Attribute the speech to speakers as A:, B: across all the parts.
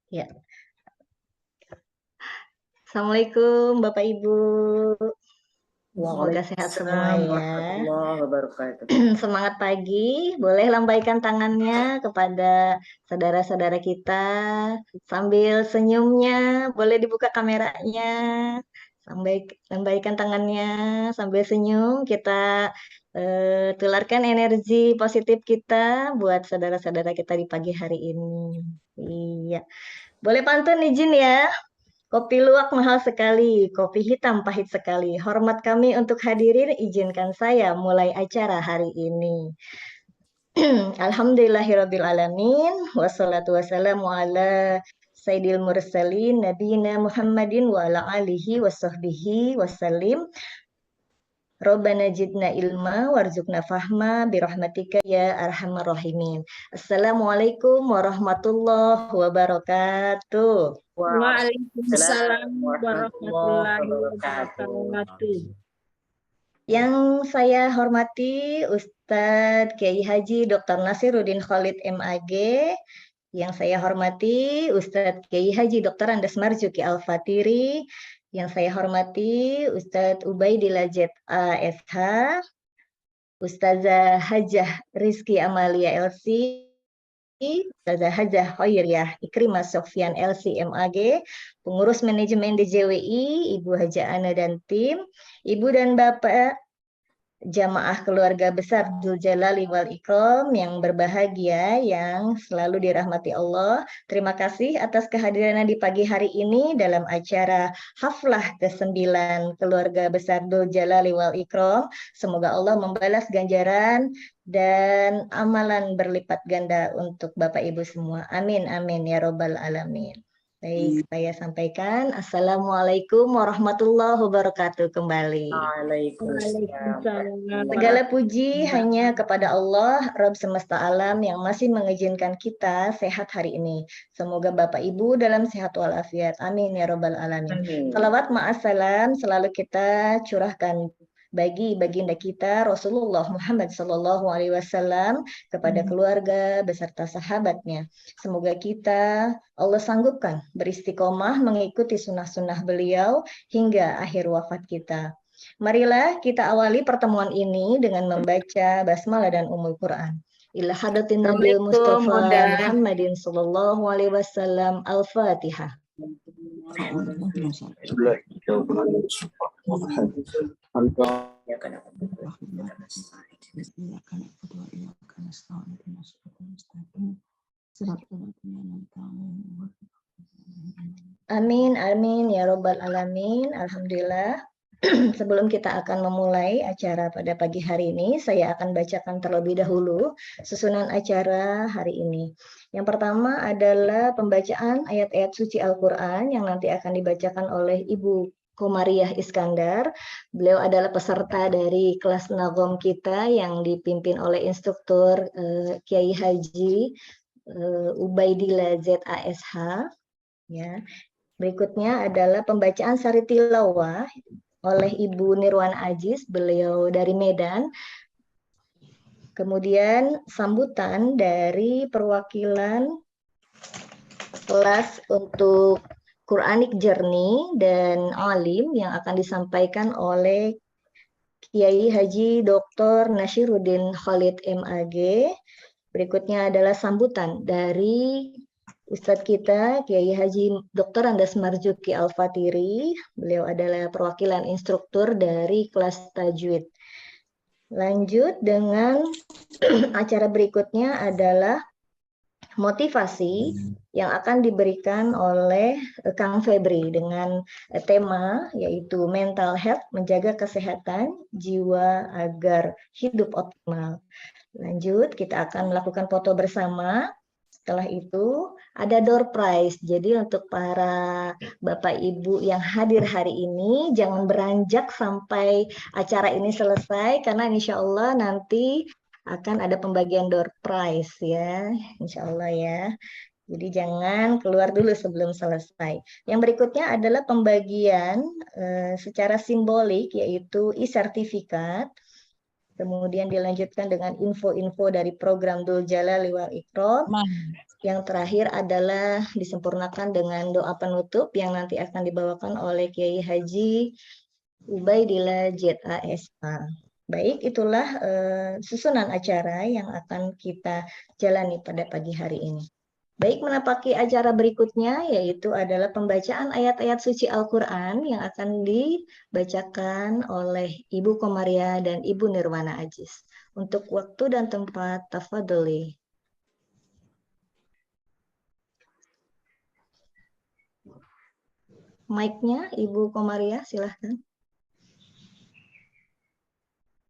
A: Ya, Assalamualaikum Bapak Ibu. Semoga sehat semua
B: Waalaikumsalam
A: ya.
B: warahmatullahi wabarakatuh.
A: Semangat pagi. Boleh lambaikan tangannya kepada saudara-saudara kita sambil senyumnya. Boleh dibuka kameranya. Lambaikan tangannya sambil senyum. Kita tularkan energi positif kita buat saudara-saudara kita di pagi hari ini. Iya. Boleh pantun izin ya. Kopi luwak mahal sekali, kopi hitam pahit sekali. Hormat kami untuk hadirin, izinkan saya mulai acara hari ini. Alhamdulillahirabbil alamin, wassalatu wassalamu ala sayyidil mursalin nabiyina Muhammadin wa ala alihi wasahbihi wasallim. Robbana jidna ilma warzuqna fahma birahmatika ya arhamar rahimin. Assalamualaikum warahmatullahi wabarakatuh.
B: Waalaikumsalam
C: Waalaikumsalam
B: warahmatullahi
C: warahmatullahi
B: wabarakatuh.
C: wabarakatuh.
A: Yang saya hormati Ustadz Kiai Haji Dr. Nasiruddin Khalid MAG, yang saya hormati Ustadz Kiai Haji Dr. Andes Marzuki Al-Fatiri, yang saya hormati Ustadz Ubaidillah ZA SH, Ustazah Hajah Rizky Amalia LC, Ustazah Hajah Khairiyah Ikrimah Sofyan LC MAG, pengurus manajemen DJWI, Ibu Haja Ana dan tim, Ibu dan Bapak jamaah keluarga besar Dzul Jalali wal Ikram yang berbahagia, yang selalu dirahmati Allah. Terima kasih atas kehadiran di pagi hari ini dalam acara Haflah ke-9 keluarga besar Dzul Jalali wal Ikram. Semoga Allah membalas ganjaran dan amalan berlipat ganda untuk Bapak Ibu semua. Amin, amin, ya Robbal Alamin. Baik, saya sampaikan. Assalamualaikum warahmatullahi wabarakatuh kembali.
B: Waalaikumsalam
C: Waalaikumsalam
A: Segala
B: warahmatullahi
A: puji hanya kepada Allah, Rabb semesta alam yang masih mengizinkan kita sehat hari ini. Semoga Bapak Ibu dalam sehat walafiat. Amin ya Rabbal Alamin.
B: wabarakatuh.
A: Salawat ma'assalam selalu kita curahkan bagi baginda kita Rasulullah Muhammad SAW kepada keluarga beserta sahabatnya. Semoga kita Allah sanggupkan beristiqomah mengikuti sunnah-sunnah beliau hingga akhir wafat kita. Marilah kita awali pertemuan ini dengan membaca basmalah dan Ummul Quran. Ila hadatin Nabi
C: Assalamualaikum,
A: Mustafa
C: Bunda.
A: Muhammadin sallallahu alaihi wasallam. Al-Fatihah.
B: Ya kan aku
A: Amin, amin, ya Robbal Alamin. Alhamdulillah. Sebelum kita akan memulai acara pada pagi hari ini, saya akan bacakan terlebih dahulu susunan acara hari ini. Yang pertama adalah pembacaan ayat-ayat suci Al-Quran yang nanti akan dibacakan oleh Ibu Komariah Iskandar. Beliau adalah peserta dari kelas Nagom kita yang dipimpin oleh instruktur Kiai Haji Ubaidillah ZASH. Ya. Berikutnya adalah pembacaan sari tilawah oleh Ibu Nirwan Aziz, beliau dari Medan. Kemudian sambutan dari perwakilan kelas untuk Quranic Journey dan Alim yang akan disampaikan oleh Kiai Haji Dr. Nasiruddin Khalid MAG. Berikutnya adalah sambutan dari Ustadz kita, Kiai Haji Dr. Andes Marzuki Al-Fatiri. Beliau adalah perwakilan instruktur dari kelas Tajwid. Lanjut dengan acara berikutnya adalah motivasi yang akan diberikan oleh Kang Febri dengan tema yaitu mental health, menjaga kesehatan jiwa agar hidup optimal. Lanjut, kita akan melakukan foto bersama. Setelah itu ada door prize. Jadi untuk para Bapak Ibu yang hadir hari ini jangan beranjak sampai acara ini selesai karena insya Allah nanti akan ada pembagian door prize ya, insya Allah ya. Jadi jangan keluar dulu sebelum selesai. Yang berikutnya adalah pembagian secara simbolik yaitu e-sertifikat Kemudian dilanjutkan dengan info-info dari program Dzul Jalali wal Ikram. Yang terakhir adalah disempurnakan dengan doa penutup yang nanti akan dibawakan oleh Kiai Haji Ubaidillah ZASA. Baik, itulah susunan acara yang akan kita jalani pada pagi hari ini. Baik, menapaki acara berikutnya yaitu adalah pembacaan ayat-ayat suci Al-Quran yang akan dibacakan oleh Ibu Komaria dan Ibu Nirwana Ajis. Untuk waktu dan tempat, tafadholi. Mic-nya Ibu Komaria, silahkan.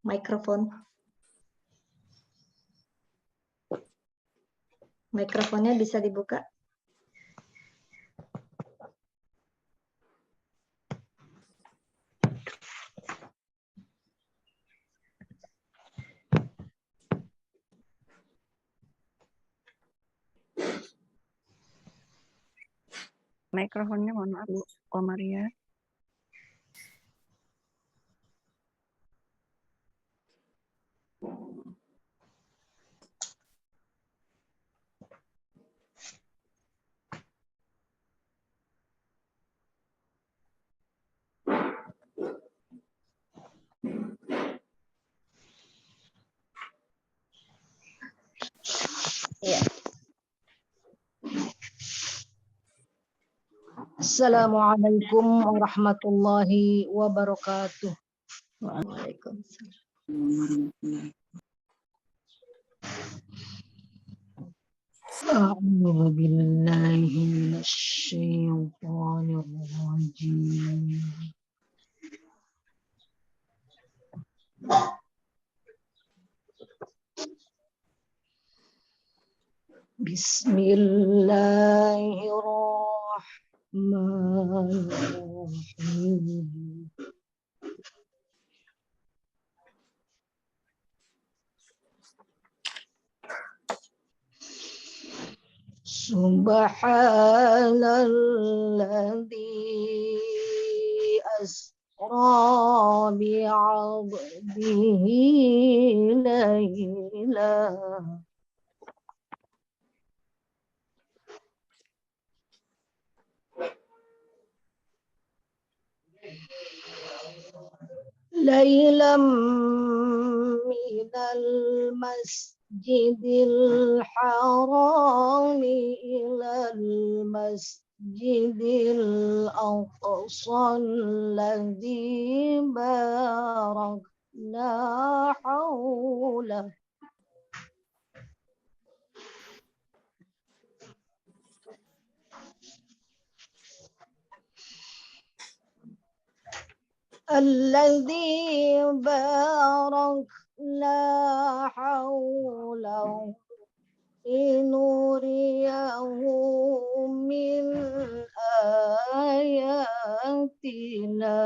A: Mikrofon. Mikrofonnya bisa dibuka.
C: Mikrofonnya mohon maaf Bu Komaria.
A: Ya.
D: Assalamualaikum warahmatullahi wabarakatuh.
A: Waalaikumsalam.
D: A'udzu billahi minasyaitonir rajim. Bismillahirrahmanirrahim. Subhanalladzi asra bi'abdihi layla laylam minal masjidil harami ilal masjidil aqsa alladzi barakna hawlah. الذي باركنا حوله لنريه من آياتنا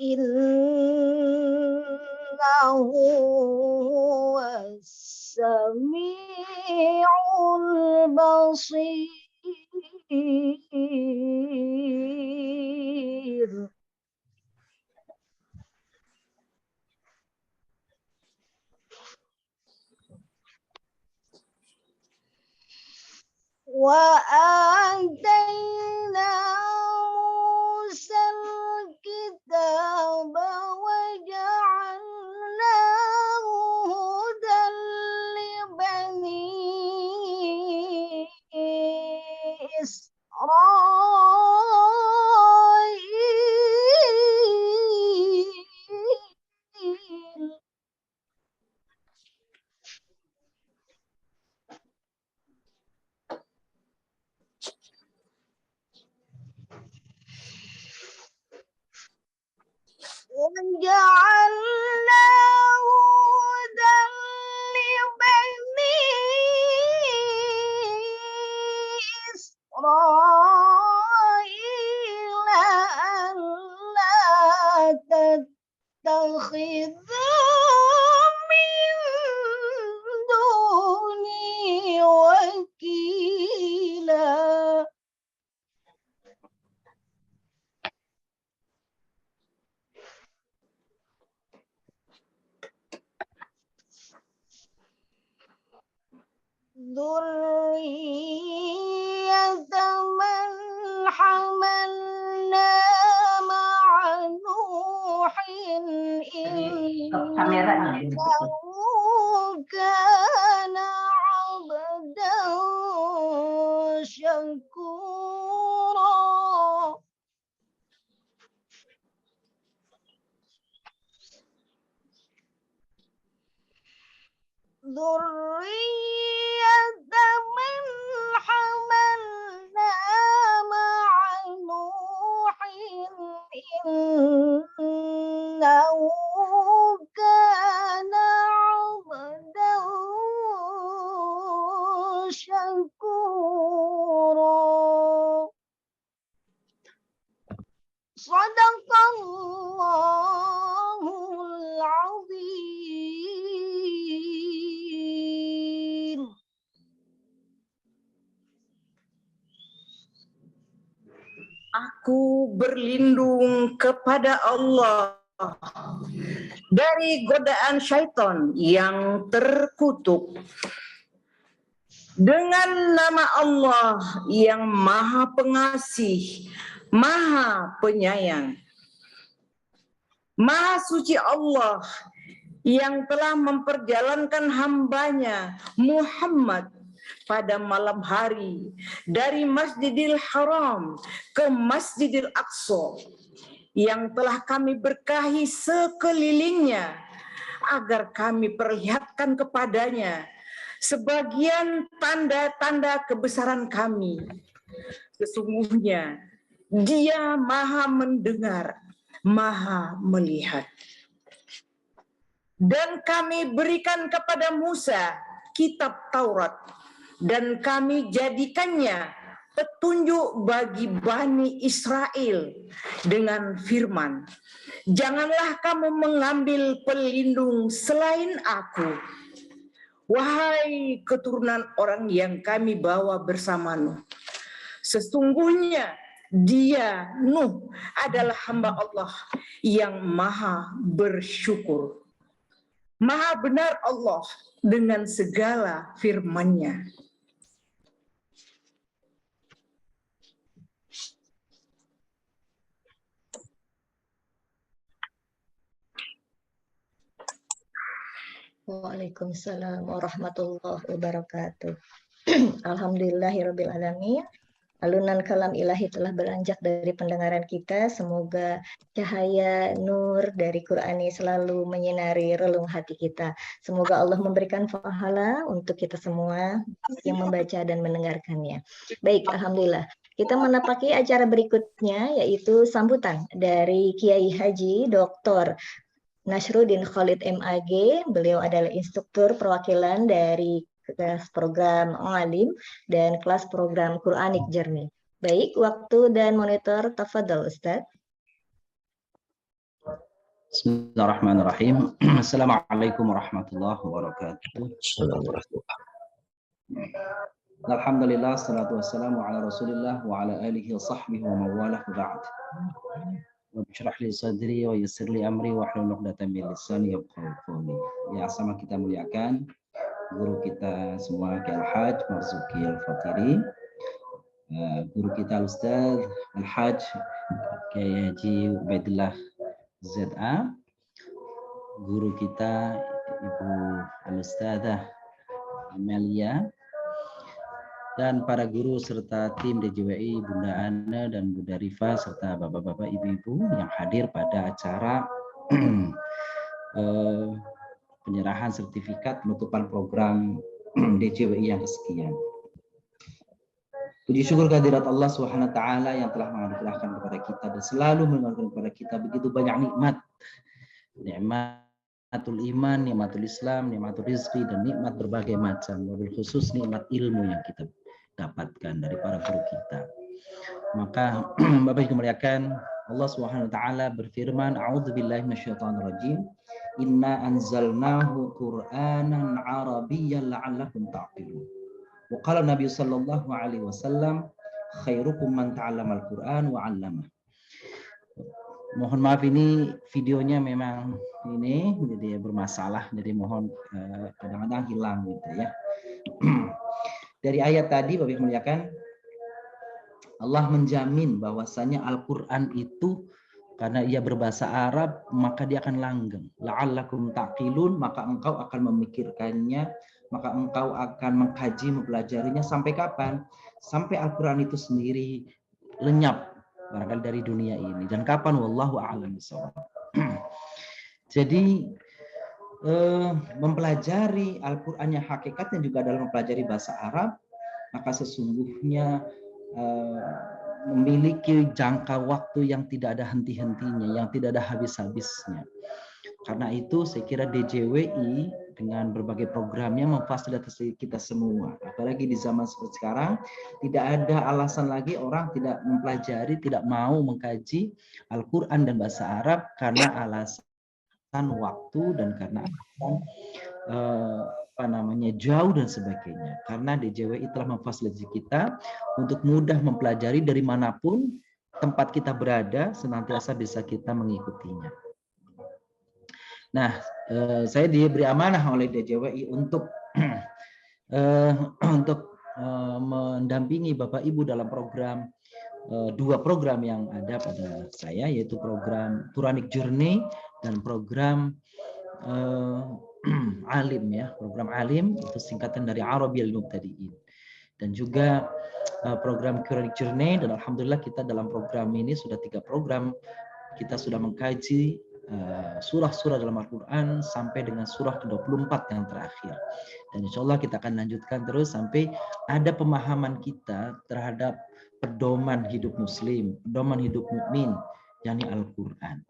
D: إنه هو السميع البصير. وآتينا موسى الكتاب وجعلناه هدى لبني إسرائيل. وجعلناه هدى لبني إسرائيل ألا تتخذوا من دوني وكيلا. ذرية من حملنا مع نوح إنه كان عبدا شكورا. ذرية من حملنا مع نوح إنه كان عبدا شكورا. صدق الله العظيم.
B: Aku berlindung kepada Allah dari godaan syaitan yang terkutuk. Dengan nama Allah yang Maha Pengasih, Maha Penyayang. Maha suci Allah yang telah memperjalankan hambanya Muhammad pada malam hari dari Masjidil Haram ke Masjidil Aqsa yang telah kami berkahi sekelilingnya agar kami perlihatkan kepadanya sebagian tanda-tanda kebesaran kami. Sesungguhnya Dia Maha mendengar, Maha melihat. Dan kami berikan kepada Musa kitab Taurat, dan kami jadikannya petunjuk bagi Bani Israel dengan firman, janganlah kamu mengambil pelindung selain aku, wahai keturunan orang yang kami bawa bersama Nuh. Sesungguhnya dia, Nuh, adalah hamba Allah yang maha bersyukur. Maha benar Allah dengan segala firman-Nya.
A: Waalaikumsalam warahmatullahi wabarakatuh. Alhamdulillahirrabbilalamin. Alunan kalam ilahi telah beranjak dari pendengaran kita. Semoga cahaya nur dari Qur'ani selalu menyinari relung hati kita. Semoga Allah memberikan pahala untuk kita semua yang membaca dan mendengarkannya. Baik, alhamdulillah. Kita menapaki acara berikutnya, yaitu sambutan dari Kiai Haji Dr. Nasruddin Khalid MAG. Beliau adalah instruktur perwakilan dari kelas program Alim dan kelas program Quranic Journey. Baik, waktu dan monitor tafadhol Ustaz.
E: Bismillahirrahmanirrahim. Assalamualaikum warahmatullahi wabarakatuh. Alhamdulillah, salatu wassalamu ala Rasulillah wa ala alihi wa sahbihi wa mawalah wa ba'd. Rabbi shrah li sadri wa yassir li amri wa hlul 'uqdatam min lisani yafqahu qawli. Ya, sama kita muliakan guru kita semua, Kiai Al-Hajj Marzuki Al-Fatiri, guru kita Al-Ustaz Al-Hajj Kiai Haji Ubaidillah ZA, guru kita Ibu Al-Ustazah Amelia, dan para guru serta tim DJWI, Bunda Ana dan Bunda Rifa, serta bapak-bapak, ibu-ibu yang hadir pada acara penyerahan sertifikat penutupan program DJWI yang kesekian. Puji syukur kehadirat Allah Subhanahu wa taala yang telah menganugerahkan kepada kita dan selalu menganugerahkan kepada kita begitu banyak nikmat. Nikmatul iman, nikmatul Islam, nikmatul rizki, dan nikmat berbagai macam, wabil khusus nikmat ilmu yang kita dapatkan dari para guru kita. Maka Bapak Ibu muliakan, Allah Subhanahu wa taala berfirman, a'udzubillahi minasyaitonirrajim, inna anzalnahu qur'anan arabiyyan la'allakum ta'qilun. Wa qala Nabi sallallahu alaihi wasallam, khairukum man ta'allama al-Qur'an wa 'allamah. Mohon maaf, ini videonya memang ini jadi bermasalah, jadi mohon kadang-kadang hilang gitu ya. Dari ayat tadi Bapak Ibu muliakan, Allah menjamin bahwasanya Al-Quran itu karena ia berbahasa Arab maka dia akan langgeng. La'allakum taqilun, maka engkau akan memikirkannya, maka engkau akan mengkaji, mempelajarinya sampai kapan? Sampai Al-Quran itu sendiri lenyap barangkali dari dunia ini. Dan kapan? Wallahu a'lam bishawab. Jadi mempelajari Al-Quran yang hakikatnya juga adalah mempelajari bahasa Arab, maka sesungguhnya memiliki jangka waktu yang tidak ada henti-hentinya, yang tidak ada habis-habisnya. Karena itu saya kira DJWI dengan berbagai programnya memfasilitasi kita semua. Apalagi di zaman seperti sekarang, tidak ada alasan lagi orang tidak mempelajari, tidak mau mengkaji Al-Quran dan bahasa Arab karena alasan waktu dan karena jauh dan sebagainya. Karena DJWI telah memfasilitasi kita untuk mudah mempelajari dari manapun tempat kita berada, senantiasa bisa kita mengikutinya. Nah, saya diberi amanah oleh DJWI untuk mendampingi Bapak Ibu dalam program, dua program yang ada pada saya, yaitu program Quranic Journey dan program Alim ya, program Alim itu singkatan dari Arabil Mubtadi'in, dan juga program Quranic Journey. Dan alhamdulillah kita dalam program ini sudah 3 program kita sudah mengkaji surah-surah dalam Al-Quran sampai dengan surah ke-24 yang terakhir, dan insya Allah kita akan lanjutkan terus sampai ada pemahaman kita terhadap pedoman hidup muslim, pedoman hidup mukmin, yakni Al-Quran.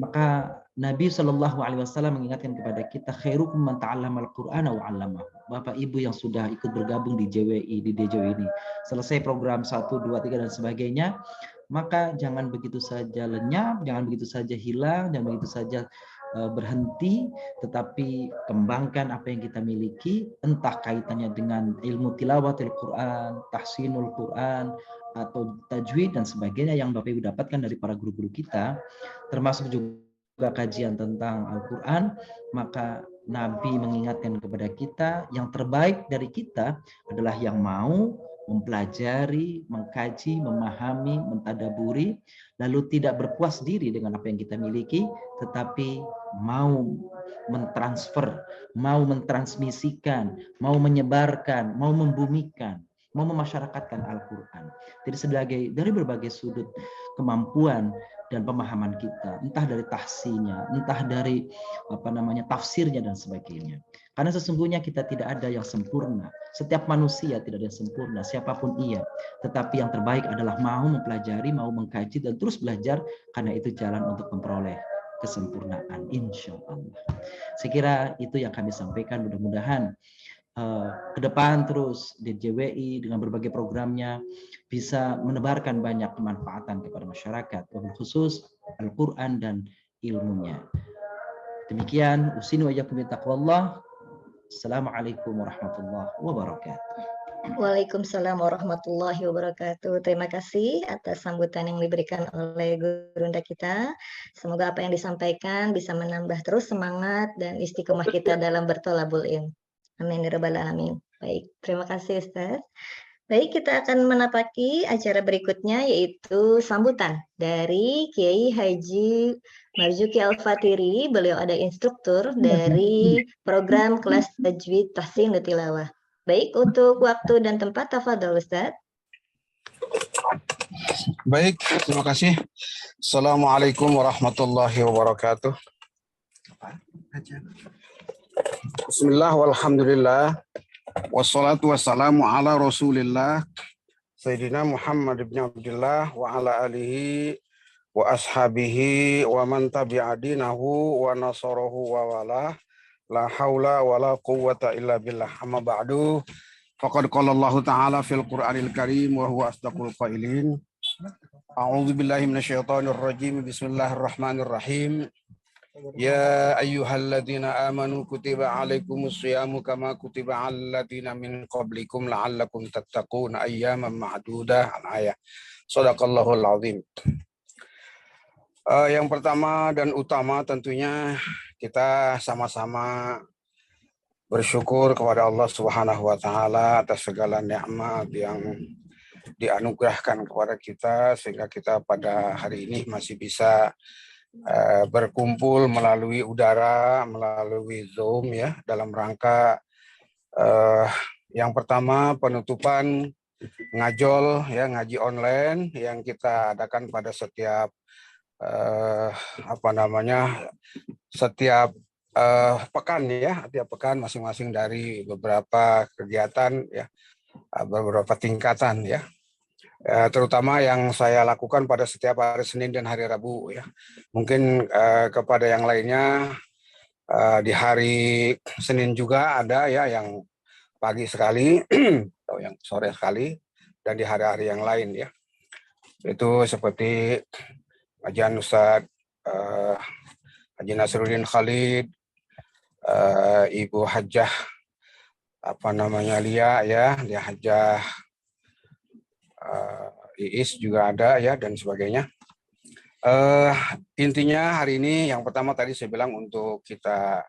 E: Maka Nabi Shallallahu Alaihi Wasallam mengingatkan kepada kita, khairukum man ta'allama al-Qur'ana wa 'allamahu. Bapak Ibu yang sudah ikut bergabung di DJWI ini, selesai program 1, 2, 3 dan sebagainya, maka jangan begitu saja lenyap, jangan begitu saja hilang, jangan begitu saja berhenti, tetapi kembangkan apa yang kita miliki, entah kaitannya dengan ilmu tilawatil Quran, tahsinul Quran, atau tajwid dan sebagainya yang Bapak Ibu dapatkan dari para guru-guru kita, termasuk juga kajian tentang Al-Quran. Maka Nabi mengingatkan kepada kita, yang terbaik dari kita adalah yang mau mempelajari, mengkaji, memahami, mentadaburi, lalu tidak berpuas diri dengan apa yang kita miliki, tetapi mau mentransfer, mau mentransmisikan, mau menyebarkan, mau membumikan, mau memasyarakatkan Al-Quran. Jadi dari berbagai sudut kemampuan dan pemahaman kita, entah dari tahsinya, entah dari tafsirnya dan sebagainya. Karena sesungguhnya kita tidak ada yang sempurna. Setiap manusia tidak ada yang sempurna, siapapun ia. Tetapi yang terbaik adalah mau mempelajari, mau mengkaji dan terus belajar, karena itu jalan untuk memperoleh kesempurnaan, insya Allah. Saya kira itu yang kami sampaikan. Mudah-mudahan ke depan terus DJWI dengan berbagai programnya bisa menebarkan banyak kemanfaatan kepada masyarakat, khusus Al-Quran dan ilmunya. Demikian, usini wa iyyakum bittaqwallah. Assalamualaikum warahmatullahi wabarakatuh.
A: Waalaikumsalam warahmatullahi wabarakatuh. Terima kasih atas sambutan yang diberikan oleh Gurunda kita. Semoga apa yang disampaikan bisa menambah terus semangat dan istiqomah kita dalam bertolabul ilm. Amin ya rabbal alamin. Baik, terima kasih Ustaz. Baik, kita akan menapaki acara berikutnya, yaitu sambutan dari Kiai Haji Marzuki Al-Fatiri. Beliau ada instruktur dari program kelas tajwid tahsin dan tilawah. Baik, untuk waktu dan tempat, tafadhol Ustaz.
F: Baik, terima kasih. Assalamualaikum warahmatullahi wabarakatuh. Bismillah walhamdulillah. Wassalatu wassalamu ala rasulillah Sayyidina Muhammad ibn Abdullah wa ala alihi wa ashabihi wa man tabi'a dinahu wa nasarahu wa wala la hawla wa la quwwata illa billah. Amma ba'du, faqad qala Allah ta'ala fil Qur'anil Karim wa huwa asdaqul qailin. A'udzu billahi minasyaitonir rajim. Bismillahirrahmanirrahim. Ya ayyuhalladzina amanu kutiba alaikumus syiyamu kama kutiba 'alal ladzina min qablikum la'allakum tattaqun ayyaman ma'dudah. Al-ayat. Shadaqallahul azim. Yang pertama dan utama tentunya kita sama-sama bersyukur kepada Allah Subhanahu wa taala atas segala nikmat yang dianugerahkan kepada kita sehingga kita pada hari ini masih bisa berkumpul melalui udara, melalui Zoom ya, dalam rangka yang pertama penutupan ngajol ya, ngaji online yang kita adakan pada setiap setiap pekan ya, tiap pekan masing-masing dari beberapa kegiatan ya, beberapa tingkatan ya. Terutama yang saya lakukan pada setiap hari Senin dan hari Rabu ya. Mungkin kepada yang lainnya di hari Senin juga ada ya yang pagi sekali atau yang sore sekali, dan di hari-hari yang lain ya. Itu seperti kajian Ustadz Haji Nasruddin Khalid, Ibu Hajjah Lia ya, dia Hajjah Iis juga ada ya, dan sebagainya. Intinya hari ini yang pertama tadi saya bilang untuk kita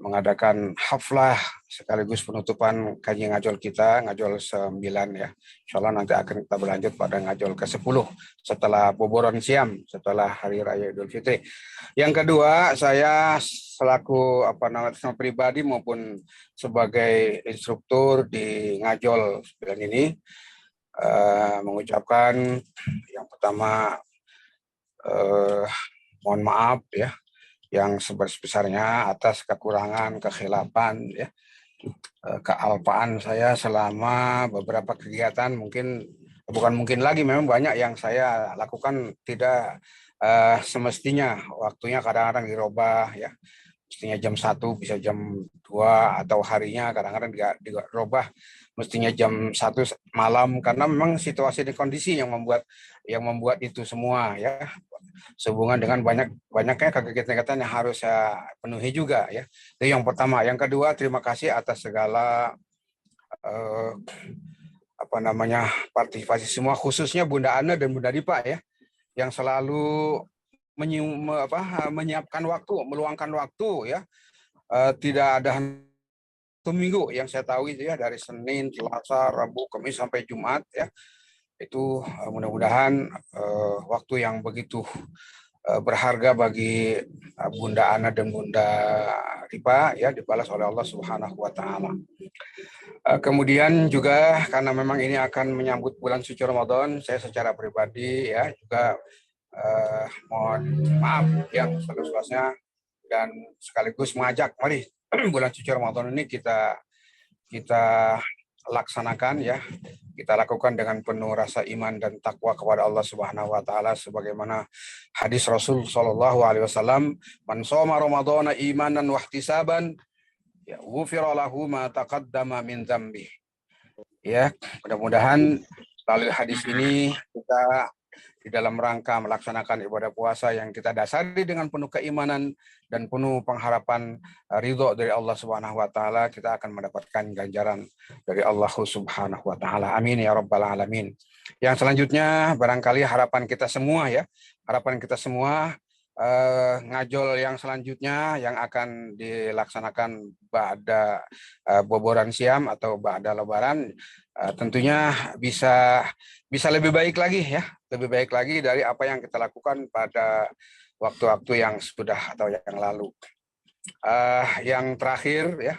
F: mengadakan haflah sekaligus penutupan kaji ngajol kita, ngajol 9 ya. Insyaallah nanti akan kita berlanjut pada ngajol ke-10 setelah boboran siam, setelah hari raya Idul Fitri. Yang kedua, saya selaku pribadi maupun sebagai instruktur di ngajol 9 ini mengucapkan yang pertama mohon maaf ya yang sebesar-besarnya atas kekurangan, kekhilafan ya, kealpaan saya selama beberapa kegiatan, memang banyak yang saya lakukan tidak semestinya, waktunya kadang-kadang dirubah ya, mestinya jam 1 bisa jam 2, atau harinya kadang-kadang dirubah mestinya jam 1 malam, karena memang situasi dan kondisi yang membuat itu semua ya, sehubungan dengan banyaknya kegiatan-kegiatan yang harus saya penuhi juga ya. Itu yang pertama. Yang kedua, terima kasih atas segala partisipasi semua, khususnya Bunda Ana dan Bunda Dipa ya, yang selalu menyiapkan waktu, meluangkan waktu ya. Tidak ada satu minggu yang saya tahu itu ya, dari Senin, Selasa, Rabu, Kamis sampai Jumat ya. Itu mudah-mudahan waktu yang begitu berharga bagi Bunda Ana dan Bunda Ripa ya, dibalas oleh Allah Subhanahu wa taala. Kemudian juga karena memang ini akan menyambut bulan suci Ramadan, saya secara pribadi ya juga mohon maaf yang seluas-luasnya, dan sekaligus mengajak mari bulan suci Ramadan ini kita laksanakan ya, kita lakukan dengan penuh rasa iman dan takwa kepada Allah Subhanahu wa taala, sebagaimana hadis Rasul sallallahu alaihi wasallam, man shoma ramadhana imanan wa ihtisaban ya ghufira lahu ma taqaddama min dzambi. Ya, mudah-mudahan melalui hadis ini kita di dalam rangka melaksanakan ibadah puasa yang kita dasari dengan penuh keimanan dan penuh pengharapan ridho dari Allah Subhanahu wa taala, kita akan mendapatkan ganjaran dari Allah Subhanahu wa taala. Amin ya rabbal alamin. Yang selanjutnya barangkali harapan kita semua ya, ngajol yang selanjutnya yang akan dilaksanakan ba'da boboran siam atau ba'da lebaran, tentunya bisa lebih baik lagi ya, lebih baik lagi dari apa yang kita lakukan pada waktu-waktu yang sudah atau yang lalu. Yang terakhir ya,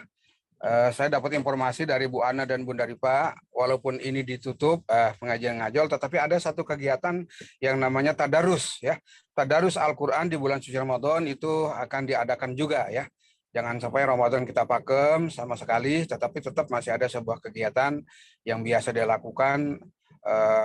F: saya dapat informasi dari Bu Ana dan Bunda Ripa, walaupun ini ditutup pengajian ngajol, tetapi ada satu kegiatan yang namanya tadarus ya. Tadarus Al-Quran di bulan suci Ramadan itu akan diadakan juga ya. Jangan sampai Ramadan kita pakem sama sekali, tetapi tetap masih ada sebuah kegiatan yang biasa dilakukan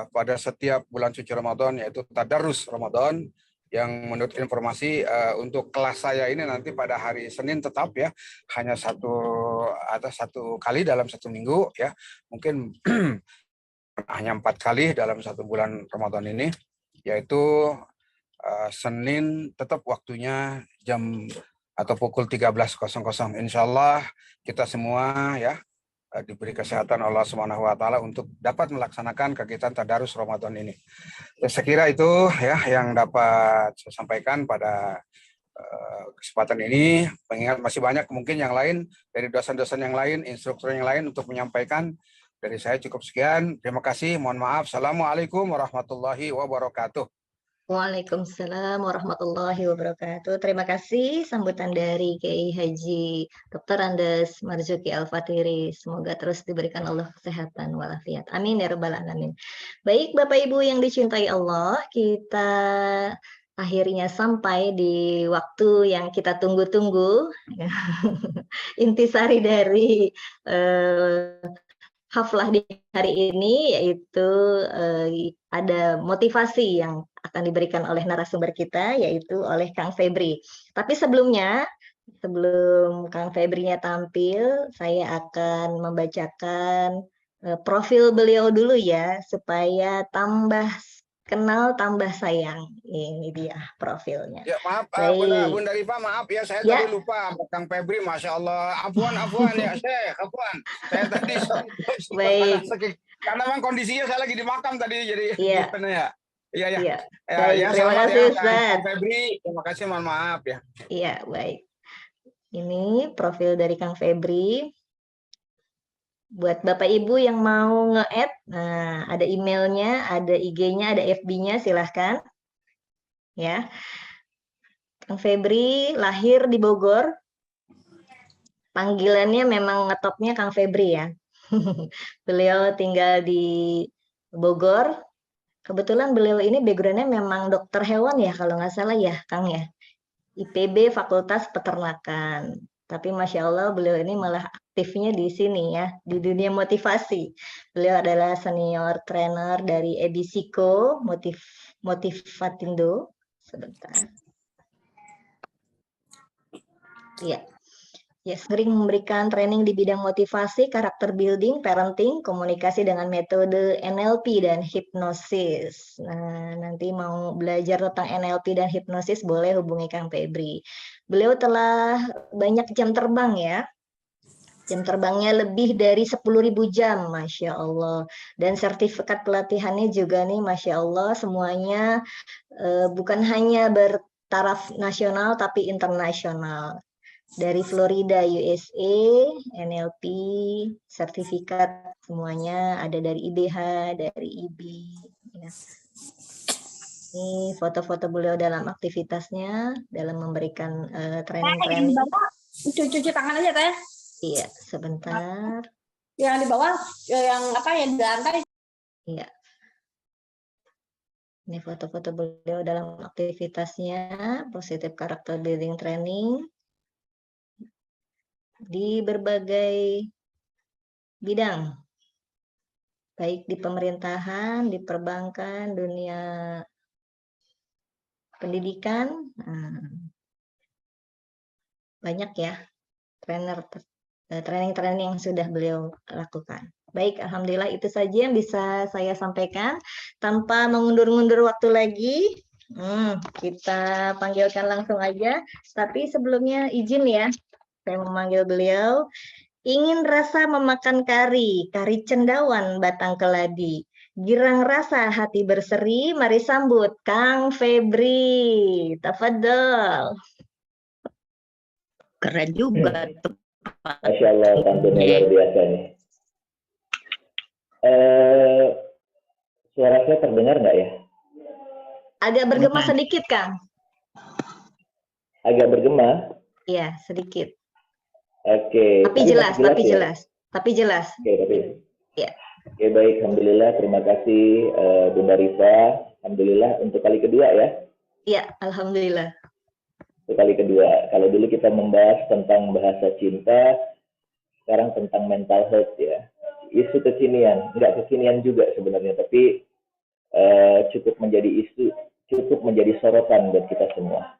F: pada setiap bulan suci Ramadan, yaitu tadarus Ramadan, yang menurut informasi untuk kelas saya ini nanti pada hari Senin tetap ya, hanya satu kali dalam satu minggu ya, mungkin hanya 4 kali dalam satu bulan Ramadan ini, yaitu Senin tetap waktunya jam atau pukul 13.00. Insya Allah kita semua ya diberi kesehatan Allah Subhanahu wa taala untuk dapat melaksanakan kegiatan tadarus Ramadan ini. Saya kira itu ya yang dapat saya sampaikan pada kesempatan ini, mengingat masih banyak mungkin yang lain dari dosen-dosen yang lain, instruktur yang lain untuk menyampaikan. Dari saya cukup sekian. Terima kasih. Mohon maaf. Assalamualaikum warahmatullahi wabarakatuh.
A: Waalaikumsalam warahmatullahi wabarakatuh. Terima kasih sambutan dari Kiai Haji Dr. Andes Marzuki Al-Fatiri. Semoga terus diberikan Allah kesehatan walafiat. Amin ya rabbal alamin. Baik Bapak Ibu yang dicintai Allah, kita akhirnya sampai di waktu yang kita tunggu-tunggu. Intisari dari haflah di hari ini, yaitu ada motivasi yang akan diberikan oleh narasumber kita, yaitu oleh Kang Febri. Tapi sebelumnya, sebelum Kang Febrinya tampil, saya akan membacakan profil beliau dulu ya, supaya tambah kenal, tambah sayang. Ini dia profilnya.
F: Ya maaf,
A: Baik.
F: Bunda Rifa, maaf ya, saya
A: Ya.
F: tadi lupa. Kang Febri, Masya Allah. Afwan ya, Syekh, afwan. Saya tadi
A: Baik.
F: karena memang kondisinya saya lagi di makam tadi, jadi
A: Iya.
F: gimana ya? Iya, ya.
A: Iya. Baik,
F: Ya,
A: terima
F: selamat
A: kasih
F: ya,
A: Ustaz.
F: Kang Febri. Terima kasih, mohon maaf ya.
A: Iya, baik. Ini profil dari Kang Febri. Buat Bapak Ibu yang mau nge-add, nah ada emailnya, ada IG-nya, ada FB-nya, silahkan. Ya, Kang Febri lahir di Bogor. Panggilannya memang ngetopnya Kang Febri ya. Beliau tinggal di Bogor. Kebetulan beliau ini background-nya memang dokter hewan ya, kalau nggak salah ya, Kang ya. IPB Fakultas Peternakan. Tapi Masya Allah beliau ini malah aktifnya di sini ya, di dunia motivasi. Beliau adalah senior trainer dari Edisiko Motivatindo. Sebentar. Iya. Ya, sering memberikan training di bidang motivasi, karakter building, parenting, komunikasi dengan metode NLP dan hipnosis. Nah, nanti mau belajar tentang NLP dan hipnosis boleh hubungi Kang Febri. Beliau telah banyak jam terbang ya. Jam terbangnya lebih dari 10.000 jam, Masya Allah. Dan sertifikat pelatihannya juga nih, Masya Allah, semuanya bukan hanya bertaraf nasional tapi internasional. Dari Florida, USA, NLP, sertifikat semuanya ada dari IBH, dari IB. Ya. Ini foto-foto beliau dalam aktivitasnya, dalam memberikan training-training.
G: Cuci tangan aja teh.
A: Iya, sebentar.
G: Yang di bawah, yang apa yang di lantai.
A: Iya. Ini foto-foto beliau dalam aktivitasnya, positive character building training. Di berbagai bidang, baik di pemerintahan, di perbankan, dunia pendidikan, banyak ya training-training yang sudah beliau lakukan. Baik, alhamdulillah itu saja yang bisa saya sampaikan. Tanpa mengundur-undur waktu lagi, kita panggilkan langsung aja. Tapi sebelumnya izin ya, saya memanggil beliau. Ingin rasa memakan kari cendawan batang keladi. Girang rasa hati berseri, mari sambut Kang Febri. Tafadhol. Keren juga.
H: Masya Allah, pantunnya luar biasa nih. Suara saya terdengar nggak ya?
A: Agak bergema sedikit, Kang.
H: Agak bergema?
A: Iya, sedikit.
H: Oke.
A: Tapi jelas.
H: Oke,
A: ya.
H: Oke, baik. Alhamdulillah. Terima kasih Bunda Rifa. Alhamdulillah untuk kali kedua ya.
A: Iya, alhamdulillah.
H: Untuk kali kedua. Kalau dulu kita membahas tentang bahasa cinta, sekarang tentang mental health ya. Isu kekinian, nggak kekinian juga sebenarnya, tapi cukup menjadi isu, cukup menjadi sorotan buat kita semua.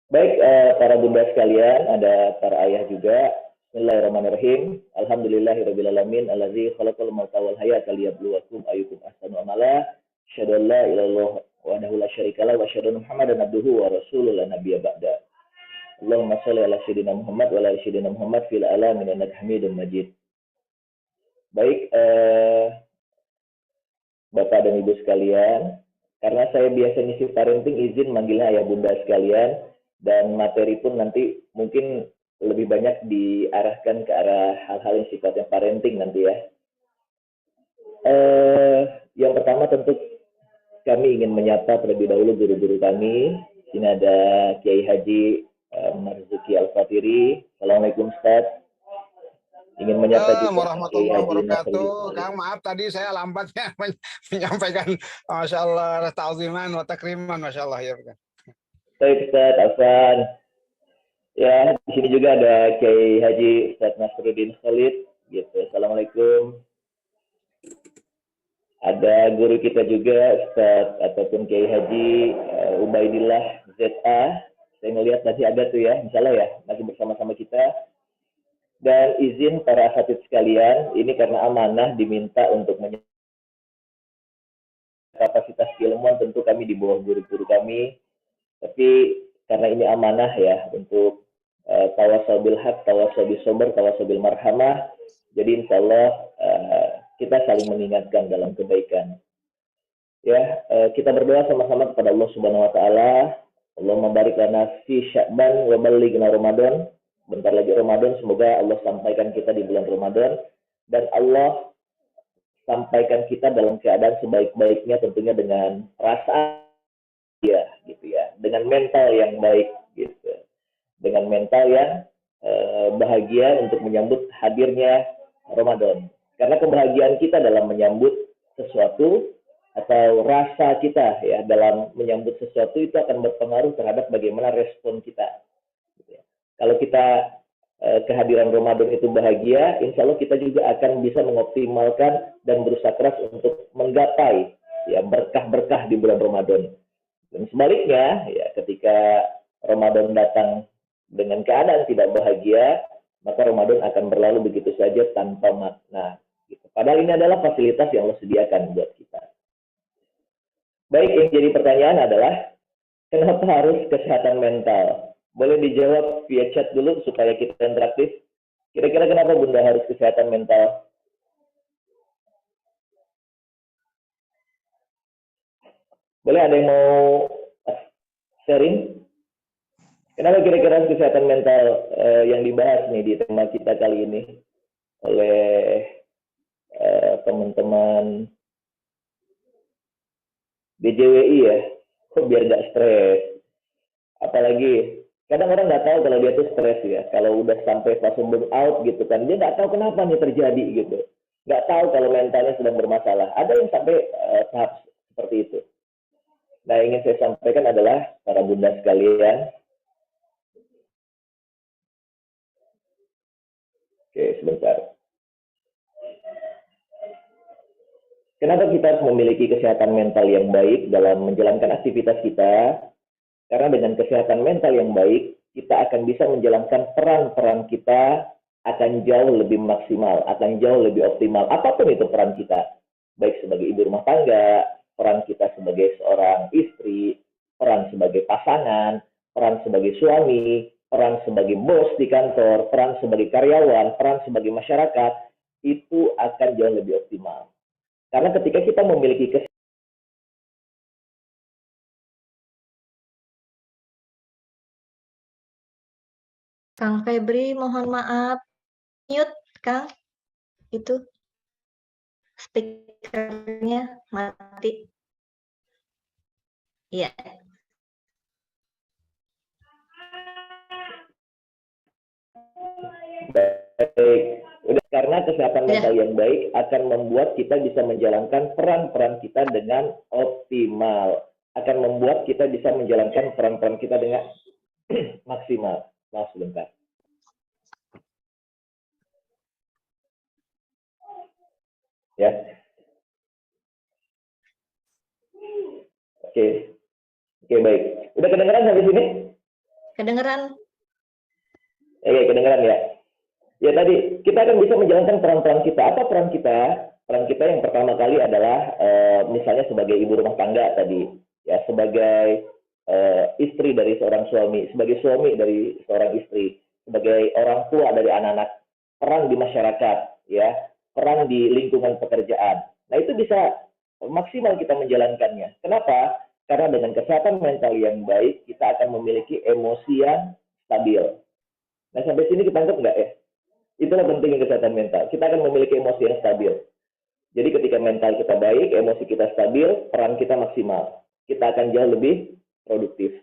H: Baik, para bunda sekalian, ada para ayah juga. Bismillahirrahmanirrahim. Alhamdulillahirrabbilalamin. Allazi khalaqal mauta wal hayata liyabluwakum ayyukum ahsanu amala. Asyhadu an la ilaha illallah wahdahu la syarikalah wa asyhadu anna Muhammadan abduhu wa rasuluhu la nabiyya ba'da. Allahumma shalli ala sayyidina Muhammad wa ala sayyidina Muhammad fil alamin innaka Hamidum Majid. Baik, Bapak dan Ibu sekalian, karena saya biasa ngisi parenting, izin manggilnya ayah bunda sekalian. dan materi pun nanti mungkin lebih banyak diarahkan ke arah hal-hal yang sifatnya parenting nanti ya. Yang pertama tentu kami ingin menyapa terlebih dahulu guru-guru kami. Ini ada Kiai Haji Marzuki Al-Fatiri. Assalamualaikum Ustaz. Ingin menyapa juga
F: warahmatullahi wabarakatuh. Kang, maaf tadi saya lambatnya menyampaikan Masya Allah ta'ziman wa takriman, Masya Allah ya.
H: Baik Ustaz Afan. Ya, di sini juga ada Kiai Haji Ustaz Nasruddin Khalid gitu. Assalamualaikum. Ada guru kita juga Ustaz ataupun Kiai Haji Ubaidillah ZA. Saya ngelihat masih ada tuh ya, insyaallah ya, masih bersama-sama kita. Dan izin para asatidz sekalian, ini karena amanah diminta untuk kapasitas keilmuan, tentu kami di bawah guru-guru kami. Tapi karena ini amanah ya untuk tawassul bil haq, tawassul bis sabr, tawassul bil marhamah. Jadi insyaallah kita saling mengingatkan dalam kebaikan. Ya, kita berdoa sama-sama kepada Allah Subhanahu wa taala. Allahumma barik lana fi Sya'ban wa ballighna Ramadan. Bentar lagi Ramadan, semoga Allah sampaikan kita di bulan Ramadan dan Allah sampaikan kita dalam keadaan sebaik-baiknya, tentunya dengan rasa ya gitu ya, dengan mental yang baik gitu, dengan mental yang bahagia untuk menyambut hadirnya Ramadan. Karena kebahagiaan kita dalam menyambut sesuatu atau rasa kita ya dalam menyambut sesuatu itu akan berpengaruh terhadap bagaimana respon kita. Gitu ya. Kalau kita kehadiran Ramadan itu bahagia, insya Allah kita juga akan bisa mengoptimalkan dan berusaha keras untuk menggapai ya berkah-berkah di bulan Ramadan. Dan sebaliknya, ya ketika Ramadan datang dengan keadaan tidak bahagia, maka Ramadan akan berlalu begitu saja tanpa makna. Gitu. Padahal ini adalah fasilitas yang Allah sediakan buat kita. Baik, yang jadi pertanyaan adalah, kenapa harus kesehatan mental? Boleh dijawab via chat dulu supaya kita interaktif. Kira-kira kenapa Bunda harus kesehatan mental? Boleh ada yang mau sharing? Kenapa kira-kira kesehatan mental yang dibahas nih di tema kita kali ini oleh teman-teman BJWI ya? Kok biar gak stres? Apalagi kadang orang nggak tahu kalau dia tuh stres ya. Kalau udah sampai fase burnout gitu kan, dia nggak tahu kenapa nih terjadi gitu. Nggak tahu kalau mentalnya sedang bermasalah. Ada yang sampai tahap seperti itu. Nah, ingin saya sampaikan adalah para bunda sekalian. Oke, sebentar. Kenapa kita harus memiliki kesehatan mental yang baik dalam menjalankan aktivitas kita? Karena dengan kesehatan mental yang baik, kita akan bisa menjalankan peran-peran kita akan jauh lebih maksimal, akan jauh lebih optimal. Apapun itu peran kita, baik sebagai ibu rumah tangga, peran kita sebagai seorang istri, peran sebagai pasangan, peran sebagai suami, peran sebagai bos di kantor, peran sebagai karyawan, peran sebagai masyarakat, itu akan jauh lebih optimal. Karena ketika kita memiliki kesehatan,
A: Kang Febri, mohon maaf. Mute, Kang. Itu speakernya mati. Iya.
H: baik. Udah, karena kesehatan mental yang baik akan membuat kita bisa menjalankan peran-peran kita dengan optimal. Akan membuat kita bisa menjalankan peran-peran kita dengan maksimal. Maaf sebentar. Ya. Oke. Oke, baik. Udah kedengeran sampai sini?
A: Kedengeran?
H: Kedengeran ya. Ya tadi, kita akan bisa menjalankan peran-peran kita. Apa peran kita? Peran kita yang pertama kali adalah misalnya sebagai ibu rumah tangga tadi. Ya, sebagai istri dari seorang suami, sebagai suami dari seorang istri, sebagai orang tua dari anak-anak, peran di masyarakat, ya, peran di lingkungan pekerjaan. Nah, itu bisa maksimal kita menjalankannya. Kenapa? Karena dengan kesehatan mental yang baik, kita akan memiliki emosi yang stabil. Nah, sampai sini kita anggap nggak ya? Itulah pentingnya kesehatan mental. Kita akan memiliki emosi yang stabil. Jadi ketika mental kita baik, emosi kita stabil, peran kita maksimal. Kita akan jauh lebih produktif.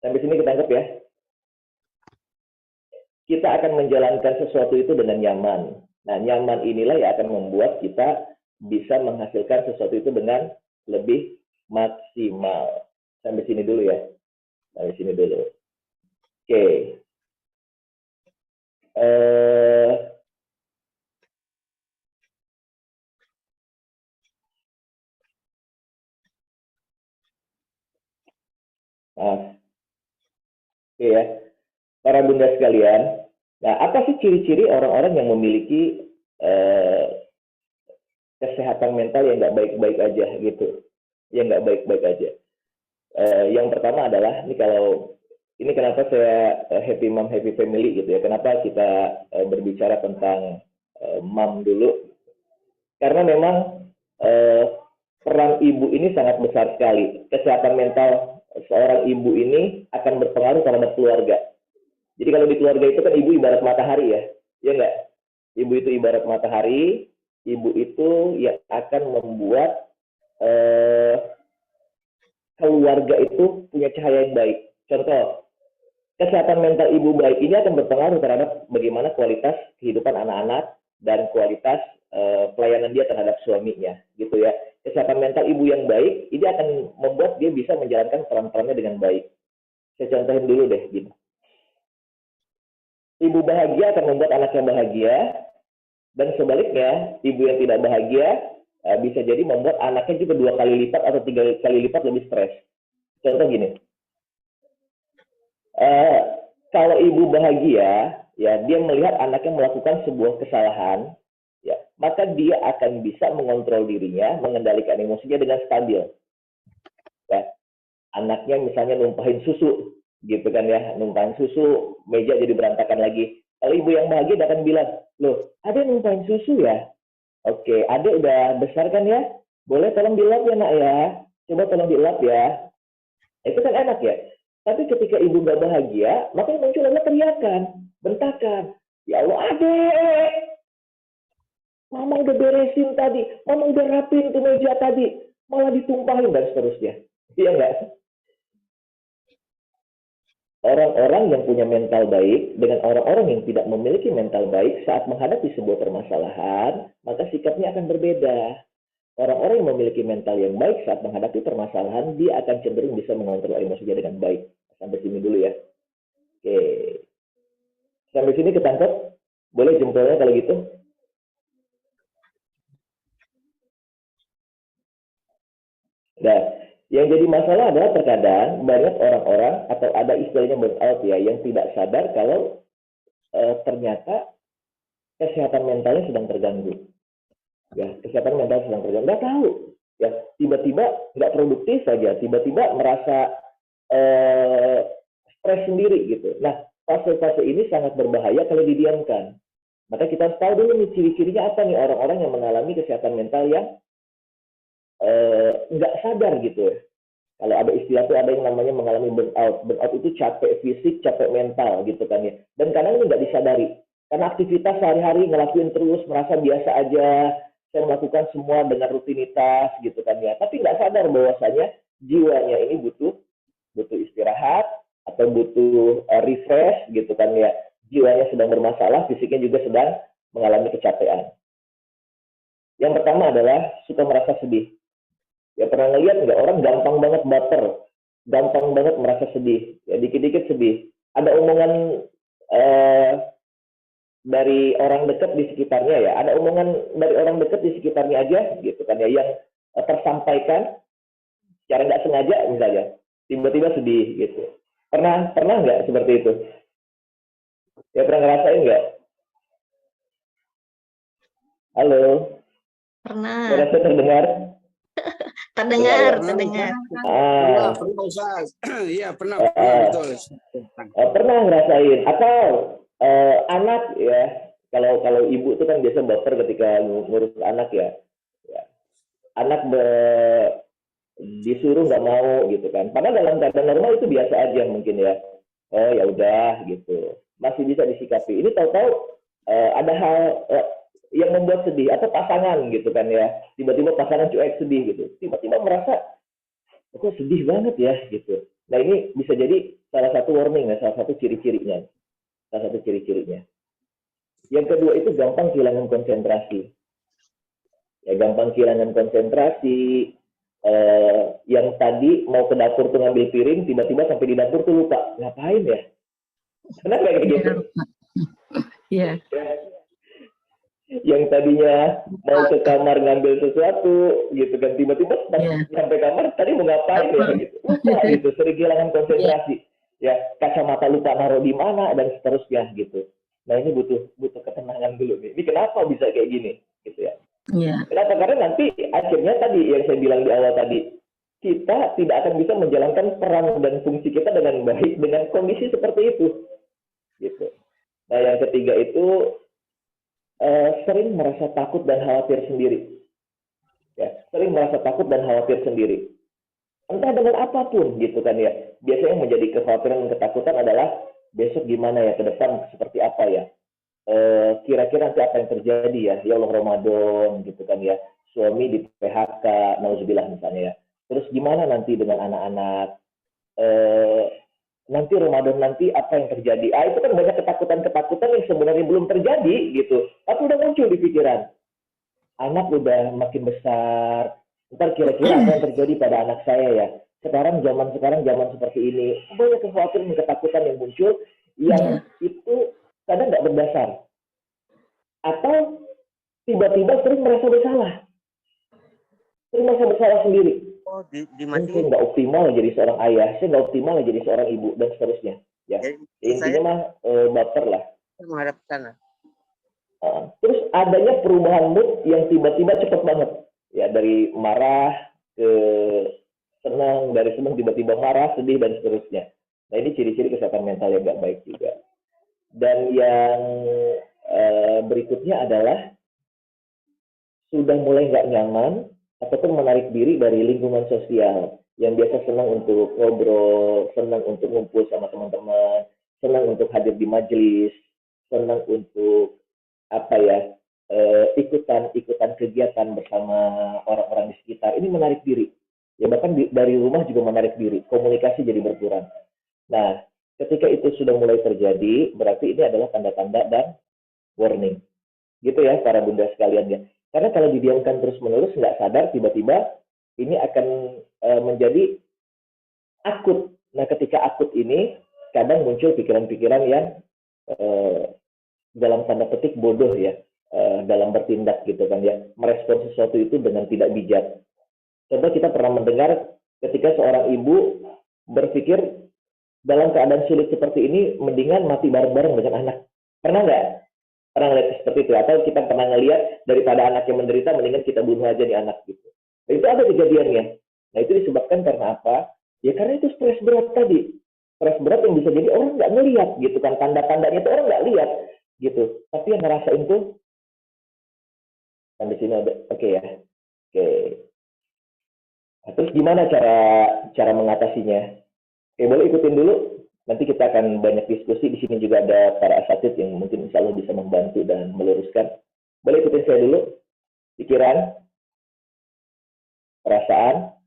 H: Sampai sini kita anggap ya. Kita akan menjalankan sesuatu itu dengan nyaman. Nah, nyaman inilah yang akan membuat kita bisa menghasilkan sesuatu itu dengan lebih maksimal. Sampai sini dulu ya. Sampai sini dulu. Oke. Oke ya. Para bunda sekalian, nah apa sih ciri-ciri orang-orang yang memiliki kesehatan mental yang nggak baik-baik aja gitu, yang nggak baik-baik aja. Yang pertama adalah ini kenapa saya happy mom happy family gitu ya, kenapa kita berbicara tentang mom dulu, karena memang peran ibu ini sangat besar sekali. Kesehatan mental seorang ibu ini akan berpengaruh terhadap keluarga. Jadi kalau di keluarga itu kan ibu ibarat matahari ya, ya nggak? Ibu itu ibarat matahari, ibu itu yang akan membuat keluarga itu punya cahaya yang baik. Contoh, kesehatan mental ibu baik ini akan berpengaruh terhadap bagaimana kualitas kehidupan anak-anak dan kualitas pelayanan dia terhadap suaminya, gitu ya. Kesehatan mental ibu yang baik ini akan membuat dia bisa menjalankan peran-perannya dengan baik. Saya contohin dulu deh, gitu. Ibu bahagia akan membuat anaknya bahagia, dan sebaliknya, ibu yang tidak bahagia bisa jadi membuat anaknya juga 2 kali lipat atau 3 kali lipat lebih stres. Contoh gini, kalau ibu bahagia, ya dia melihat anaknya melakukan sebuah kesalahan, ya maka dia akan bisa mengontrol dirinya, mengendalikan emosinya dengan stabil. Ya, anaknya misalnya numpahin susu, gitu kan ya, numpahin susu, meja jadi berantakan lagi. Kalau ibu yang bahagia dia akan bilang, loh, ada numpahin susu ya? Oke, adek udah besar kan ya? Boleh tolong dilap ya nak ya? Coba tolong dilap ya. Itu kan enak ya. Tapi ketika ibu nggak bahagia, maka muncul adalah teriakan, bentakan. Ya Allah, adek! Mama udah beresin tadi, mama udah rapiin tuh meja tadi, malah ditumpahin dan seterusnya. Iya nggak? Orang-orang yang punya mental baik dengan orang-orang yang tidak memiliki mental baik saat menghadapi sebuah permasalahan, maka sikapnya akan berbeda. Orang-orang yang memiliki mental yang baik saat menghadapi permasalahan, dia akan cenderung bisa mengontrol emosinya dengan baik. Sampai sini dulu ya. Oke. Sampai sini ketangkep? Boleh jempolnya kalau gitu? Nah, yang jadi masalah adalah terkadang banyak orang-orang atau ada istilahnya burnout ya, yang tidak sadar kalau ternyata kesehatan mentalnya sedang terganggu. Ya, kesehatan mental sedang terganggu. Nggak tahu. Ya, tiba-tiba nggak produktif saja, tiba-tiba merasa stres sendiri gitu. Nah, fase-fase ini sangat berbahaya kalau didiamkan. Maka kita harus tahu dulu nih ciri-cirinya apa nih orang-orang yang mengalami kesehatan mental yang nggak sadar gitu. Kalau ada istilah tuh ada yang namanya mengalami burnout. Burnout itu capek fisik, capek mental gitu kan ya. Dan kadang ini nggak disadari. Karena aktivitas sehari-hari ngelakuin terus, merasa biasa aja. Saya melakukan semua dengan rutinitas gitu kan ya. Tapi nggak sadar bahwasanya jiwanya ini butuh istirahat atau butuh refresh gitu kan ya. Jiwanya sedang bermasalah, fisiknya juga sedang mengalami kecapean. Yang pertama adalah suka merasa sedih. Ya pernah ngeliat nggak orang gampang banget baper, gampang banget merasa sedih, ya dikit-dikit sedih. Ada omongan dari orang dekat di sekitarnya ya, ada omongan dari orang dekat di sekitarnya aja gitu kan ya, yang tersampaikan secara nggak sengaja misalnya, tiba-tiba sedih gitu. Pernah nggak seperti itu? Ya pernah ngerasain nggak? Halo?
A: Pernah.
H: Merasa terdengar?
A: Terdengar.
F: Pernah Ustaz. Iya, pernah betul.
H: Pernah ngerasain atau anak ya, kalau ibu itu kan biasa baper ketika ngurus anak ya. Anak disuruh nggak mau gitu kan. Padahal dalam keadaan normal itu biasa aja mungkin ya. Oh ya udah gitu, masih bisa disikapi. Ini tahu-tahu ada hal yang membuat sedih atau pasangan gitu kan ya. Tiba-tiba pasangan cuek sedih gitu. Tiba-tiba merasa kok sedih banget ya gitu. Nah ini bisa jadi salah satu warning ya, salah satu ciri-cirinya. Salah satu ciri-cirinya. Yang kedua itu gampang kehilangan konsentrasi. Ya gampang kehilangan konsentrasi. Yang tadi mau ke dapur tuh ngambil piring, tiba-tiba sampai di dapur tuh lupa ngapain ya? Kenapa kayak gitu?
C: Iya.
H: Yang tadinya mau ke kamar ngambil sesuatu gitu kan, tiba-tiba sampai kamar tadi mau ngapain ya gitu, lupa gitu, sering kehilangan konsentrasi. Ya kacamata lupa naruh di mana dan seterusnya gitu. Nah ini butuh ketenangan dulu nih. Ini kenapa bisa kayak gini gitu ya? Kenapa? Karena nanti akhirnya tadi yang saya bilang di awal tadi, kita tidak akan bisa menjalankan peran dan fungsi kita dengan baik dengan kondisi seperti itu. Gitu. Nah yang ketiga itu sering merasa takut dan khawatir sendiri. Ya, sering merasa takut dan khawatir sendiri. Entah dengan apapun gitu kan ya. Biasanya yang menjadi kekhawatiran dan ketakutan adalah besok gimana ya, ke depan seperti apa ya. Kira-kira nanti apa yang terjadi ya Allah Ramadan gitu kan ya, suami di PHK, nauzubillah misalnya ya, terus gimana nanti dengan anak-anak, nanti Ramadan nanti apa yang terjadi, itu kan banyak ketakutan-ketakutan yang sebenarnya belum terjadi gitu, tapi udah muncul di pikiran. Anak udah makin besar, ntar kira-kira apa yang terjadi pada anak saya ya, zaman seperti ini, banyak kekhawatiran dan ketakutan yang muncul yang itu kadang nggak berdasar, atau tiba-tiba sering merasa bersalah sendiri.
I: Oh,
H: Saya nggak optimal jadi seorang ayah, saya nggak optimal jadi seorang ibu dan seterusnya. Ya, intinya mah baper lah.
I: Menghadap ke sana.
H: Terus adanya perubahan mood yang tiba-tiba cepat banget, ya dari marah ke senang, dari senang tiba-tiba marah, sedih dan seterusnya. Nah ini ciri-ciri kesehatan mental yang nggak baik juga. Dan yang berikutnya adalah sudah mulai nggak nyaman ataupun menarik diri dari lingkungan sosial yang biasa senang untuk ngobrol, senang untuk ngumpul sama teman-teman, senang untuk hadir di majelis, senang untuk ikutan kegiatan bersama orang-orang di sekitar. Ini menarik diri. Ya bahkan dari rumah juga menarik diri. Komunikasi jadi berkurang. Nah, ketika itu sudah mulai terjadi, berarti ini adalah tanda-tanda dan warning. Gitu ya, para bunda sekalian ya. Karena kalau didiamkan terus-menerus, nggak sadar, tiba-tiba ini akan menjadi akut. Nah, ketika akut ini, kadang muncul pikiran-pikiran yang dalam tanda petik bodoh ya, dalam bertindak gitu kan ya. Merespon sesuatu itu dengan tidak bijak. Contoh kita pernah mendengar ketika seorang ibu berpikir dalam keadaan sulit seperti ini, mendingan mati bareng-bareng dengan anak. Pernah nggak? Pernah ngeliat seperti itu? Atau kita pernah ngeliat daripada anak yang menderita, mendingan kita bunuh aja nih anak gitu. Nah, itu ada kejadiannya. Nah itu disebabkan karena apa? Ya karena itu stres berat tadi. Stres berat yang bisa jadi orang nggak ngeliat gitu kan. Tanda-tandanya itu orang nggak lihat gitu. Tapi yang ngerasain tuh, kan di sini ada, oke ya. Oke. Nah, terus gimana cara mengatasinya? Oke, boleh ikutin dulu. Nanti kita akan banyak diskusi. Di sini juga ada para asatid yang mungkin insya Allah bisa membantu dan meluruskan. Boleh ikutin saya dulu. Pikiran, perasaan,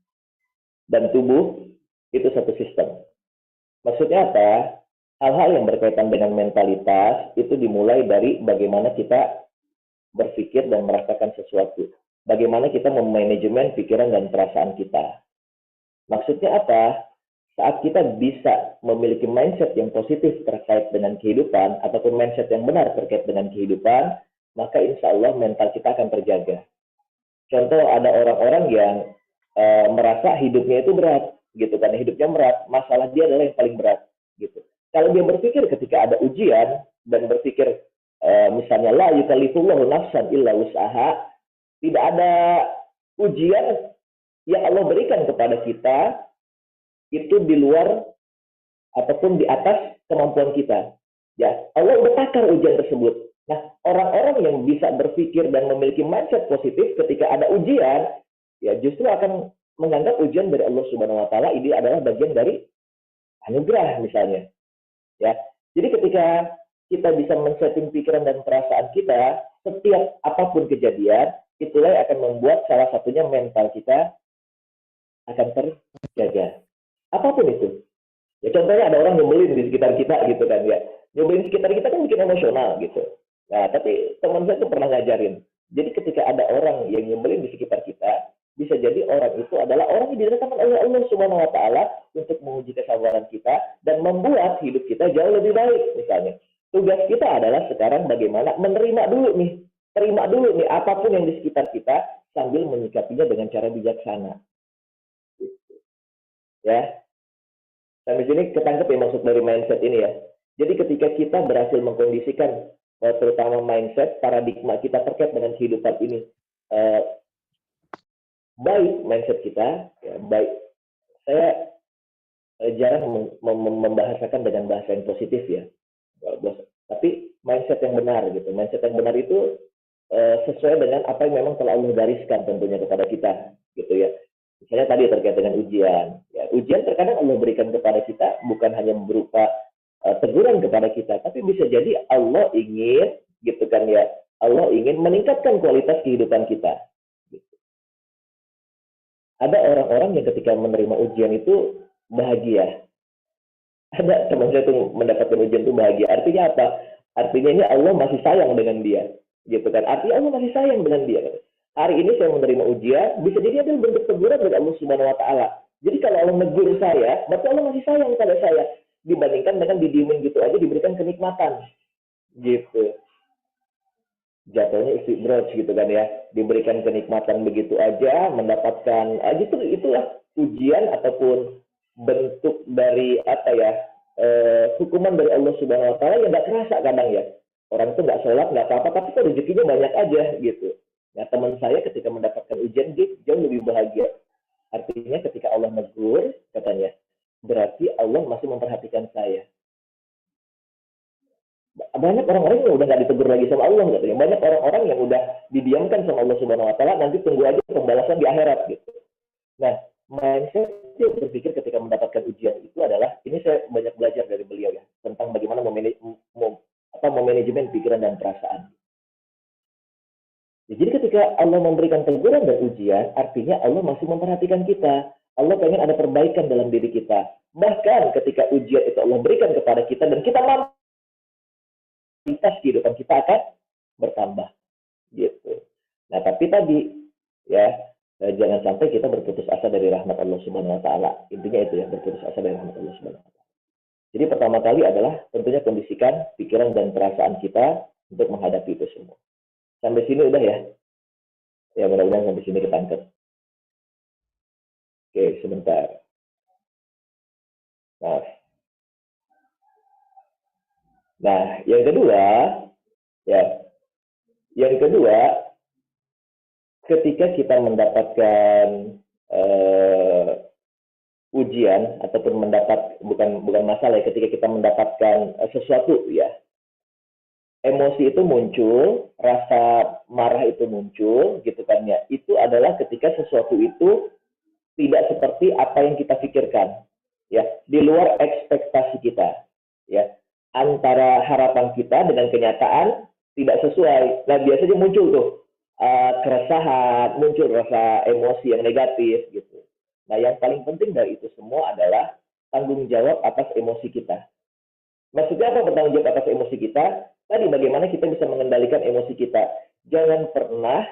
H: dan tubuh itu satu sistem. Maksudnya apa? Hal-hal yang berkaitan dengan mentalitas itu dimulai dari bagaimana kita berpikir dan merasakan sesuatu. Bagaimana kita memanajemen pikiran dan perasaan kita. Maksudnya apa? Saat kita bisa memiliki mindset yang positif terkait dengan kehidupan, ataupun mindset yang benar terkait dengan kehidupan, maka insya Allah mental kita akan terjaga. Contoh, ada orang-orang yang merasa hidupnya itu berat, gitu kan, hidupnya berat, masalah dia adalah yang paling berat, gitu. Kalau dia berpikir ketika ada ujian, dan berpikir misalnya, la yukallifullahu nafsan illa wus'aha, tidak ada ujian yang Allah berikan kepada kita, itu di luar ataupun di atas kemampuan kita. Ya, Allah udah takar ujian tersebut. Nah, orang-orang yang bisa berpikir dan memiliki mindset positif ketika ada ujian, ya justru akan menganggap ujian dari Allah Subhanahu wa taala ini adalah bagian dari anugerah misalnya. Ya. Jadi ketika kita bisa men-setting pikiran dan perasaan kita, setiap apapun kejadian, itulah yang akan membuat salah satunya mental kita akan terjaga. Apapun itu. Ya contohnya ada orang nyebelin di sekitar kita gitu kan ya. Nyebelin di sekitar kita kan bikin emosional gitu. Nah, tapi teman saya tuh pernah ngajarin. Jadi ketika ada orang yang nyebelin di sekitar kita, bisa jadi orang itu adalah orang yang didatangkan oleh Allah Subhanahu wa taala untuk menguji kesabaran kita dan membuat hidup kita jauh lebih baik misalnya. Tugas kita adalah sekarang bagaimana menerima dulu nih. Terima dulu nih apapun yang di sekitar kita sambil menyikapinya dengan cara bijaksana. Ya. Sampai sini ketangkep ya maksud dari mindset ini ya. Jadi ketika kita berhasil mengkondisikan terutama mindset, paradigma kita terkait dengan kehidupan ini baik mindset kita, ya, baik. Saya jarang membahasakan dengan bahasa yang positif ya, tapi mindset yang benar gitu. Mindset yang benar itu sesuai dengan apa yang memang telah Allah gariskan tentunya kepada kita, gitu ya. Misalnya tadi terkait dengan ujian. Ya, ujian terkadang Allah berikan kepada kita bukan hanya berupa teguran kepada kita, tapi bisa jadi Allah ingin, gitu kan ya, Allah ingin meningkatkan kualitas kehidupan kita. Ada orang-orang yang ketika menerima ujian itu bahagia. Ada teman saya tuh mendapatkan ujian itu bahagia. Artinya apa? Artinya ini Allah masih sayang dengan dia, gitu kan? Artinya Allah masih sayang dengan dia. Hari ini saya menerima ujian, bisa jadi ada bentuk teguran dari Allah Subhanahu wa taala. Jadi kalau Allah menegur saya, berarti Allah masih sayang pada saya. Dibandingkan dengan didiemin gitu aja diberikan kenikmatan. Gitu. Jatuhnya istidraj gitu kan ya, diberikan kenikmatan begitu aja, mendapatkan itulah ujian ataupun bentuk dari apa ya, hukuman dari Allah Subhanahu wa taala yang nggak kerasa kadang ya. Orang itu nggak sholat, nggak apa-apa, tapi kok rezekinya banyak aja gitu. Nah, teman saya ketika mendapatkan ujian dia jauh lebih bahagia. Artinya ketika Allah negur, katanya, berarti Allah masih memperhatikan saya. Banyak orang-orang yang udah nggak ditegur lagi sama Allah, katanya. Banyak orang-orang yang udah didiamkan sama Allah Subhanahu wa taala, nanti tunggu aja pembalasan di akhirat gitu. Nah, mindset dia berpikir ketika mendapatkan ujian itu adalah, ini saya banyak belajar dari beliau ya, tentang bagaimana memanajemen pikiran dan perasaan. Ya, jadi ketika Allah memberikan teguran dan ujian, artinya Allah masih memperhatikan kita. Allah pengen ada perbaikan dalam diri kita. Bahkan ketika ujian itu Allah berikan kepada kita dan kita mampu, kualitas kehidupan kita akan bertambah gitu. Nah, tapi tadi ya jangan sampai kita berputus asa dari rahmat Allah Subhanahu wa taala. Intinya itu ya, berputus asa dari rahmat Allah Subhanahu wa taala. Jadi pertama kali adalah tentunya kondisikan pikiran dan perasaan kita untuk menghadapi itu semua. Sampai sini udah ya. Ya, mudah-mudahan sampai sini ketangkep. Oke, sebentar. Nah, yang kedua, ketika kita mendapatkan ujian ataupun bukan masalah ya, ketika kita mendapatkan sesuatu ya, emosi itu muncul, rasa marah itu muncul, gitu kan ya. Itu adalah ketika sesuatu itu tidak seperti apa yang kita pikirkan, ya, di luar ekspektasi kita, ya. Antara harapan kita dengan kenyataan tidak sesuai. Nah, biasanya muncul tuh keresahan, muncul rasa emosi yang negatif gitu. Nah, yang paling penting dari itu semua adalah tanggung jawab atas emosi kita. Maksudnya apa bertanggung jawab atas emosi kita? Tadi bagaimana kita bisa mengendalikan emosi kita. Jangan pernah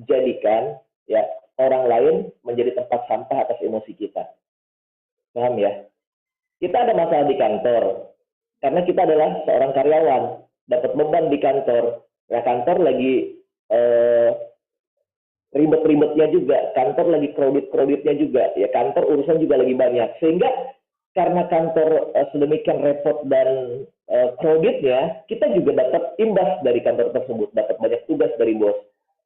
H: jadikan ya orang lain menjadi tempat sampah atas emosi kita. Paham ya? Kita ada masalah di kantor. Karena kita adalah seorang karyawan, dapat beban di kantor. Ya, kantor lagi ribet-ribetnya juga, kantor lagi crowded-crowdednya juga, ya kantor urusan juga lagi banyak. Sehingga karena kantor sedemikian repot dan crowdednya, kita juga dapat imbas dari kantor tersebut, dapat banyak tugas dari bos.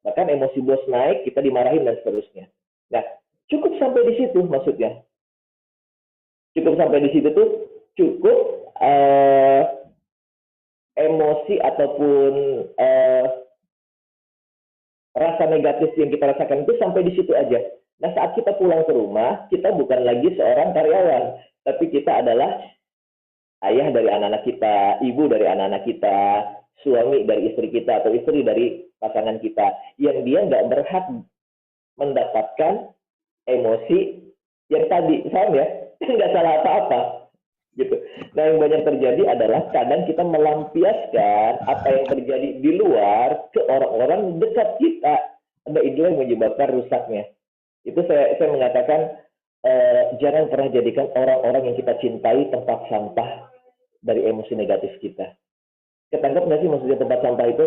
H: Bahkan emosi bos naik, kita dimarahin dan seterusnya. Nah, cukup sampai di situ maksudnya. Cukup sampai di situ tuh, cukup emosi ataupun rasa negatif yang kita rasakan itu sampai di situ aja. Nah, saat kita pulang ke rumah, kita bukan lagi seorang karyawan, tapi kita adalah ayah dari anak-anak kita, ibu dari anak-anak kita, suami dari istri kita, atau istri dari pasangan kita, yang dia nggak berhak mendapatkan emosi yang tadi, paham ya? Nggak salah apa-apa, gitu. Nah, yang banyak terjadi adalah kadang kita melampiaskan apa yang terjadi di luar ke orang-orang dekat kita. Ada itu yang menyebabkan rusaknya. Itu saya mengatakan jangan pernah jadikan orang-orang yang kita cintai tempat sampah dari emosi negatif kita. Ketangkap nggak sih maksudnya tempat sampah itu?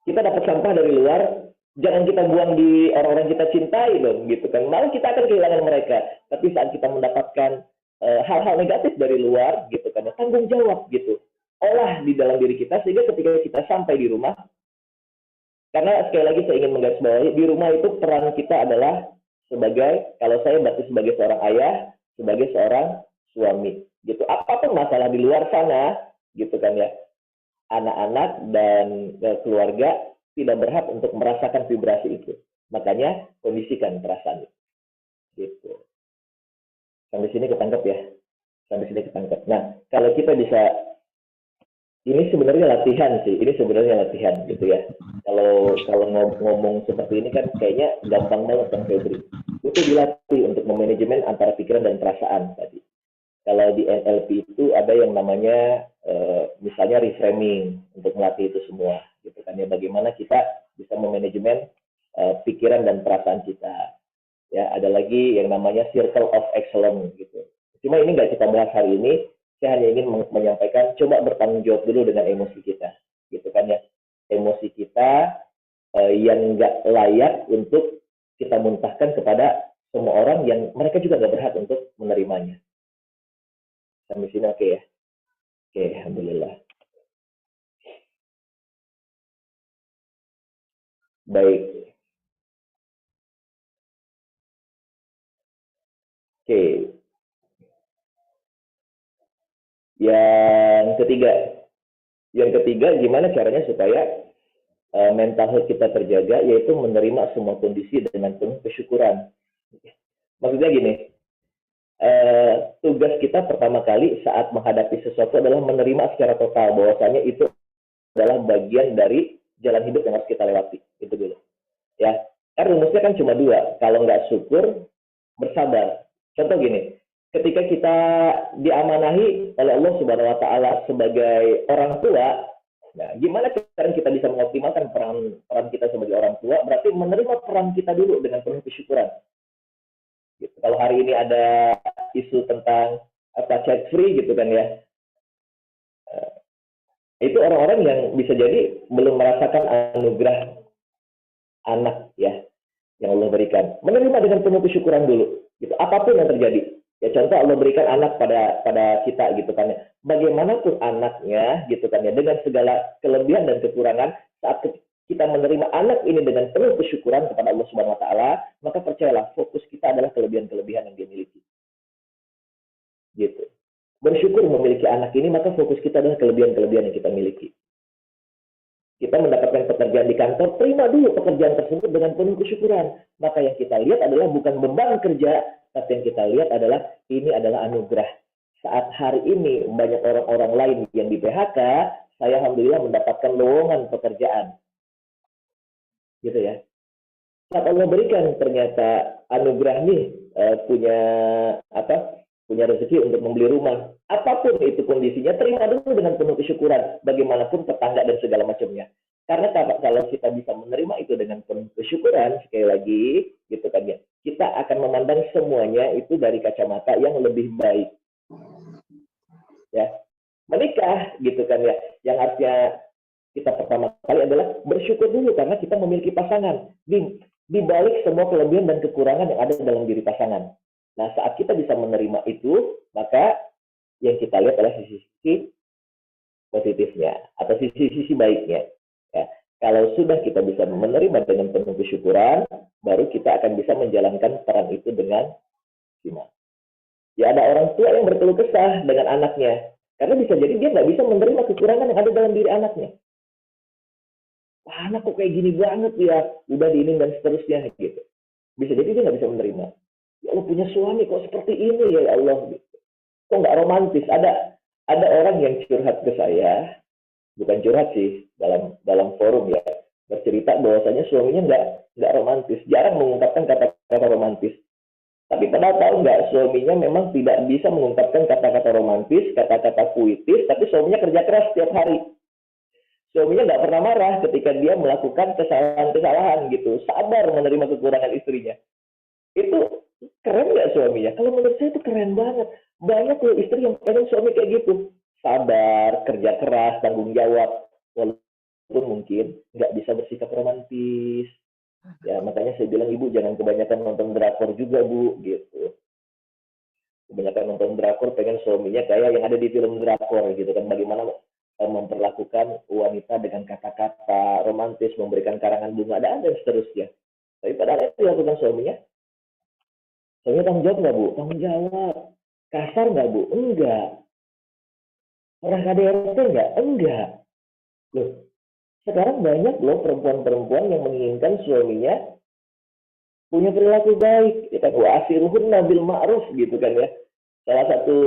H: Kita dapat sampah dari luar, jangan kita buang di orang-orang kita cintai dong, gitu kan. Malah kita akan kehilangan mereka. Tapi saat kita mendapatkan hal-hal negatif dari luar, gitu kan, tanggung jawab, gitu. Olah di dalam diri kita sehingga ketika kita sampai di rumah, karena sekali lagi saya ingin menggarisbawahi, di rumah itu peran kita adalah sebagai, kalau saya berarti sebagai seorang ayah, sebagai seorang suami, gitu. Apapun masalah di luar sana, gitu kan ya, anak-anak dan keluarga tidak berhak untuk merasakan vibrasi itu. Makanya kondisikan perasaan itu. Gitu. Sampai sini ketangkep ya. Sampai sini ketangkep. Nah, kalau kita bisa, ini sebenarnya latihan sih. Ini sebenarnya latihan gitu ya. Kalau ngomong seperti ini kan kayaknya gampang banget Bang Febri. Itu dilatih untuk memanajemen antara pikiran dan perasaan tadi. Kalau di NLP itu ada yang namanya misalnya reframing untuk melatih itu semua, gitu kan ya. Bagaimana kita bisa memanajemen pikiran dan perasaan kita. Ya, ada lagi yang namanya circle of excellence gitu. Cuma ini nggak kita bahas hari ini. Saya hanya ingin menyampaikan, coba bertanggung jawab dulu dengan emosi kita, gitu kan ya. Emosi kita yang nggak layak untuk kita muntahkan kepada semua orang yang mereka juga nggak berhak untuk menerimanya. Sampai sini oke ya? Oke, alhamdulillah. Baik. Oke. Yang ketiga, gimana caranya supaya mental health kita terjaga, yaitu menerima semua kondisi dengan penuh kesyukuran. Maksudnya gini, tugas kita pertama kali saat menghadapi sesuatu adalah menerima secara total bahwasanya itu adalah bagian dari jalan hidup yang harus kita lewati. Itu dulu. Ya, kan rumusnya kan cuma dua. Kalau nggak syukur, bersabar. Contoh gini, ketika kita diamanahi oleh Allah Subhanahu Wa Taala sebagai orang tua, nah gimana cara kita bisa mengoptimalkan peran kita sebagai orang tua? Berarti menerima peran kita dulu dengan penuh kesyukuran. Gitu. Kalau hari ini ada isu tentang child free gitu kan ya, itu orang-orang yang bisa jadi belum merasakan anugerah anak ya yang Allah berikan. Menerima dengan penuh kesyukuran dulu. Gitu. Apapun yang terjadi. Ya contoh Allah berikan anak pada kita gitu kan ya. Bagaimanapun anaknya gitu kan ya, dengan segala kelebihan dan kekurangan, saat kita menerima anak ini dengan penuh kesyukuran kepada Allah Subhanahu Wa Taala, maka percayalah fokus kita adalah kelebihan-kelebihan yang dia miliki. Gitu. Bersyukur memiliki anak ini, maka fokus kita adalah kelebihan-kelebihan yang kita miliki. Kita mendapatkan pekerjaan di kantor, terima dulu pekerjaan tersebut dengan penuh kesyukuran. Maka yang kita lihat adalah bukan beban kerja, tapi yang kita lihat adalah ini adalah anugerah. Saat hari ini banyak orang-orang lain yang di PHK, saya alhamdulillah mendapatkan lowongan pekerjaan. Gitu ya. Saat Allah berikan ternyata anugerah nih punya rezeki untuk membeli rumah. Apapun itu kondisinya, terima dulu dengan penuh kesyukuran. Bagaimanapun tetangga dan segala macamnya. Karena kalau kita bisa menerima itu dengan penuh kesyukuran, sekali lagi, gitu kan ya, kita akan memandang semuanya itu dari kacamata yang lebih baik. Ya, menikah, gitu kan ya, yang harusnya kita pertama kali adalah bersyukur dulu karena kita memiliki pasangan. Di balik semua kelebihan dan kekurangan yang ada dalam diri pasangan. Nah, saat kita bisa menerima itu, maka yang kita lihat adalah sisi-sisi positifnya atau sisi-sisi baiknya. Ya, kalau sudah kita bisa menerima dengan penuh kesyukuran, baru kita akan bisa menjalankan peran itu dengan optimal. Ya, ada orang tua yang berkeluh kesah dengan anaknya, karena bisa jadi dia nggak bisa menerima kekurangan yang ada dalam diri anaknya. Wah, anak kok kayak gini banget ya, udah diinin dan seterusnya gitu. Bisa jadi dia nggak bisa menerima. Ya Allah, punya suami kok seperti ini ya Allah. Kok nggak romantis? Ada orang yang curhat ke saya, bukan curhat sih, dalam forum ya, bercerita bahwasanya suaminya nggak romantis, jarang mengungkapkan kata-kata romantis. Tapi padahal tahu nggak, suaminya memang tidak bisa mengungkapkan kata-kata romantis, kata-kata puitis, tapi suaminya kerja keras setiap hari. Suaminya nggak pernah marah ketika dia melakukan kesalahan-kesalahan gitu, sabar menerima kekurangan istrinya. Itu keren nggak suaminya? Kalau menurut saya itu keren banget. Banyak loh istri yang pengen suami kayak gitu, sabar, kerja keras, tanggung jawab, walaupun mungkin nggak bisa bersikap romantis. Ya makanya saya bilang, ibu jangan kebanyakan nonton drakor juga bu, gitu. Kebanyakan nonton drakor pengen suaminya kayak yang ada di film drakor gitu kan, bagaimana memperlakukan wanita dengan kata-kata romantis, memberikan karangan bunga, dan seterusnya. Tapi padahal itu dilakukan suaminya tanggung jawab nggak bu? Tanggung jawab. Kasar nggak bu? Enggak. Pernah KDRT nggak? Enggak. Loh, sekarang banyak loh perempuan-perempuan yang menginginkan suaminya punya perilaku baik, ya kan? Wa asiruhunna bil ma'ruf gitu kan ya. Salah satu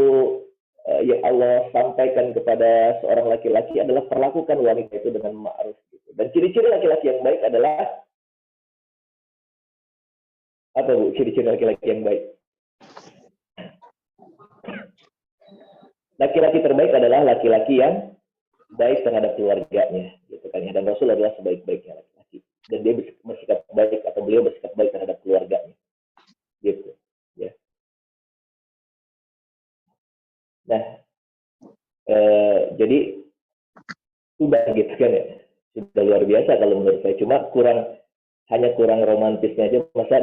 H: yang Allah sampaikan kepada seorang laki-laki adalah perlakukan wanita itu dengan ma'ruf. Gitu. Dan ciri-ciri laki-laki yang baik adalah apa bu? Ciri-ciri laki-laki yang baik. Laki-laki terbaik adalah laki-laki yang baik terhadap keluarganya, gitu kan ya. Dan Rasul adalah sebaik-baiknya laki-laki. Dan dia bersikap baik, atau beliau bersikap baik terhadap keluarganya, gitu. Ya. Nah, jadi sudah gitu kan ya, sudah luar biasa kalau menurut saya. Cuma hanya kurang romantisnya aja. Masa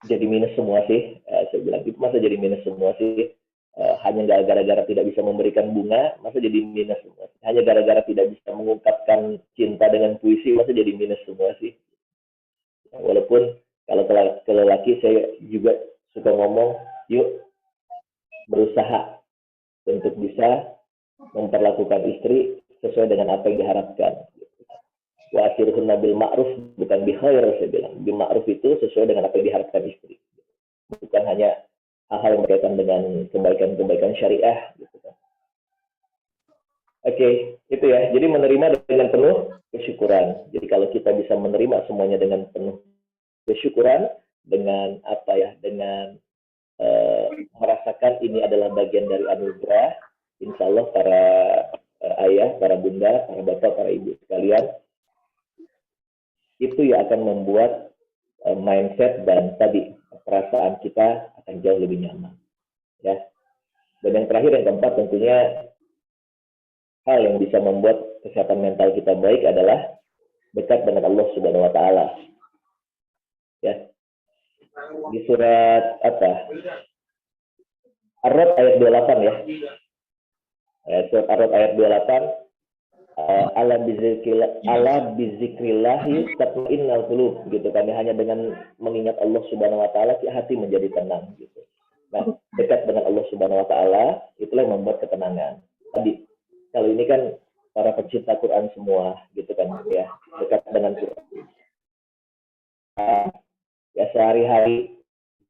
H: jadi minus semua sih? Saya bilang itu masa jadi minus semua sih? Hanya gara-gara tidak bisa memberikan bunga, masa jadi minus semua? Hanya gara-gara tidak bisa mengungkapkan cinta dengan puisi, masa jadi minus semua sih? Walaupun kalau laki saya juga suka ngomong, yuk berusaha untuk bisa memperlakukan istri sesuai dengan apa yang diharapkan. Wa asirhunna bil ma'ruf, bukan bi khair, saya bilang. Bil ma'ruf itu sesuai dengan apa yang diharapkan istri. Bukan hanya hal-hal yang berkaitan dengan kebaikan-kebaikan syariah gitu kan. Oke, itu ya. Jadi menerima dengan penuh kesyukuran. Jadi kalau kita bisa menerima semuanya dengan penuh kesyukuran, dengan apa ya, dengan merasakan ini adalah bagian dari anugerah, insya Allah para ayah, para bunda, para bapak, para ibu sekalian, itu ya akan membuat mindset dan tadi perasaan kita akan jauh lebih nyaman, ya. Dan yang terakhir, yang keempat, tentunya hal yang bisa membuat kesehatan mental kita baik adalah dekat dengan Allah Subhanahu Wa Taala, ya. Di surat apa? Ar-Rod ayat 28 ya. Surat Ar-Rod ayat 28. Ala bizikrillahi tatma'innul qulub, gitu kan, hanya dengan mengingat Allah Subhanahu Wa Taala hati menjadi tenang, gitu. Nah, dekat dengan Allah Subhanahu Wa Taala itulah yang membuat ketenangan. Tadi kalau ini kan para pecinta Quran semua, gitu kan ya, dekat dengan Quran. Ya sehari-hari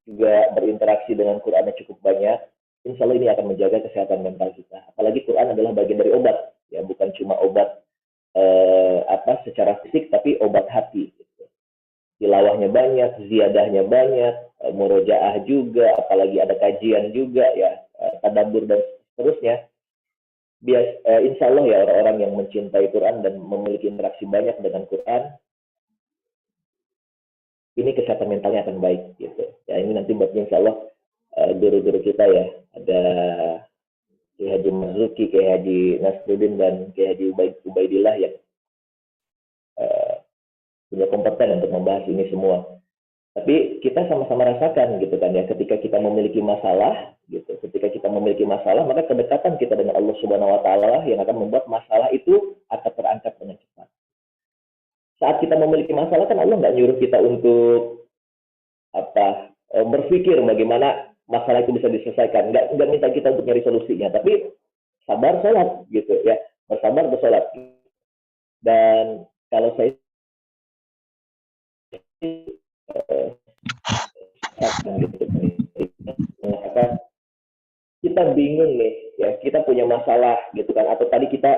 H: juga berinteraksi dengan Quran cukup banyak. Insya Allah ini akan menjaga kesehatan mental kita. Apalagi Quran adalah bagian dari obat, ya, bukan cuma obat secara fisik, tapi obat hati. Gitu. Tilawahnya banyak, ziyadahnya banyak, murojaah juga, apalagi ada kajian juga, ya, tadabbur dan seterusnya. Insya Allah ya, orang-orang yang mencintai Quran dan memiliki interaksi banyak dengan Quran, ini kesehatan mentalnya akan baik, gitu. Ya, ini nanti buat insya Allah guru-guru kita ya, ada Kiai Haji Marzuki, Kiai Haji Nasruddin, dan Kiai Haji Ubaidillah yang punya kompeten untuk membahas ini semua. Tapi kita sama-sama rasakan, gitu kan ya, ketika kita memiliki masalah, gitu. Ketika kita memiliki masalah, maka kedekatan kita dengan Allah Subhanahu Wa Taala yang akan membuat masalah itu akan terangkat dengan cepat. Saat kita memiliki masalah kan Allah nggak nyuruh kita untuk berpikir bagaimana masalah itu bisa diselesaikan, nggak minta kita untuk nyari solusinya, tapi sabar sholat, gitu ya, bersabar bersolat. Dan kalau saya gitu. Mengatakan kita bingung nih, ya kita punya masalah gitu kan, atau tadi kita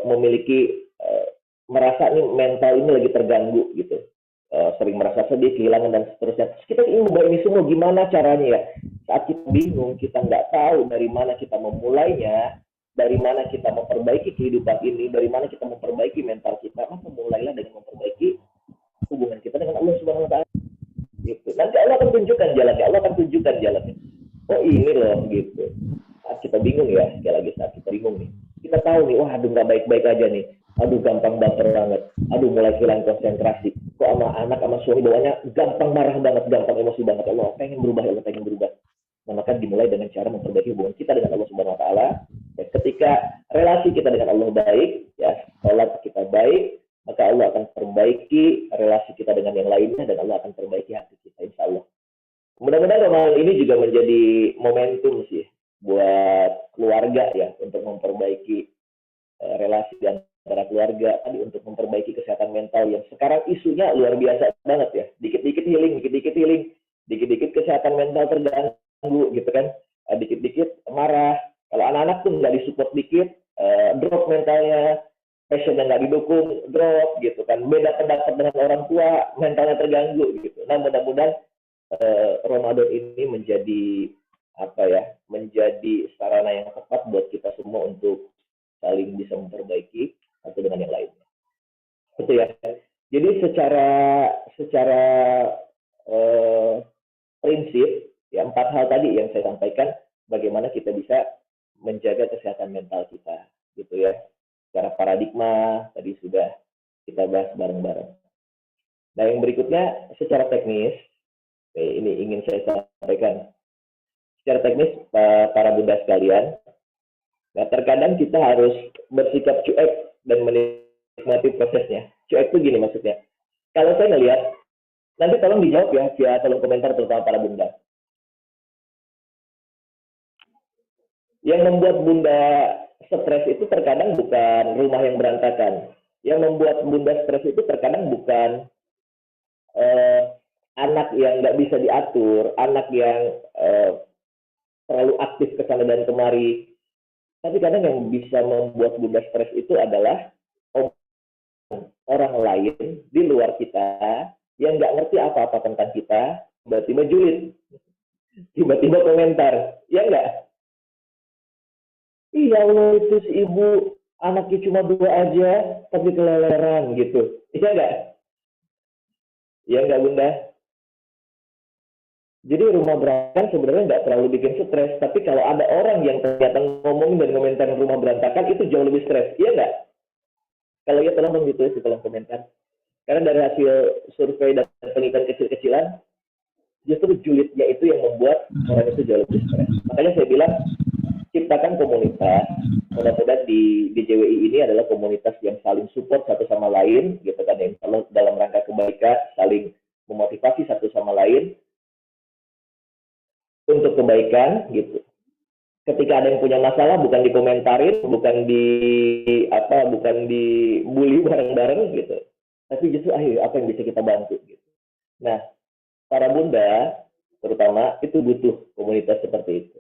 H: memiliki merasa nih mental ini lagi terganggu gitu, sering merasa sedih, kehilangan dan seterusnya. Terus kita ingin mengubah ini semua, gimana caranya ya? Saat kita bingung, kita nggak tahu dari mana kita memulainya, dari mana kita memperbaiki kehidupan ini, dari mana kita memperbaiki mental kita, maka mulailah dengan memperbaiki hubungan kita dengan Allah Subhanahu Wa Taala. Gitu. Nanti Allah akan tunjukkan jalannya. Oh ini loh gitu. Saat kita bingung ya, sekali lagi saat kita bingung nih, kita tahu nih, wah aduh nggak baik-baik aja nih, aduh gampang baper banget, aduh mulai hilang konsentrasi, kok sama anak sama suami bawanya gampang marah banget, gampang emosi banget, Allah pengen berubah. Nah, maka dimulai dengan cara memperbaiki hubungan kita dengan Allah Subhanahu Wa Taala. Ya, ketika relasi kita dengan Allah baik, ya sholat kita baik, maka Allah akan perbaiki relasi kita dengan yang lainnya, dan Allah akan perbaiki hati kita, insya Allah. Mudah-mudahan Ramadan ini juga menjadi momentum sih buat keluarga ya, untuk memperbaiki relasi di antara keluarga, tadi untuk memperbaiki kesehatan mental yang sekarang isunya luar biasa banget ya. Dikit-dikit healing, dikit-dikit kesehatan mental terganggu gitu kan, dikit-dikit marah. Kalau anak-anak tuh nggak disupport dikit, drop mentalnya, passionnya nggak didukung, drop gitu kan. Beda pendapat dengan orang tua, mentalnya terganggu gitu. Nah, mudah-mudahan Ramadan ini menjadi menjadi sarana yang tepat buat kita semua untuk saling bisa memperbaiki satu dengan yang lainnya. Itu ya. Jadi secara prinsip ya, 4 hal tadi yang saya sampaikan, bagaimana kita bisa menjaga kesehatan mental kita gitu ya. Secara paradigma tadi sudah kita bahas bareng-bareng. Nah, yang berikutnya secara teknis, ini ingin saya sampaikan. Secara teknis, para bunda sekalian, nah terkadang kita harus bersikap cuek dan menikmati prosesnya. Cuek itu gini maksudnya. Kalau saya ngelihat, nanti tolong dijawab ya via kolom komentar, terutama para bunda. Yang membuat bunda stres itu terkadang bukan rumah yang berantakan. Yang membuat bunda stres itu terkadang bukan anak yang nggak bisa diatur, anak yang terlalu aktif ke sana dan kemari. Tapi kadang yang bisa membuat bunda stres itu adalah orang lain di luar kita yang nggak ngerti apa-apa tentang kita, tiba-tiba julid, tiba-tiba komentar, ya nggak? Iya Allah, itu si ibu anaknya cuma 2 aja, tapi keleleran gitu, iya nggak? Iya nggak bunda? Jadi rumah berantakan sebenarnya nggak terlalu bikin stres, tapi kalau ada orang yang ternyata ngomongin dan komentar rumah berantakan, itu jauh lebih stres, iya nggak? Kalau ya tolong gitu di kolom komentar. Karena dari hasil survei dan penelitian kecil-kecilan, justru julidnya itu yang membuat orang itu jauh lebih stres. Makanya saya bilang, ciptakan komunitas. Mudah-mudahan di JWI ini adalah komunitas yang saling support satu sama lain, gitu kan, yang dalam rangka kebaikan, saling memotivasi satu sama lain untuk kebaikan gitu. Ketika ada yang punya masalah, bukan dikomentarin, bukan dibully bareng-bareng gitu, tapi justru apa yang bisa kita bantu gitu. Nah, para bunda terutama itu butuh komunitas seperti itu.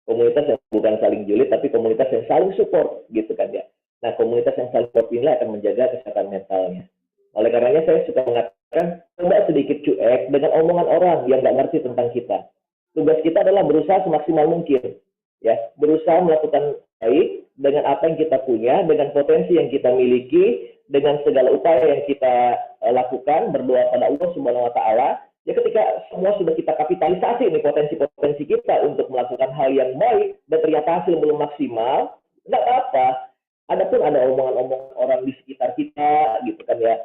H: Komunitas yang bukan saling julid, tapi komunitas yang saling support gitu kan ya. Nah, komunitas yang saling support inilah akan menjaga kesehatan mentalnya. Oleh karenanya saya suka mengatakan, coba sedikit cuek dengan omongan orang yang nggak ngerti tentang kita. Tugas kita adalah berusaha semaksimal mungkin, ya, berusaha melakukan baik dengan apa yang kita punya, dengan potensi yang kita miliki, dengan segala upaya yang kita lakukan, berdoa pada Allah Subhanahu Wa Taala. Ya, ketika semua sudah kita kapitalisasi ini potensi-potensi kita untuk melakukan hal yang baik dan ternyata hasil belum maksimal, tidak apa-apa. Adapun ada omongan-omongan orang di sekitar kita, gitu kan ya,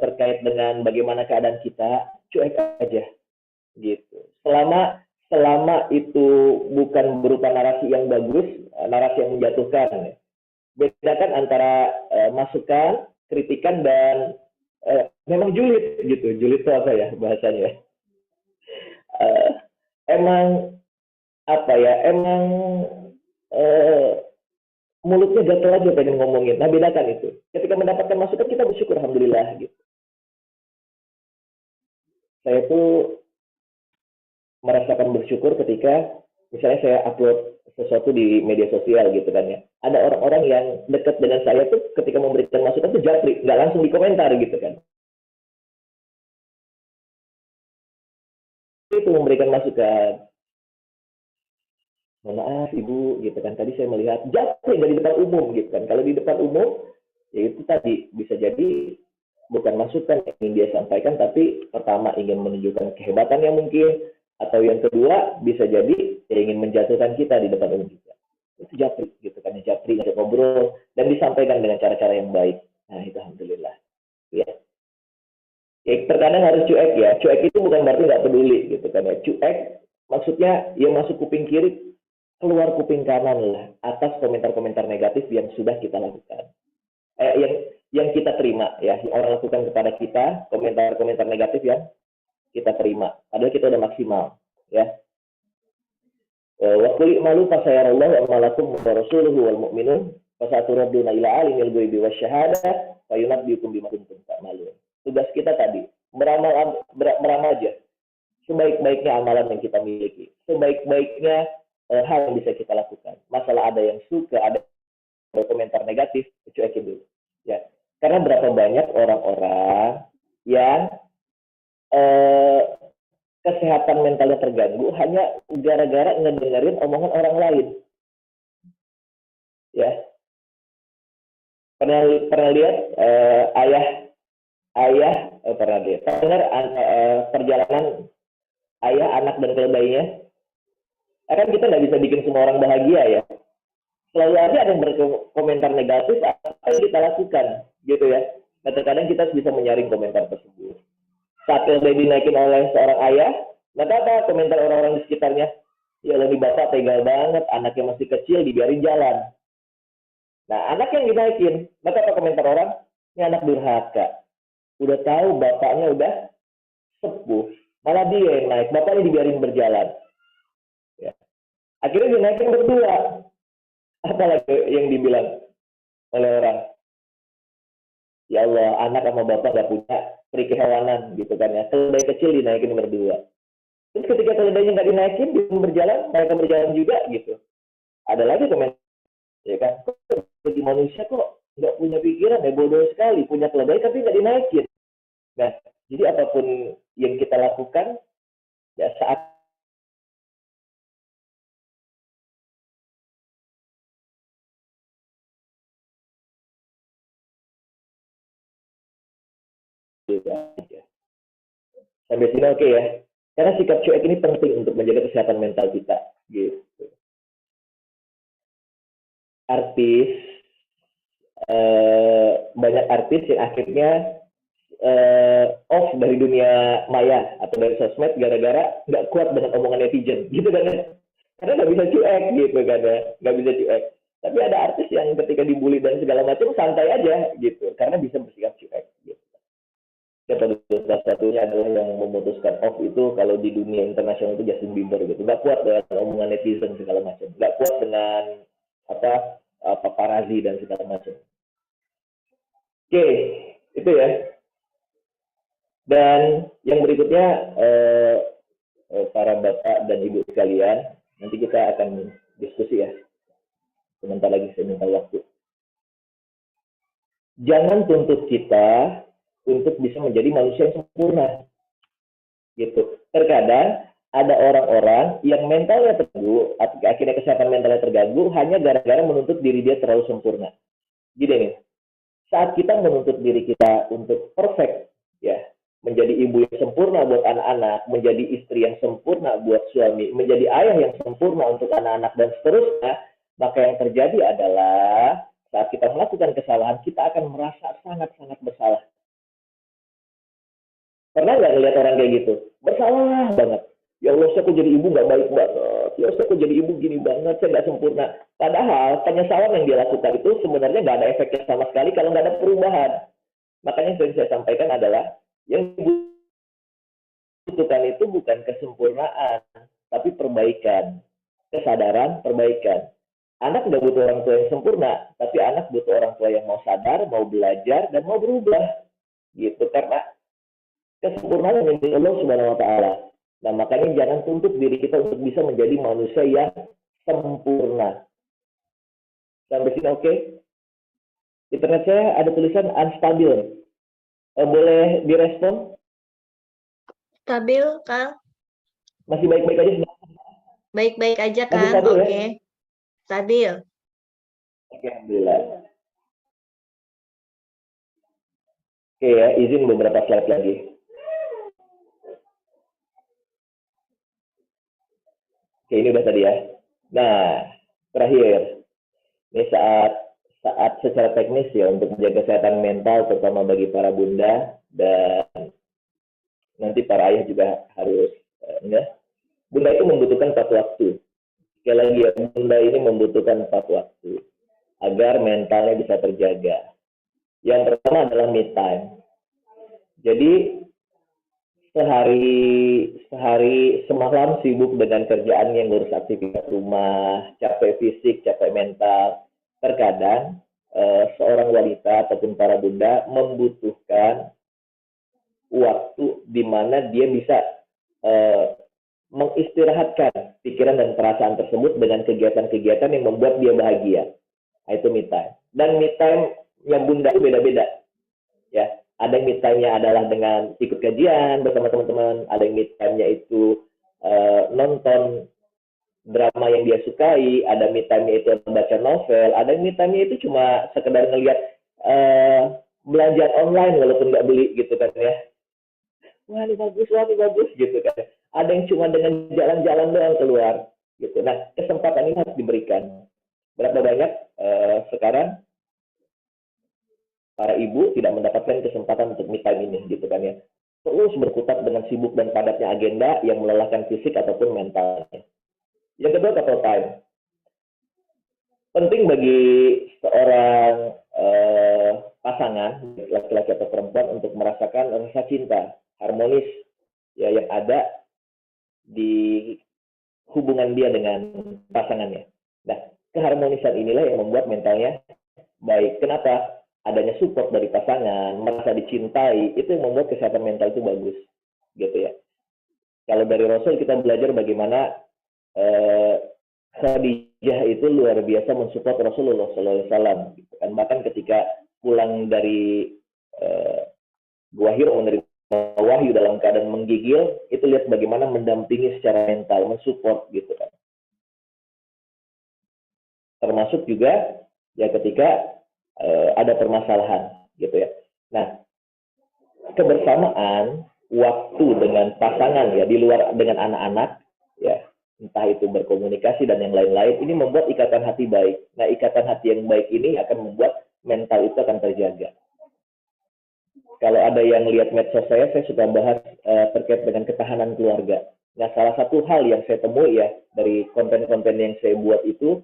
H: terkait dengan bagaimana keadaan kita, cuek aja, gitu. Selama itu bukan berupa narasi yang bagus, narasi yang menjatuhkan. Bedakan antara masukan, kritikan, dan memang julid gitu. Julid itu apa ya bahasanya? Emang mulutnya gatel aja pengen ngomongin. Nah, bedakan itu. Ketika mendapatkan masukan, kita bersyukur, alhamdulillah gitu. Saya tuh merasakan bersyukur ketika misalnya saya upload sesuatu di media sosial gitu kan ya. Ada orang-orang yang dekat dengan saya tuh ketika memberikan masukan tuh japri, nggak langsung di komentar gitu kan. Itu memberikan masukan. Mohon maaf ibu gitu kan, tadi saya melihat japri nggak di depan umum gitu kan. Kalau di depan umum ya itu tadi bisa jadi bukan masukan yang ingin dia sampaikan, tapi pertama ingin menunjukkan kehebatannya mungkin, atau yang kedua bisa jadi ya ingin menjatuhkan kita di depan umum juga. Itu japri gitu kan, japri ngajak ngobrol dan disampaikan dengan cara-cara yang baik. Nah itu alhamdulillah. Ya. Ya terkadang harus cuek ya. Cuek itu bukan berarti nggak peduli gitu kan ya. Cuek maksudnya ya masuk kuping kiri, keluar kuping kanan lah atas komentar-komentar negatif yang sudah kita lakukan. Yang kita terima ya, yang orang lakukan kepada kita, komentar-komentar negatif yang kita terima. Padahal kita udah maksimal ya. Wa qul i'malu fa sayarallahu amalakum wa rasuluhu wal mu'minun fa saturaduna ila alimil ghaibi wasyahadah fa yunabbiukum bima kuntum ta'malun. Tugas kita tadi meramal aja sebaik-baiknya amalan yang kita miliki, sebaik-baiknya hal yang bisa kita lakukan. Masalah ada yang suka, ada komentar negatif, cuekin dulu ya. Karena berapa banyak orang-orang yang kesehatan mentalnya terganggu hanya gara-gara ngedengerin omongan orang lain. Ya. Pernah lihat pernah lihat dengar perjalanan ayah, anak dan keledainya? Kan kita nggak bisa bikin semua orang bahagia ya. Selalu ada yang berkomentar negatif apa yang kita lakukan gitu ya. Nah, terkadang kita bisa menyaring komentar tersebut. Saat keledai dinaikin oleh seorang ayah, maka apa komentar orang-orang di sekitarnya? Ya lebih bapak tegal banget, anaknya masih kecil dibiarin jalan. Nah, anak yang dinaikin, maka apa komentar orang? Ini anak durhaka. Udah tahu bapaknya udah sepuh, malah dia yang naik, bapaknya dibiarin berjalan. Ya. Akhirnya dinaikin berdua. Apalagi yang dibilang oleh orang? Ya Allah, anak sama bapak gak punya peri kehewanan gitu kan ya. Keledai kecil dinaikin berdua. Terus ketika keledainya nggak dinaikin, dia berjalan, mereka berjalan juga gitu. Ada lagi komentar, ya kan? Bagi manusia kok nggak punya pikiran, ya bodoh sekali. Punya keledai tapi nggak dinaikin. Nah, jadi apapun yang kita lakukan, ya saat sampai sini oke ya. Karena sikap cuek ini penting untuk menjaga kesehatan mental kita. Gitu. Artis, banyak artis yang akhirnya off dari dunia maya atau dari sosmed gara-gara nggak kuat dengan omongan netizen, gitu kan? Karena nggak bisa cuek, gitu kan ya, nggak bisa cuek. Tapi ada artis yang ketika dibully dan segala macam santai aja, gitu, karena bisa bersikap cuek. Gitu. Salah satunya adalah yang memutuskan off itu kalau di dunia internasional itu Justin Bieber gitu, nggak kuat dengan omongan netizen segala macam, nggak kuat dengan paparazi dan segala macam. Oke, itu ya. Dan yang berikutnya para bapak dan ibu sekalian, nanti kita akan diskusi ya. Sebentar lagi saya minta waktu. Jangan tuntut kita untuk bisa menjadi manusia yang sempurna. Gitu. Terkadang ada orang-orang yang mentalnya terganggu, akhirnya kesehatan mentalnya terganggu hanya gara-gara menuntut diri dia terlalu sempurna. Gini nih, saat kita menuntut diri kita untuk perfect, ya, menjadi ibu yang sempurna buat anak-anak, menjadi istri yang sempurna buat suami, menjadi ayah yang sempurna untuk anak-anak dan seterusnya, maka yang terjadi adalah saat kita melakukan kesalahan, kita akan merasa sangat-sangat bersalah. Pernah nggak ngeliat orang kayak gitu? Bersalah banget. Ya Allah, saya kok jadi ibu nggak baik banget. Ya Allah, saya kok jadi ibu gini banget, saya nggak sempurna. Padahal penyesalan yang dia lakukan itu sebenarnya nggak ada efeknya sama sekali kalau nggak ada perubahan. Makanya yang saya sampaikan adalah yang dibutuhkan itu bukan kesempurnaan, tapi perbaikan, kesadaran, perbaikan. Anak nggak butuh orang tua yang sempurna, tapi anak butuh orang tua yang mau sadar, mau belajar, dan mau berubah. Gitu, karena kesempurnaan yang Allah Subhanahu wa Ta'ala. Nah, makanya jangan tuntut diri kita untuk bisa menjadi manusia yang sempurna. Sampai sini oke? Internet saya ada tulisan unstabil. Boleh direspon?
A: Stabil, Kang?
H: Masih baik-baik aja?
A: Baik-baik aja,
H: Masih
A: Kang.
H: stabil ya?
A: Oke. Stabil.
H: Oke, alhamdulillah. Oke ya, izin beberapa slide lagi. Oke, ini udah tadi ya. Nah, terakhir, ini saat secara teknis ya untuk menjaga kesehatan mental, terutama bagi para bunda dan nanti para ayah juga harus enggak. Bunda itu membutuhkan 4 waktu. Sekali lagi ya, bunda ini membutuhkan 4 waktu agar mentalnya bisa terjaga. Yang pertama adalah me time. Jadi sehari semalam sibuk dengan kerjaan yang ngurus aktivitas rumah, capek fisik, capek mental. Terkadang seorang wanita ataupun para bunda membutuhkan waktu di mana dia bisa mengistirahatkan pikiran dan perasaan tersebut dengan kegiatan-kegiatan yang membuat dia bahagia. Nah, itu me time. Dan me time yang bunda itu beda-beda. Ya, ada yang me time-nya adalah dengan ikut kajian bersama teman-teman, ada yang me time-nya itu nonton drama yang dia sukai, ada me time-nya itu membaca novel, ada yang me time-nya itu cuma sekedar ngelihat belanja online walaupun nggak beli gitu kan ya. Wah ini bagus gitu kan. Ada yang cuma dengan jalan-jalan doang keluar gitu. Nah, kesempatan ini harus diberikan. Berapa banyak sekarang para ibu tidak mendapatkan kesempatan untuk me time ini gitu kan ya. Terus berkutat dengan sibuk dan padatnya agenda yang melelahkan fisik ataupun mentalnya. Yang kedua, couple time. Penting bagi seorang pasangan, laki-laki atau perempuan, untuk merasakan rasa cinta harmonis ya yang ada di hubungan dia dengan pasangannya. Nah, keharmonisan inilah yang membuat mentalnya baik. Kenapa? Adanya support dari pasangan, merasa dicintai, itu yang membuat kesehatan mental itu bagus, gitu ya. Kalau dari Rasul kita belajar bagaimana Khadijah itu luar biasa mensupport Rasulullah SAW. Gitu kan. Bahkan ketika pulang dari Gua Hiro menerima wahyu dalam keadaan menggigil, itu lihat bagaimana mendampingi secara mental, mensupport gitu kan. Termasuk juga ya ketika ada permasalahan gitu ya. Nah, kebersamaan waktu dengan pasangan ya di luar dengan anak-anak ya, entah itu berkomunikasi dan yang lain-lain, ini membuat ikatan hati baik. Nah, ikatan hati yang baik ini akan membuat mental itu akan terjaga. Kalau ada yang lihat medsos saya suka bahas terkait dengan ketahanan keluarga. Nah, salah satu hal yang saya temui ya dari konten-konten yang saya buat itu,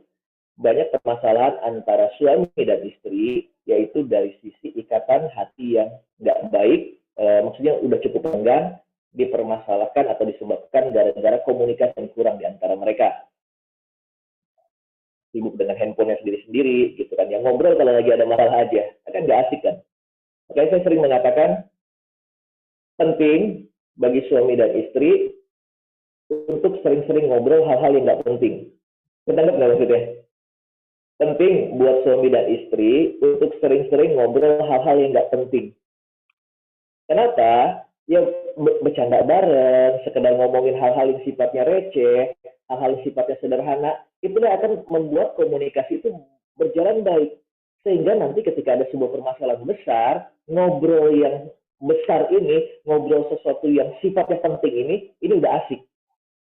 H: banyak permasalahan antara suami dan istri, yaitu dari sisi ikatan hati yang nggak baik, maksudnya udah cukup renggang, dipermasalahkan atau disebabkan gara-gara komunikasi yang kurang di antara mereka. Sibuk dengan handphonenya sendiri-sendiri, gitu kan. Yang ngobrol kalau lagi ada masalah aja, kan nggak asik kan. Makanya saya sering mengatakan, penting bagi suami dan istri untuk sering-sering ngobrol hal-hal yang nggak penting. Ketangkep nggak maksudnya? Penting buat suami dan istri untuk sering-sering ngobrol hal-hal yang nggak penting. Kenapa? Ya bercanda bareng, sekedar ngomongin hal-hal yang sifatnya receh, hal-hal yang sifatnya sederhana, itulah akan membuat komunikasi itu berjalan baik. Sehingga nanti ketika ada sebuah permasalahan besar, ngobrol yang besar ini, ngobrol sesuatu yang sifatnya penting ini udah asik.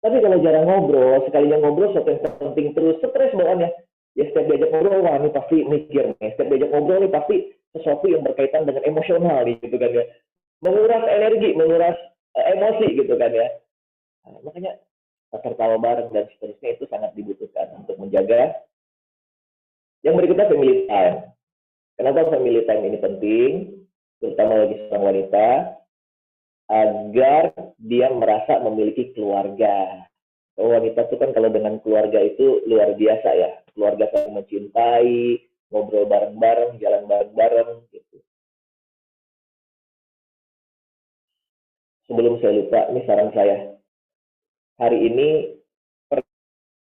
H: Tapi kalau jarang ngobrol, sekalinya ngobrol sesuatu yang penting terus, stres bawaannya. Ya setiap diajak ngobrol, wah ini pasti mikir nih. Setiap diajak ngobrol ini pasti sesuatu yang berkaitan dengan emosional nih, gitu kan ya. Menguras energi, menguras emosi gitu kan ya. Nah, makanya tertawa bareng dan seterusnya itu sangat dibutuhkan untuk menjaga. Yang berikutnya family time. Kenapa family time ini penting? Terutama bagi seorang wanita, agar dia merasa memiliki keluarga. Wanita itu kan kalau dengan keluarga itu luar biasa ya. Keluarga saling mencintai, ngobrol bareng-bareng, jalan bareng-bareng gitu. Sebelum saya lupa, ini saran saya. hari ini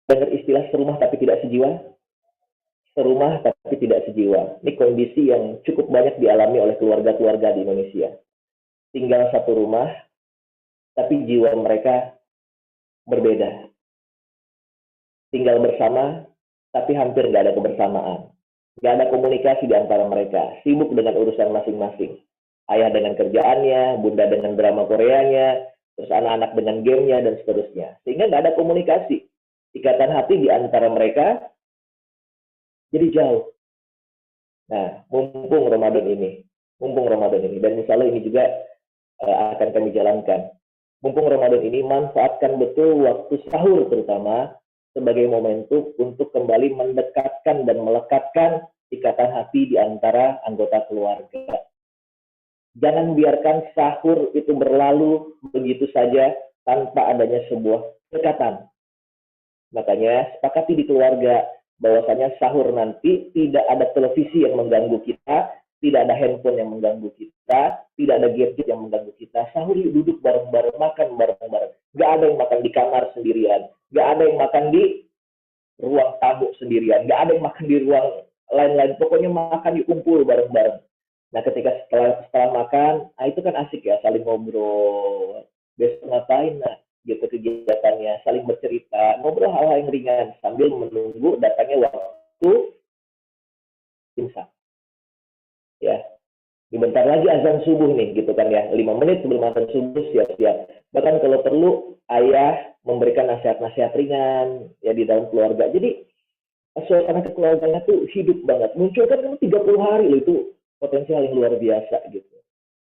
H: dengar istilah serumah tapi tidak sejiwa? Serumah tapi tidak sejiwa. Ini kondisi yang cukup banyak dialami oleh keluarga-keluarga di Indonesia. Tinggal satu rumah, tapi jiwa mereka berbeda. Tinggal bersama, tapi hampir nggak ada kebersamaan. Nggak ada komunikasi di antara mereka. Sibuk dengan urusan masing-masing. Ayah dengan kerjaannya, bunda dengan drama Koreanya, terus anak-anak dengan gamenya, dan seterusnya. Sehingga nggak ada komunikasi. Ikatan hati di antara mereka jadi jauh. Nah, mumpung Ramadan ini, dan insya Allah ini juga akan kami jalankan. Mumpung Ramadan ini, manfaatkan betul waktu sahur terutama sebagai momentum untuk kembali mendekatkan dan melekatkan ikatan hati di antara anggota keluarga. Jangan biarkan sahur itu berlalu begitu saja tanpa adanya sebuah kedekatan. Makanya sepakati di keluarga bahwasanya sahur nanti tidak ada televisi yang mengganggu kita, tidak ada handphone yang mengganggu kita, tidak ada gadget yang mengganggu kita. Sahur yuk, duduk bareng-bareng, makan bareng-bareng. Gak ada yang makan di kamar sendirian, gak ada yang makan di ruang tamu sendirian, gak ada yang makan di ruang lain-lain. Pokoknya makan yuk, kumpul bareng-bareng. Nah, ketika setelah makan, itu kan asik ya, saling ngobrol. Besok ngapain, nah, gitu kegiatannya, saling bercerita, ngobrol hal-hal yang ringan sambil menunggu datangnya waktu imsak. Ya, bentar lagi azan subuh nih, gitu kan ya, 5 menit sebelum azan subuh siap-siap. Bahkan kalau perlu ayah memberikan nasihat-nasihat ringan ya di dalam keluarga. Jadi suasana kekeluargaan itu hidup banget. Muncul kan 30 hari loh, itu potensial yang luar biasa gitu.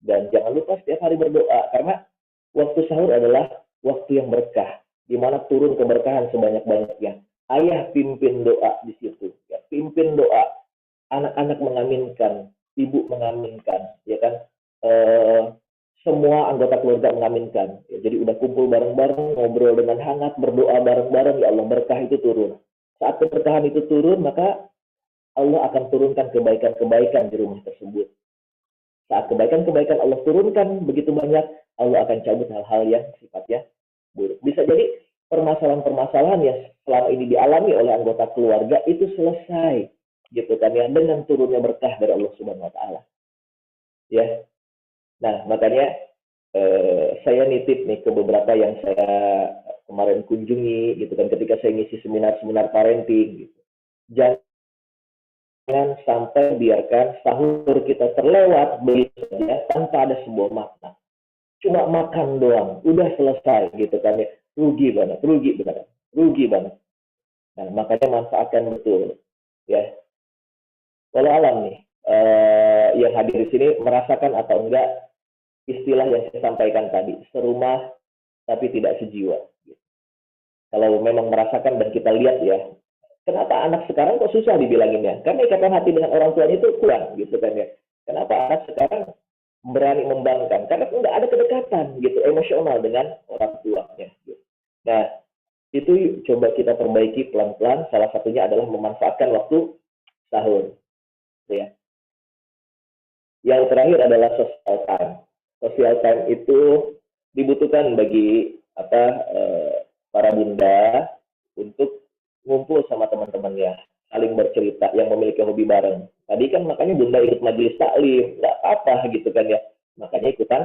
H: Dan jangan lupa setiap hari berdoa, karena waktu sahur adalah waktu yang berkah, di mana turun keberkahan sebanyak-banyaknya. Ayah pimpin doa di situ, ya, pimpin doa. Anak-anak mengaminkan, ibu mengaminkan, ya kan. Semua anggota keluarga mengaminkan. Ya, jadi udah kumpul bareng-bareng, ngobrol dengan hangat, berdoa bareng-bareng, ya Allah, berkah itu turun. Saat keberkahan itu turun, maka Allah akan turunkan kebaikan-kebaikan di rumah tersebut. Saat kebaikan-kebaikan Allah turunkan begitu banyak, Allah akan cabut hal-hal yang sifatnya buruk. Bisa jadi permasalahan-permasalahan yang selama ini dialami oleh anggota keluarga itu selesai, gitu kan ya, dengan turunnya berkah dari Allah Subhanahu Wa Taala. Ya, nah makanya saya nitip nih ke beberapa yang saya kemarin kunjungi, gitu kan, ketika saya ngisi seminar-seminar parenting, gitu. Jangan sampai biarkan sahur kita terlewat begitu saja tanpa ada sebuah makna. Cuma makan doang, udah selesai, gitu kan ya. Rugi banget. Nah, makanya manfaatkan betul, ya. Walau alam nih, yang hadir di sini merasakan atau enggak istilah yang saya sampaikan tadi, serumah tapi tidak sejiwa. Kalau memang merasakan dan kita lihat ya, kenapa anak sekarang kok susah dibilanginnya? Karena ikatan hati dengan orang tuanya itu kurang, gitu kan ya. Kenapa anak sekarang berani membangkang? Karena nggak ada kedekatan gitu, emosional dengan orang tuanya. Gitu. Nah, itu coba kita perbaiki pelan-pelan. Salah satunya adalah memanfaatkan waktu sahur. Ya. Yang terakhir adalah social time. Social time itu dibutuhkan bagi para bunda untuk ngumpul sama teman-temannya, saling bercerita, yang memiliki hobi bareng. Tadi kan makanya bunda ikut majelis taklim, nggak apa-apa gitu kan ya. Makanya ikutan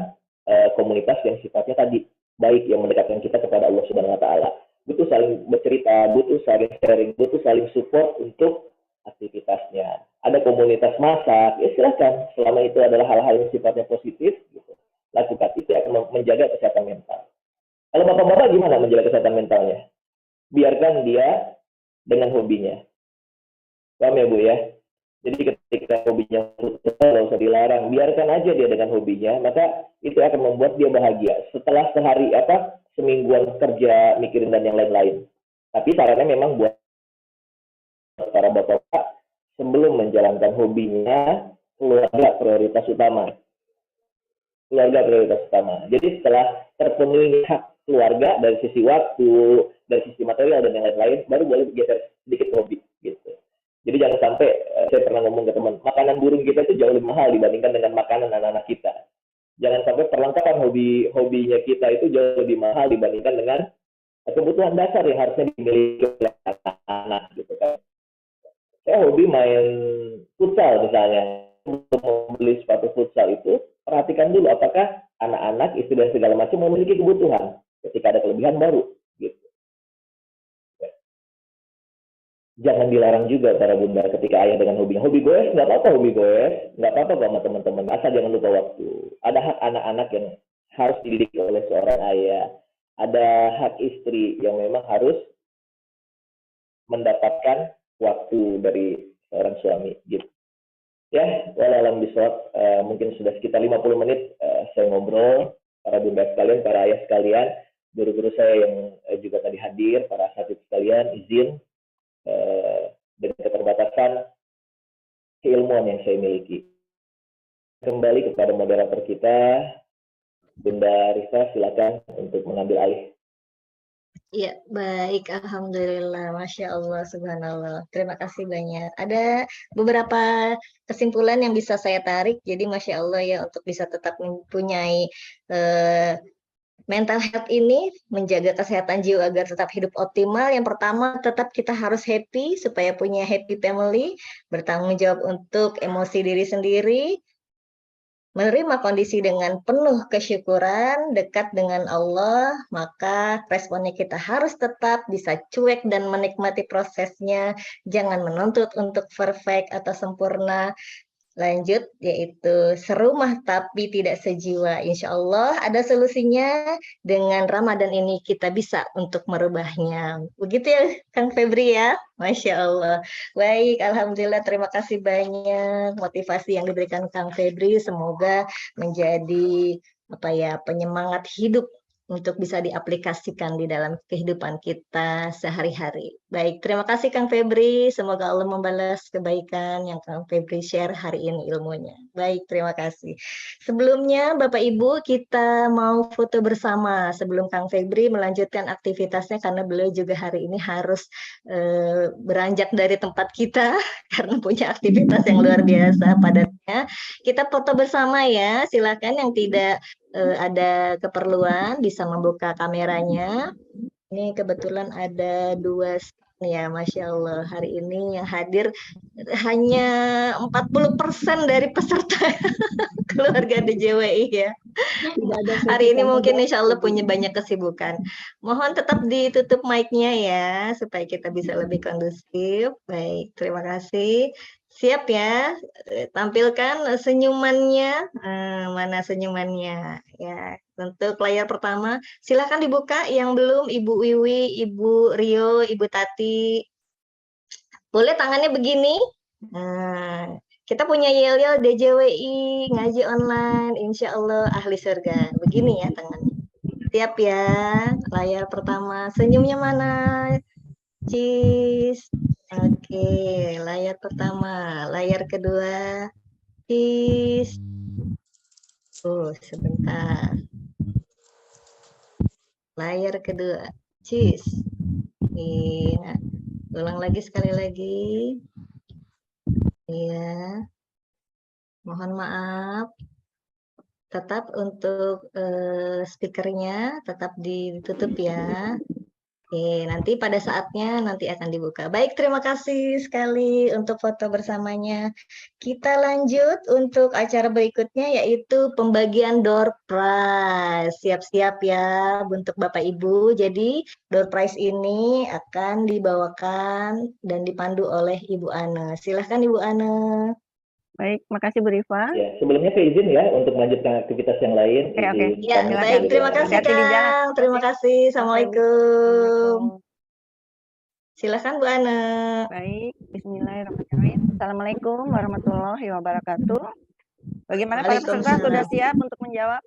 H: komunitas yang sifatnya tadi baik, yang mendekatkan kita kepada Allah Subhanahu Wa Taala. Butuh saling bercerita, butuh saling sharing, butuh saling support untuk aktivitasnya. Ada komunitas masak, ya silakan. Selama itu adalah hal-hal yang sifatnya positif, gitu, lakukan. Itu akan menjaga kesehatan mental. Kalau bapak-bapak gimana menjaga kesehatan mentalnya? Biarkan dia dengan hobinya. Paham ya Bu ya? Jadi ketika hobinya nggak usah dilarang, biarkan aja dia dengan hobinya, maka itu akan membuat dia bahagia. Setelah semingguan kerja, mikirin dan yang lain-lain. Tapi sarannya memang buat para bapak-bapak, sebelum menjalankan hobinya, keluarga prioritas utama. Jadi setelah terpenuhi hak keluarga dari sisi waktu, dari sisi material dan yang lain-lain, baru boleh geser sedikit hobi gitu. Jadi jangan sampai, saya pernah ngomong ke teman, makanan burung kita itu jauh lebih mahal dibandingkan dengan makanan anak-anak kita. Jangan sampai perlengkapan hobinya kita itu jauh lebih mahal dibandingkan dengan kebutuhan dasar yang harusnya dimiliki oleh anak-anak gitu kan. Saya hobi main futsal misalnya, untuk membeli sepatu futsal itu perhatikan dulu apakah anak-anak, istri dan segala macam memiliki kebutuhan. Ketika ada kelebihan baru gitu. Jangan dilarang juga para bunda ketika ayah dengan hobinya. Hobi goes, nggak apa-apa hobi goes, nggak apa-apa sama teman-teman. Asal jangan lupa waktu. Ada hak anak-anak yang harus dididik oleh seorang ayah. Ada hak istri yang memang harus mendapatkan waktu dari seorang suami. Gitu. Ya, walaupun bisawab, mungkin sudah sekitar 50 menit saya ngobrol. Para bunda sekalian, para ayah sekalian, guru-guru saya yang juga tadi hadir, para asatidz sekalian, izin dengan keterbatasan keilmuan yang saya miliki. Kembali kepada moderator kita, Bunda Risa, silakan untuk mengambil alih.
A: Ya, baik. Alhamdulillah. Masya Allah, subhanallah. Terima kasih banyak. Ada beberapa kesimpulan yang bisa saya tarik. Jadi, Masya Allah ya, untuk bisa tetap mempunyai mental health ini, menjaga kesehatan jiwa agar tetap hidup optimal. Yang pertama, tetap kita harus happy supaya punya happy family, bertanggung jawab untuk emosi diri sendiri, menerima kondisi dengan penuh kesyukuran, dekat dengan Allah, maka responnya kita harus tetap bisa cuek dan menikmati prosesnya, jangan menuntut untuk perfect atau sempurna. Lanjut, yaitu serumah tapi tidak sejiwa. Insya Allah ada solusinya. Dengan Ramadan ini kita bisa untuk merubahnya. Begitu ya, Kang Febri ya. Masya Allah. Baik, Alhamdulillah. Terima kasih banyak motivasi yang diberikan Kang Febri. Semoga menjadi penyemangat hidup untuk bisa diaplikasikan di dalam kehidupan kita sehari-hari. Baik, terima kasih Kang Febri. Semoga Allah membalas kebaikan yang Kang Febri share hari ini ilmunya. Baik, terima kasih. Sebelumnya, Bapak Ibu, kita mau foto bersama sebelum Kang Febri melanjutkan aktivitasnya karena beliau juga hari ini harus beranjak dari tempat kita karena punya aktivitas yang luar biasa padatnya. Kita foto bersama ya. Silakan yang tidak ada keperluan bisa membuka kameranya. Ini kebetulan ada 2 ya, Masya Allah. Hari ini yang hadir hanya 40% dari peserta keluarga DJWI ya. Hari ini mungkin insya Allah punya banyak kesibukan. Mohon tetap ditutup mic-nya ya, supaya kita bisa lebih kondusif. Baik, terima kasih. Siap ya, tampilkan senyumannya. Mana senyumannya? Ya, untuk layar pertama, silahkan dibuka. Yang belum, Ibu Wiwi, Ibu Rio, Ibu Tati. Boleh tangannya begini. Nah, kita punya Yel-Yel DJWI, ngaji online, insya Allah ahli surga. Begini ya tangannya. Siap ya, layar pertama. Senyumnya mana? Cheese. Oke, layar pertama. Layar kedua. Cheese. Sebentar. Layar kedua. Cheese. Nah, ulang lagi sekali lagi. Iya. Mohon maaf. Tetap untuk speakernya tetap ditutup ya. Oke, nanti pada saatnya nanti akan dibuka. Baik, terima kasih sekali untuk foto bersamanya. Kita lanjut untuk acara berikutnya yaitu pembagian door prize. Siap-siap ya untuk Bapak Ibu. Jadi door prize ini akan dibawakan dan dipandu oleh Ibu Ana. Silahkan Ibu Ana.
C: Baik, makasih Bu Rifa.
H: Ya, sebelumnya saya izin ya untuk melanjutkan aktivitas yang lain.
C: Oke.
A: Ya, baik. Terima kasih
C: Hati-hati di jalan.
A: Kang. Terima kasih. Assalamualaikum. Silakan Bu Ana.
C: Baik, bismillahirrahmanirrahim. Assalamualaikum warahmatullahi wabarakatuh. Bagaimana para peserta sudah siap untuk menjawab?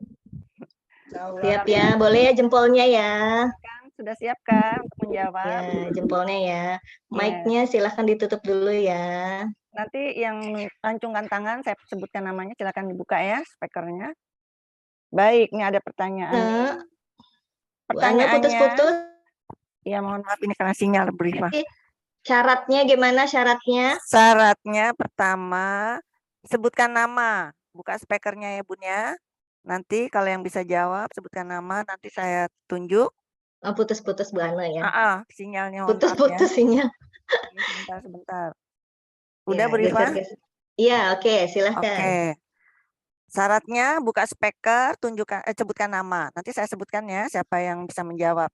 A: Siap ya, boleh ya jempolnya ya.
C: Kang, sudah siap kan untuk menjawab?
A: Ya, jempolnya ya. Mic-nya silahkan ditutup dulu ya.
C: Nanti yang lancungkan tangan, saya sebutkan namanya, silakan dibuka ya, speakernya. Baik, ini ada pertanyaan.
A: Pertanyaannya putus-putus.
C: Ya, mohon maaf ini karena sinyal berifa.
A: Syaratnya gimana syaratnya?
C: Syaratnya pertama, sebutkan nama. Buka speakernya ya Bun ya. Nanti kalau yang bisa jawab, sebutkan nama, nanti saya tunjuk.
A: Oh, putus-putus Bu Ana ya.
C: Sinyalnya mohon maaf ya.
A: Putus-putus sinyal.
C: Iya, sebentar. Udah
A: Ya,
C: Bu Rifa?
A: geser-geser. Iya, oke, silahkan.
C: Oke. Syaratnya buka speaker, sebutkan nama. Nanti saya sebutkan ya siapa yang bisa menjawab.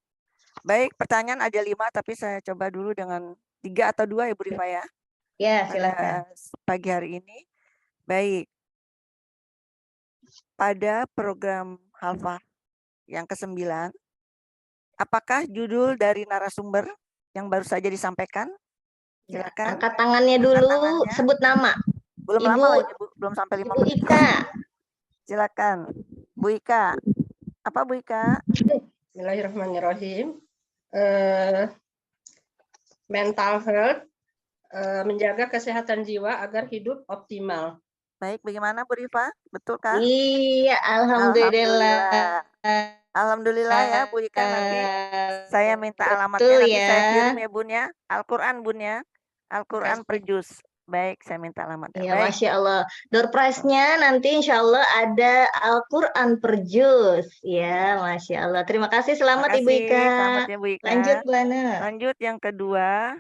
C: Baik, pertanyaan ada 5, tapi saya coba dulu dengan 3 atau 2 ya Bu Rifa ya.
A: Ya, silahkan.
C: Pada pagi hari ini. Baik. Pada program Halfa yang ke-9, apakah judul dari narasumber yang baru saja disampaikan? Silakan.
A: Angkat tangannya dulu,
C: tangannya.
A: sebut nama.
C: Belum
A: Ibu,
C: lama lagi, Bu. Belum sampai 5
A: Ibu
C: menit.
A: Ika.
C: Silakan. Bu Ika. Apa Bu Ika?
I: Bismillahirrahmanirrahim. Mental health, menjaga kesehatan jiwa agar hidup optimal.
C: Baik, bagaimana Bu Rifa? Betul kan?
A: Iya, alhamdulillah.
C: Alhamdulillah ya Bu Ika, nanti saya minta alamatnya,
A: Betul
C: nanti saya
A: ya.
C: kirim ya Bun ya. Al-Quran Bun ya. Al-Quran per juz. Baik, saya minta alamatnya.
A: Ya,
C: Baik.
A: Masya Allah. Door prize-nya nanti insya Allah ada Al-Quran per juz. Ya, Masya Allah. Terima kasih. Selamat
C: Terima
A: Ibu
C: kasih.
A: Ika.
C: Selamat ya Bu Ika.
A: Lanjut, Bu Ana.
C: Lanjut yang kedua.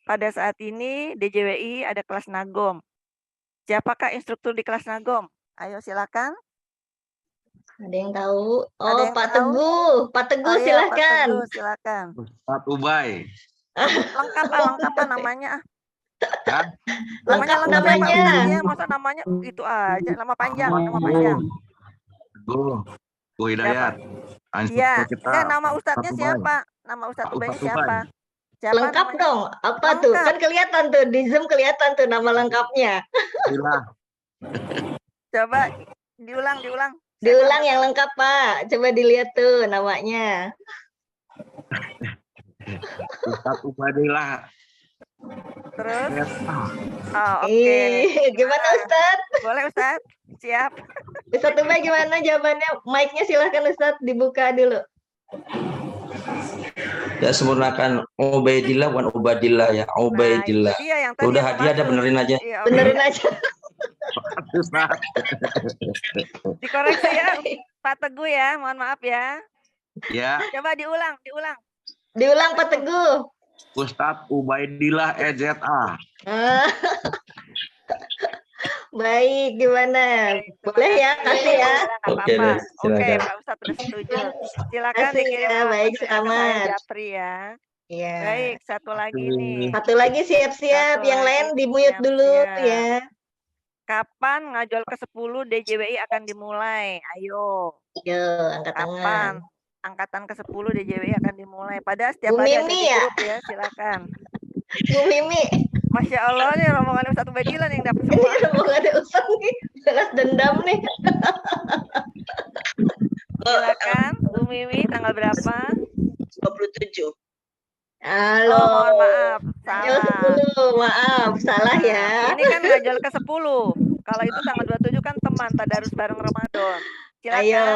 C: Pada saat ini DJWI ada kelas Nagom. Siapakah instruktur di kelas Nagom? Ayo silakan.
A: Ada yang tahu?
C: Ada
A: Oh,
C: yang
A: Pak
C: tahu?
A: Teguh. Pak Teguh,
C: Ayo, Pak
A: silakan.
C: Teguh, silakan.
J: Ustaz Ubay.
C: Lengkap namanya.
J: Ya?
A: Lengkap
C: Lengkap
A: namanya.
C: ya, Pak Ustaz ya. Masa namanya itu aja, nama panjang.
J: Teguh. Bu Hidayat.
C: Iya.
J: Kita.
C: Nama Ustadznya
J: Ustaz
C: siapa? Nama Ustadz
J: Ubay.
C: Ubaynya siapa?
A: Lengkap
C: namanya?
A: dong. Apa tuh?
C: Lengkap.
A: Kan kelihatan tuh di Zoom, kelihatan tuh nama lengkapnya.
C: Coba diulang.
A: Diulang yang lengkap, Pak. Coba dilihat tuh namanya.
J: Ustaz Ubadillah.
C: Terus? Oh, oke.
A: Gimana Ustaz?
C: Boleh Ustaz? Siap.
A: Ustaz Ubay gimana jawabannya? Mic-nya silahkan Ustaz dibuka dulu.
K: Ya, sempurnakan Ubaidillah bukan Ubadillah ya, Ubaidillah.
C: Nah,
K: udah hadiah ada, benerin aja.
C: Iya,
A: benerin aja.
C: Dikoreksi ya Pak Teguh ya, mohon maaf ya.
J: Ya.
C: Coba diulang.
A: Diulang Pak Teguh.
J: Ustadz Ubaidillah EZA.
A: Baik, gimana? Boleh ya, kasih ya.
K: Oke, silakan.
C: Pak Ustadz sudah setuju. Silakan
A: Kasih
C: dikirim
A: ya, baik, selamat.
C: Japri ya.
A: Iya.
C: Baik, satu lagi nih.
A: Satu lagi siap-siap, yang lain di-mute dulu ya.
C: Kapan ngajol ke-10 DJWI akan dimulai? Ayo.
A: Angkat tangan.
C: Kapan angkatan ke-10 DJWI akan dimulai? Pada setiap hari ada di grup ya, silakan.
A: Bu Mimi.
C: Masya Allah nih rombongan Ustadz Ubaidillah yang dapat semua.
A: Ini rombongan Ustadz nih, balas dendam nih.
C: Silakan, Bu Mimi, tanggal berapa?
L: 27.
A: Halo.
C: Oh, mohon maaf, salah.
A: 10, maaf, salah ya.
C: Ini kan ngajol ke-10. Kalau itu tanggal 27 kan teman tadarus bareng Ramadan. Silakan.
A: Ayo.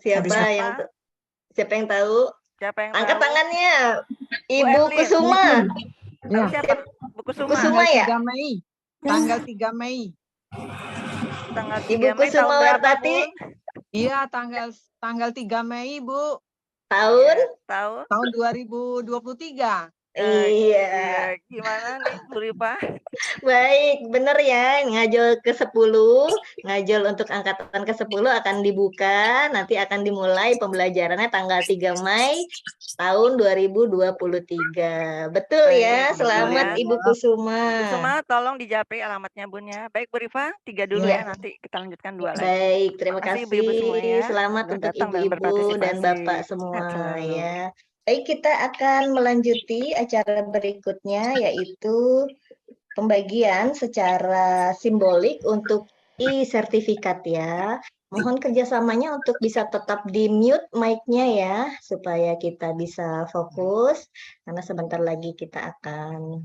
A: Siapa yang tahu? Angkat tangannya. Ibu Kusuma.
C: Ya. Siapa? Bu
A: Kusuma ya?
L: 3 Mei. Tanggal 3 Mei.
C: Tanggal 3
A: Ibu
C: Mei
A: Kusuma Wartati.
L: Iya, tanggal 3 Mei, Bu.
A: Tahun
L: 2023.
A: Iya.
C: Gimana nih Bu Rifa?
A: Baik, benar ya. Ngajol ke-10, ngajol untuk angkatan ke-10 akan dibuka, nanti akan dimulai pembelajarannya tanggal 3 Mei tahun 2023. Betul ya? Selamat Ibu Kusuma.
C: Kusuma, tolong dijapri alamatnya Bun ya. Baik Bu Rifa, 3 dulu ya, nanti kita lanjutkan 2 lagi.
A: Baik, terima kasih.
C: Ibu-ibu semua ya.
A: Selamat untuk ibu-ibu dan bapak semua ya. Baik, kita akan melanjuti acara berikutnya, yaitu pembagian secara simbolik untuk e-sertifikat ya. Mohon kerjasamanya untuk bisa tetap di mute mic-nya ya, supaya kita bisa fokus, karena sebentar lagi kita akan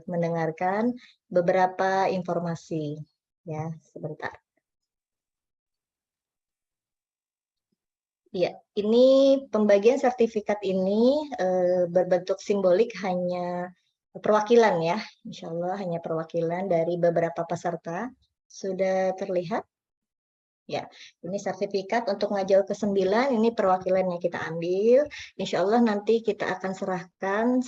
A: mendengarkan beberapa informasi. Ya, sebentar. Ya, ini pembagian sertifikat ini berbentuk simbolik hanya perwakilan ya, insya Allah hanya perwakilan dari beberapa peserta. Sudah terlihat? Ya, ini sertifikat untuk ngajal ke-9, ini perwakilan yang kita ambil. Insya Allah nanti kita akan serahkan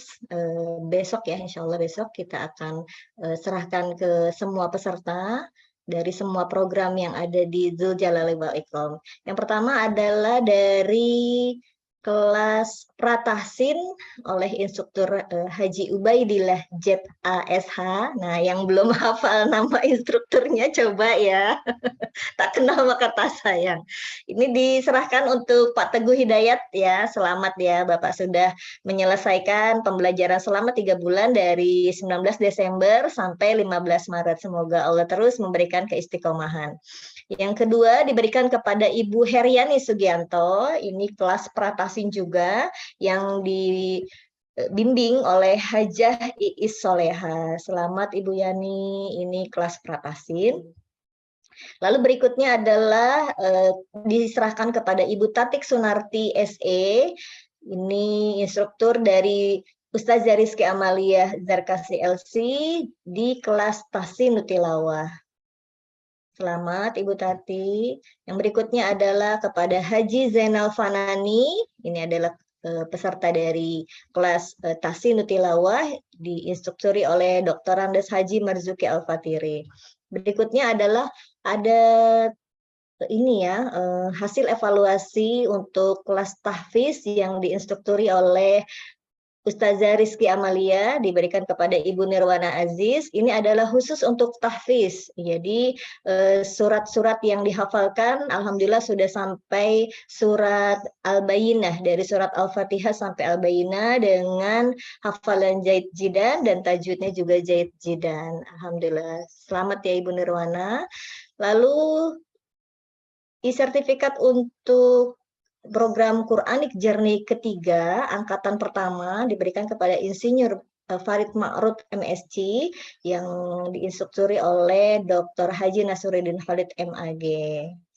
A: besok ya, insya Allah besok kita akan serahkan ke semua peserta dari semua program yang ada di Dzul Jalali wal Ikram. Yang pertama adalah dari kelas Pratahsin oleh instruktur Haji Ubaidillah ZASH. Nah, yang belum hafal nama instrukturnya coba ya. Tak kenal maka tak sayang. Ini diserahkan untuk Pak Teguh Hidayat ya. Selamat ya Bapak sudah menyelesaikan pembelajaran selama 3 bulan dari 19 Desember sampai 15 Maret. Semoga Allah terus memberikan keistiqomahan. Yang kedua diberikan kepada Ibu Heriani Sugianto, ini kelas Pratasin juga yang dibimbing oleh Hajah Iis Soleha. Selamat Ibu Yani, ini kelas Pratasin. Lalu berikutnya adalah diserahkan kepada Ibu Tatik Sunarti SE, ini instruktur dari Ustazah Rizky Amalia Zarkasi LC di kelas Tahsin Nutilawah. Selamat Ibu Tati. Yang berikutnya adalah kepada Haji Zainal Fanani. Ini adalah peserta dari kelas Tahsin Nutilawah diinstruksi oleh Dr. Andes Haji Marzuki Al-Fatiri. Berikutnya adalah ada ini ya hasil evaluasi untuk kelas tahfiz yang diinstruksi oleh Ustazah Rizky Amalia diberikan kepada Ibu Nirwana Aziz. Ini adalah khusus untuk tahfiz. Jadi surat-surat yang dihafalkan alhamdulillah sudah sampai surat Al-Bayyinah, dari surat Al-Fatihah sampai Al-Bayyinah dengan hafalan Zaid Jidan dan tajwidnya juga Zaid Jidan. Alhamdulillah. Selamat ya Ibu Nirwana. Lalu sertifikat untuk program Quranik Journey ketiga, angkatan pertama diberikan kepada Insinyur Farid Ma'ruf MSc yang diinstruksi oleh Dr. Haji Nasruddin Khalid MAG.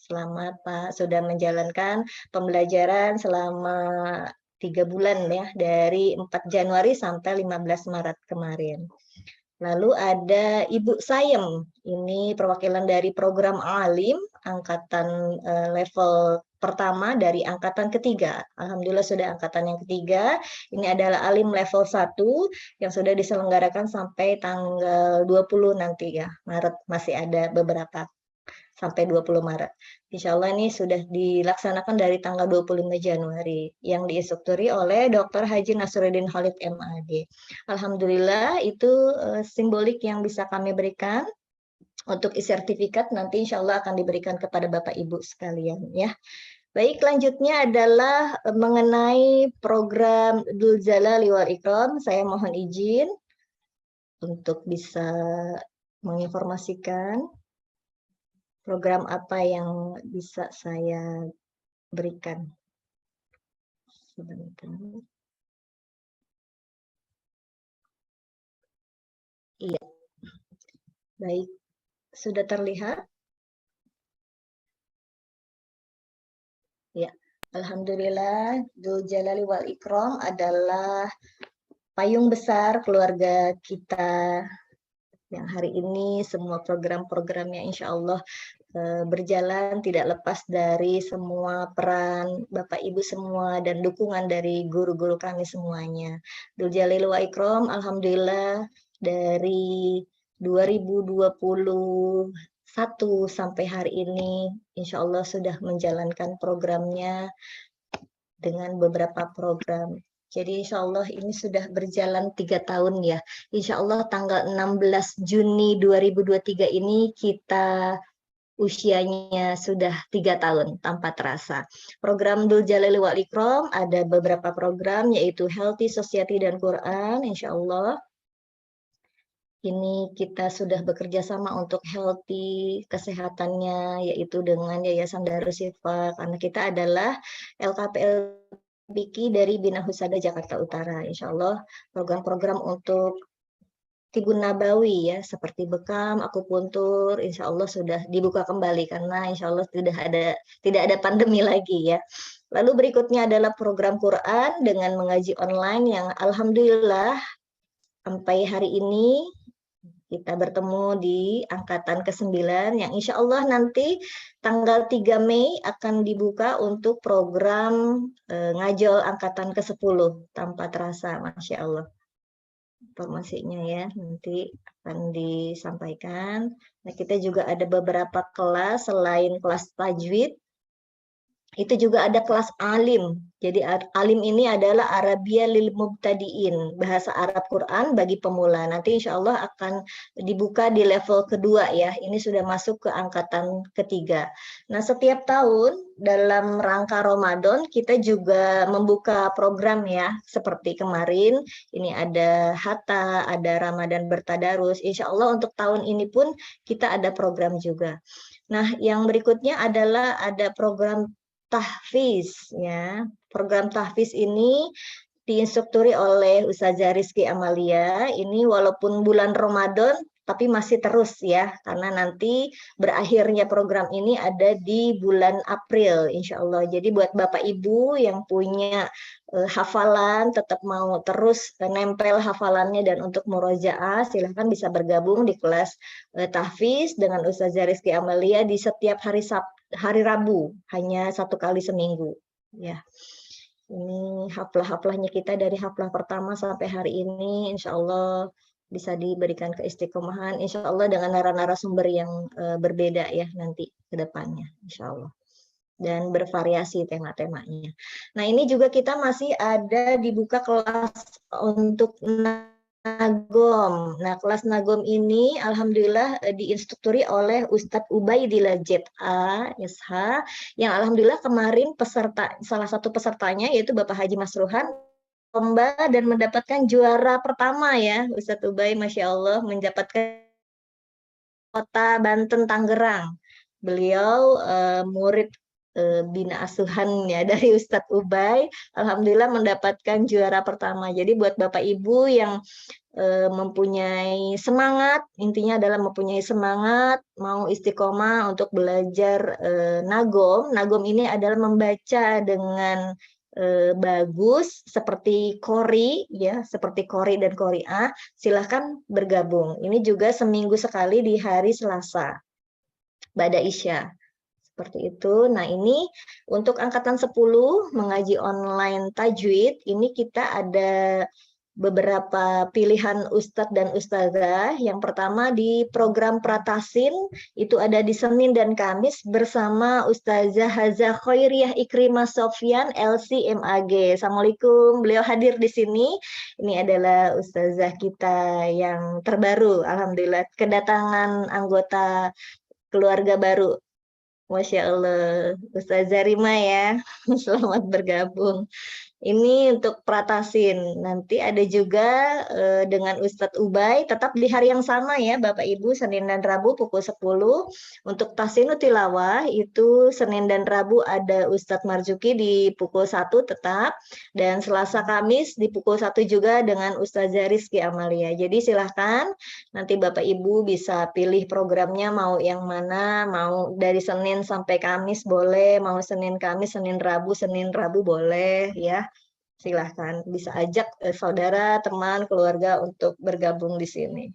A: Selamat Pak, sudah menjalankan pembelajaran selama 3 bulan ya, dari 4 Januari sampai 15 Maret kemarin. Lalu ada Ibu Sayem, ini perwakilan dari program Alim, angkatan level pertama dari angkatan ketiga. Alhamdulillah sudah angkatan yang ketiga. Ini adalah Alim level 1 yang sudah diselenggarakan sampai tanggal 20 nanti ya, Maret. Masih ada beberapa sampai 20 Maret. Insya Allah ini sudah dilaksanakan dari tanggal 25 Januari yang diinstruksi oleh Dr. Haji Nasruddin Khalid MAG. Alhamdulillah itu simbolik yang bisa kami berikan. Untuk sertifikat nanti insya Allah akan diberikan kepada Bapak Ibu sekalian ya. Baik, selanjutnya adalah mengenai program Dzul Jalali wal Ikram. Saya mohon izin untuk bisa menginformasikan program apa yang bisa saya berikan. Sebentar. Iya. Baik. Sudah terlihat? Ya, alhamdulillah Dzul Jalali wal Ikram adalah payung besar keluarga kita yang hari ini semua program-programnya insya Allah berjalan tidak lepas dari semua peran Bapak Ibu semua dan dukungan dari guru-guru kami semuanya. Dzul Jalali wal Ikram alhamdulillah dari 2021 sampai hari ini, insya Allah sudah menjalankan programnya dengan beberapa program. Jadi insya Allah ini sudah berjalan 3 tahun ya. Insya Allah tanggal 16 Juni 2023 ini kita usianya sudah 3 tahun tanpa terasa. Program Dzul Jalali wal Ikram ada beberapa program yaitu Healthy Society dan Quran, insya Allah. Ini kita sudah bekerja sama untuk healthy kesehatannya, yaitu dengan Yayasan Darus Syifa, karena kita adalah LKPLBQ dari Bina Husada Jakarta Utara. Insya Allah program-program untuk Tibun Nabawi ya, seperti bekam, akupuntur, insya Allah sudah dibuka kembali karena insya Allah tidak ada pandemi lagi ya. Lalu berikutnya adalah program Quran dengan mengaji online yang alhamdulillah sampai hari ini Kita bertemu di angkatan ke-9 yang insya Allah nanti tanggal 3 Mei akan dibuka untuk program ngajol angkatan ke-10 tanpa terasa, Masya Allah. Informasinya ya nanti akan disampaikan. Nah, kita juga ada beberapa kelas selain kelas tajwid. Itu juga ada kelas alim. Jadi alim ini adalah Arabia lil mubtadiin, bahasa Arab Quran bagi pemula. Nanti insya Allah akan dibuka di level kedua ya. Ini sudah masuk ke angkatan ketiga. Nah, setiap tahun dalam rangka Ramadan kita juga membuka program ya. Seperti kemarin, ini ada Hatta, ada Ramadan Bertadarus. Insya Allah untuk tahun ini pun kita ada program juga. Nah, yang berikutnya adalah ada program tahfiz ya. Program tahfiz ini diinstrukturi oleh Ustazah Rizky Amalia. Ini walaupun bulan Ramadan tapi masih terus ya, karena nanti berakhirnya program ini ada di bulan April insya Allah. Jadi buat Bapak Ibu yang punya hafalan, tetap mau terus nempel hafalannya dan untuk murojaah, silahkan bisa bergabung di kelas tahfiz dengan Ustazah Rizky Amalia di setiap hari Rabu, hanya 1 kali seminggu ya. Ini haflah-haflahnya kita dari haflah pertama sampai hari ini, insya Allah bisa diberikan keistiqomahan, insya Allah dengan narasumber yang berbeda ya nanti ke depannya, insya Allah. Dan bervariasi tema-temanya. Nah, ini juga kita masih ada dibuka kelas untuk Nagom. Nah, kelas Nagom ini alhamdulillah diinstrukturi oleh Ustadz Ubaidillah ZA SH yang alhamdulillah kemarin salah satu pesertanya yaitu Bapak Haji Masruhan lomba dan mendapatkan juara pertama ya. Ustadz Ubay Masya Allah mendapatkan Kota Banten Tangerang. Beliau murid bina asuhan ya dari Ustadz Ubay, alhamdulillah mendapatkan juara pertama. Jadi buat Bapak Ibu yang mempunyai semangat, intinya adalah mempunyai semangat, mau istiqomah untuk belajar Nagom. Nagom ini adalah membaca dengan bagus seperti Qori ya, seperti Qori dan Qori'ah, silahkan bergabung. Ini juga seminggu sekali di hari Selasa, Ba'da Isya. Seperti itu. Nah, ini untuk angkatan 10 mengaji online tajwid, ini kita ada beberapa pilihan ustadz dan ustazah. Yang pertama di program Pratasin, itu ada di Senin dan Kamis bersama Ustazah Haza Khairiyah Ikrimah Sofyan LC-MAG. Assalamualaikum, beliau hadir di sini. Ini adalah ustazah kita yang terbaru, alhamdulillah, kedatangan anggota keluarga baru. Masya Allah, Ustazah Rima ya, selamat bergabung. Ini untuk Pratasin. Nanti ada juga dengan Ustadz Ubay, tetap di hari yang sama ya Bapak Ibu, Senin dan Rabu pukul 10. Untuk Tasinu Tilawah itu Senin dan Rabu ada Ustadz Marzuki di pukul 1 tetap. Dan Selasa Kamis di pukul 1 juga dengan Ustazah Rizky Amalia. Jadi silahkan nanti Bapak Ibu bisa pilih programnya mau yang mana, mau dari Senin sampai Kamis boleh, mau Senin Kamis, Senin Rabu boleh ya. Silahkan bisa ajak saudara, teman, keluarga untuk bergabung di sini.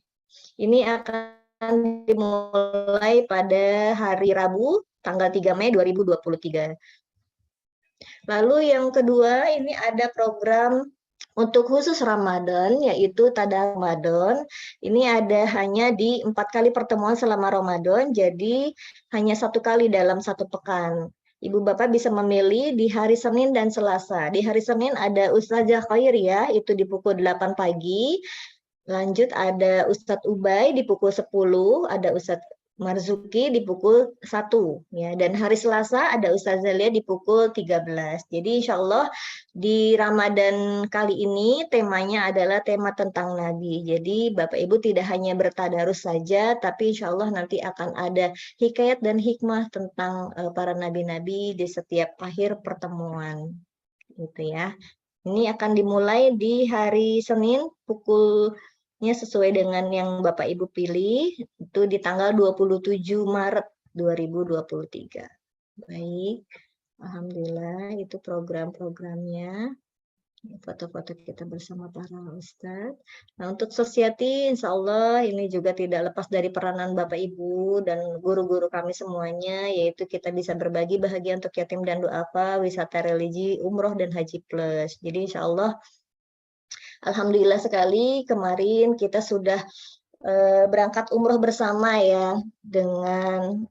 A: Ini akan dimulai pada hari Rabu, tanggal 3 Mei 2023. Lalu yang kedua, ini ada program untuk khusus Ramadan, yaitu Tada Ramadan. Ini ada hanya di 4 kali pertemuan selama Ramadan, jadi hanya 1 kali dalam 1 pekan. Ibu Bapak bisa memilih di hari Senin dan Selasa. Di hari Senin ada Ustazah Khairiyah, itu di pukul 8 pagi. Lanjut ada Ustadz Ubay di pukul 10, ada Ustadz Marzuki di pukul 1 ya, dan hari Selasa ada Ustazah Lia di pukul 13. Jadi insya Allah di Ramadan kali ini temanya adalah tema tentang Nabi. Jadi Bapak Ibu tidak hanya bertadarus saja, tapi insya Allah nanti akan ada hikayat dan hikmah tentang para nabi-nabi di setiap akhir pertemuan gitu ya. Ini akan dimulai di hari Senin sesuai dengan yang Bapak Ibu pilih, itu di tanggal 27 Maret 2023. Baik, alhamdulillah itu program-programnya. Foto-foto kita bersama para ustadz. Nah, untuk Society, insya Allah ini juga tidak lepas dari peranan Bapak Ibu dan guru-guru kami semuanya, yaitu kita bisa berbagi bahagia untuk yatim dan duafa, wisata religi, umroh, dan haji plus. Jadi insya Allah, alhamdulillah sekali kemarin kita sudah berangkat umroh bersama ya dengan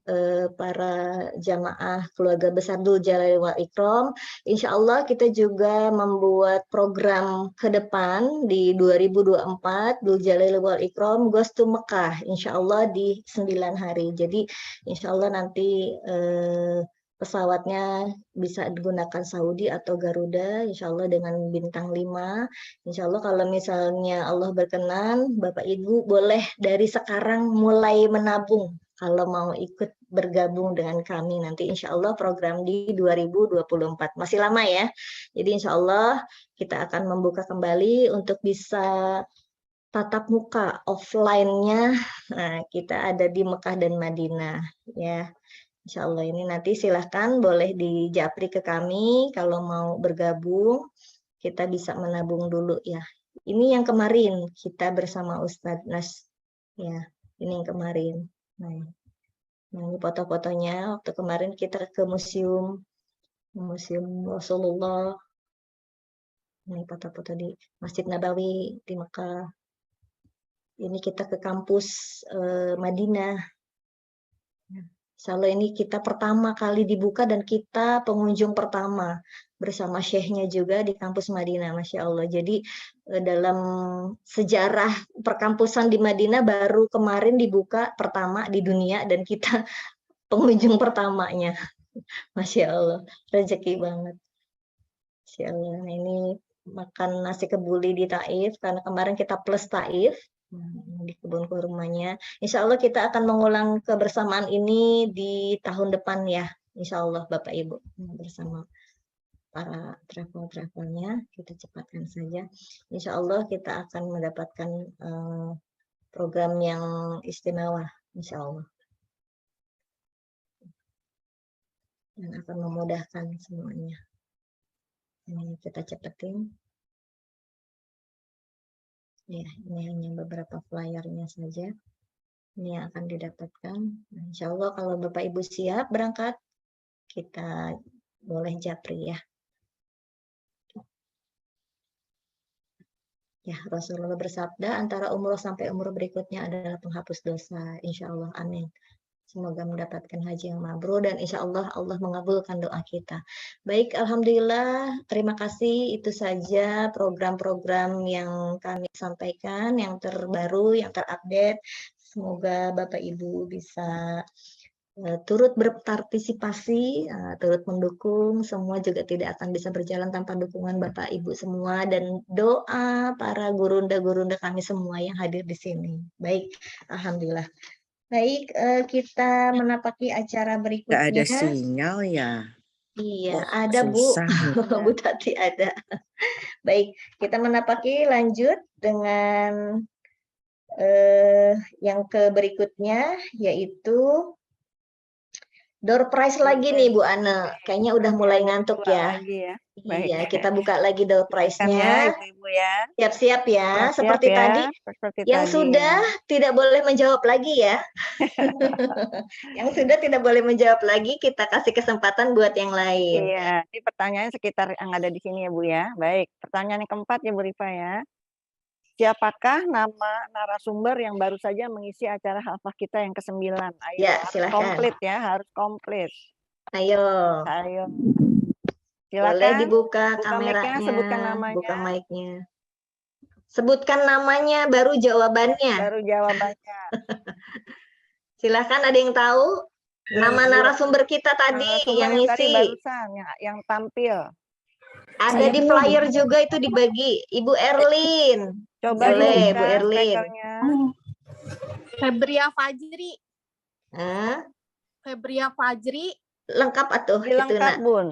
A: para jamaah keluarga besar Dzul Jalali wal Ikram. Insya Allah kita juga membuat program ke depan di 2024 Dzul Jalali wal Ikram goes to Mekah. Insya Allah di 9 hari. Jadi insya Allah nanti pesawatnya bisa digunakan Saudi atau Garuda, insya Allah dengan bintang 5. Insya Allah kalau misalnya Allah berkenan, Bapak Ibu boleh dari sekarang mulai menabung kalau mau ikut bergabung dengan kami nanti insya Allah program di 2024. Masih lama ya, jadi insya Allah kita akan membuka kembali untuk bisa tatap muka offline-nya. Nah, kita ada di Mekah dan Madinah ya. Insya Allah ini nanti silahkan boleh dijapri ke kami kalau mau bergabung, kita bisa menabung dulu ya. Ini yang kemarin kita bersama Ustadz Nas ya, ini yang kemarin. Nah ini foto-fotonya waktu kemarin kita ke museum Rasulullah. Ini foto-foto di Masjid Nabawi di Mekah. Ini kita ke kampus Madinah. Insya Allah ini kita pertama kali dibuka dan kita pengunjung pertama bersama syekhnya juga di kampus Madinah, Masya Allah. Jadi dalam sejarah perkampusan di Madinah baru kemarin dibuka pertama di dunia dan kita pengunjung pertamanya. Masya Allah, rezeki banget. Masya Allah, nah, ini makan nasi kebuli di Taif karena kemarin kita plus Taif. Di kebun kurmanya. Insya Allah kita akan mengulang kebersamaan ini di tahun depan ya. Insya Allah Bapak Ibu bersama para travelnya kita cepatkan saja. Insya Allah kita akan mendapatkan program yang istimewa. Insya Allah. Dan akan memudahkan semuanya. Ini kita cepetin. Ya, ini hanya beberapa flyernya saja. Ini yang akan didapatkan. Nah, insya Allah kalau Bapak Ibu siap berangkat, kita boleh japri ya. Ya, Rasulullah bersabda, antara umroh sampai umroh berikutnya adalah penghapus dosa. Insya Allah, amin. Semoga mendapatkan haji yang mabrur dan insya Allah Allah mengabulkan doa kita. Baik, alhamdulillah. Terima kasih. Itu saja program-program yang kami sampaikan, yang terbaru, yang terupdate. Semoga Bapak Ibu bisa turut berpartisipasi, turut mendukung. Semua juga tidak akan bisa berjalan tanpa dukungan Bapak Ibu semua dan doa para gurunda-gurunda kami semua yang hadir di sini. Baik, alhamdulillah. Baik, kita menapaki acara berikutnya.
C: Nggak ada sinyal ya?
A: Iya, ada Bu. Bu Tati ada. Baik, kita menapaki lanjut dengan yang ke berikutnya, yaitu door prize lagi nih Bu Ana. Kayaknya udah mulai ngantuk ya. Iya, kita buka lagi door prize-nya.
C: Ibu-ibu ya.
A: Siap-siap ya, seperti
C: ya,
A: tadi. Yang sudah tidak boleh menjawab lagi ya. Yang sudah tidak boleh menjawab lagi, kita kasih kesempatan buat yang lain.
C: Iya, ini pertanyaannya sekitar yang ada di sini ya Bu ya. Baik, pertanyaan yang keempat ya Bu Rifa ya. Siapakah nama narasumber yang baru saja mengisi acara hafal kita yang ke-9? Ayo,
A: ya,
C: harus komplit ya, harus komplit.
A: Ayo.
C: Silakan.
A: Boleh dibuka
C: buka
A: kameranya,
C: sebutkan namanya.
A: Buka mic-nya. Sebutkan namanya, baru jawabannya.
C: Baru jawabannya.
A: Silakan, ada yang tahu nama narasumber kita tadi yang ngisi?
C: Tadi barusan, yang tampil.
A: Ada di flyer juga itu dibagi. Ibu Erlin.
C: Coba
A: boleh, Bu Erlin.
M: Febria Fajri. Febria Fajri.
A: Lengkap atuh itu
C: lengkap, Bun.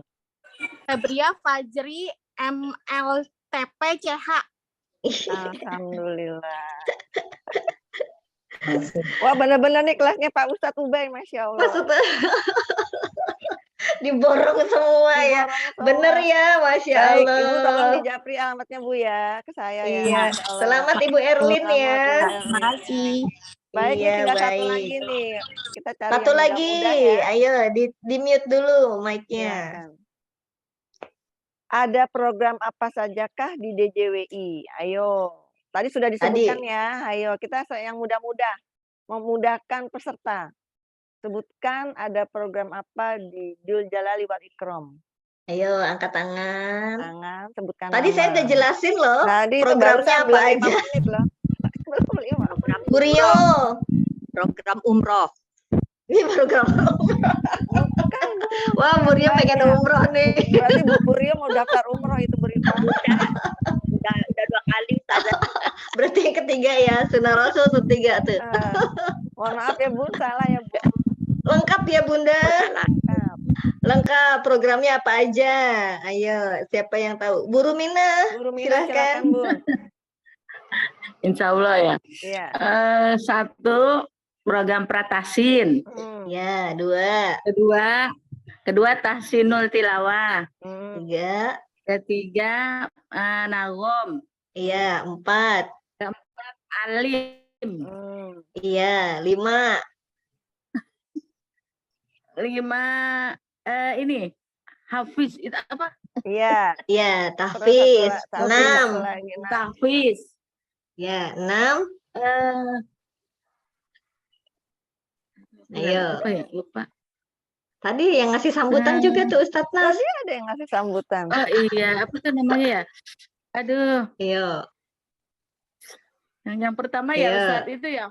M: Febria Fajri MLTP CH.
C: Alhamdulillah. Wah, benar-benar nih kelasnya Pak Ustadz Ubay, Masya Allah.
A: Diborong semua ya.
C: Diborong semua.
A: Bener ya, Masya
C: Baik,
A: Allah.
C: Ibu tolong dijapri alamatnya Bu ya ke saya ya.
A: Iya,
C: Masya Allah.
A: selamat Ibu Erlin
C: Selamat
A: ya.
C: Ibu Erlin. Baik, ini
A: Iya,
C: tinggal satu
A: baik.
C: lagi nih. Kita cari
A: Satu
C: yang
A: lagi,
C: mudah-mudah ya.
A: ayo di mute dulu mic-nya.
C: Silakan. Ada program apa sajakah di DJWI? Ayo. Tadi sudah disebutkan ya. Ayo, kita yang mudah-mudah. Memudahkan peserta. Sebutkan ada program apa di Dzul Jalali wal Ikram.
A: Ayo, angkat tangan.
C: Tangan, sebutkan
A: Tadi
C: nama.
A: saya udah jelasin loh,
C: Tadi itu
A: programnya
C: barusan
A: apa
C: belum 5
A: aja.
C: menit loh. Belum 5.
A: Bu Rio.
N: Program umroh.
A: Ini program umroh. Wah, Bu Rio pengen umroh nih.
C: Berarti Bu Rio mau daftar umroh itu Bu Rio.
N: Udah 2 kali Ustazah.
A: Berarti yang ketiga ya, Sunnah Rasul ketiga tuh.
C: Mohon maaf ya Bu, salah ya Bu.
A: Lengkap ya Bunda?
C: Lengkap.
A: Lengkap, programnya apa aja? Ayo, siapa yang tahu? Bu Rumina,
C: silakan Bu.
O: Insya Allah ya.
C: Iya.
O: 1 program Pratasin.
A: Ya, 2.
O: Kedua Tahsinul Tilawah.
A: 3.
O: Ketiga Nagom.
A: Iya, 4.
O: Keempat Alim.
A: Iya, 5.
O: 5 ini Hafiz itu apa?
C: Iya.
A: Iya, tahfiz. 6.
O: Tahfiz.
A: Ya, 6. Ayo.
O: Apa ya? Lupa.
A: Tadi yang ngasih sambutan juga tuh Ustadz Nas.
C: Tadi ada yang ngasih sambutan.
O: Oh iya, apa tuh namanya ya? Aduh.
A: Iya.
O: Yang pertama ya Ustadz itu ya.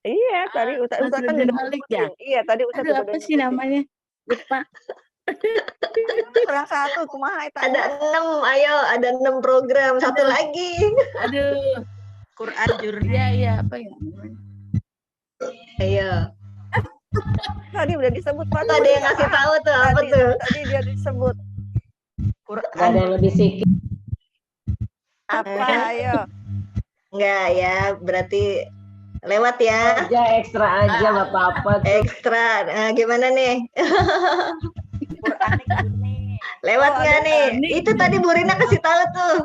C: Iya, tadi Ustadz kan
O: Nasruddin
C: udah
O: Malik ya.
C: Iya, tadi Ustadz
O: Aduh, apa sih namanya? Lupa.
C: Kurang 1, kumaha itu.
A: Ada 6, ayo ada 6 program. Satu lagi.
O: Aduh.
N: Quran Jurni.
O: Iya, apa ya?
A: Ayo.
C: Tadi udah disebut Pak.
A: Ada yang ngasih tahu tuh apa tuh?
C: Tadi dia disebut.
N: Quran.
O: Ada yang lebih sikit.
C: Apa? Ayo.
A: Enggak ya, berarti lewat ya.
O: Aja ekstra aja nggak apa-apa.
A: Ekstra. Nah, gimana nih? Lewat nggak nih? Itu tadi Bu Rina kasih tahu tuh.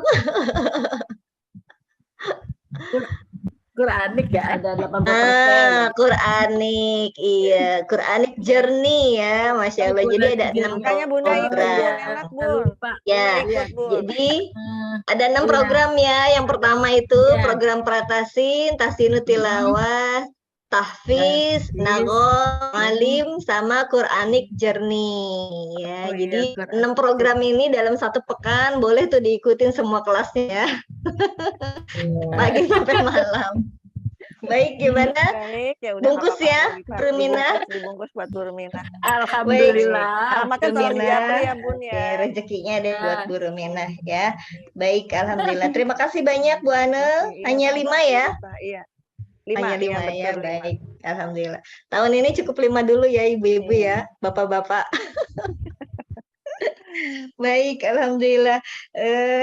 O: Quranik ya ada 80%.
A: Quranik, iya, Quranik Journey ya, Masya Allah. Jadi ada 6
C: Makanya Bunda ikut
A: program.
C: enak Bun.
A: Ya, jadi ada 6 program ya. Yang pertama itu program Pratasin, Tahsinul Tilawah, Tahfiz, Nagom, Alim, sama Quranik Journey. Ya, jadi 6 program ini dalam 1 pekan boleh tuh diikutin semua kelasnya ya. Pagi sampai malam. Baik, gimana?
C: Baik, ya udah
A: Bungkus ya, Rumina.
C: Dibungkus buat Bu Rumina.
O: Alhamdulillah.
C: Alamatnya tolong dijapri ya Bun ya.
A: Rezekinya ada buat Bu Rumina ya. Baik, alhamdulillah. Terima kasih banyak Bu Ane. Hanya 5 ya?
C: Iya.
A: Hanya 5 ya, baik. Alhamdulillah. Tahun ini cukup 5 dulu ya ibu-ibu ya, bapak-bapak. Baik, alhamdulillah.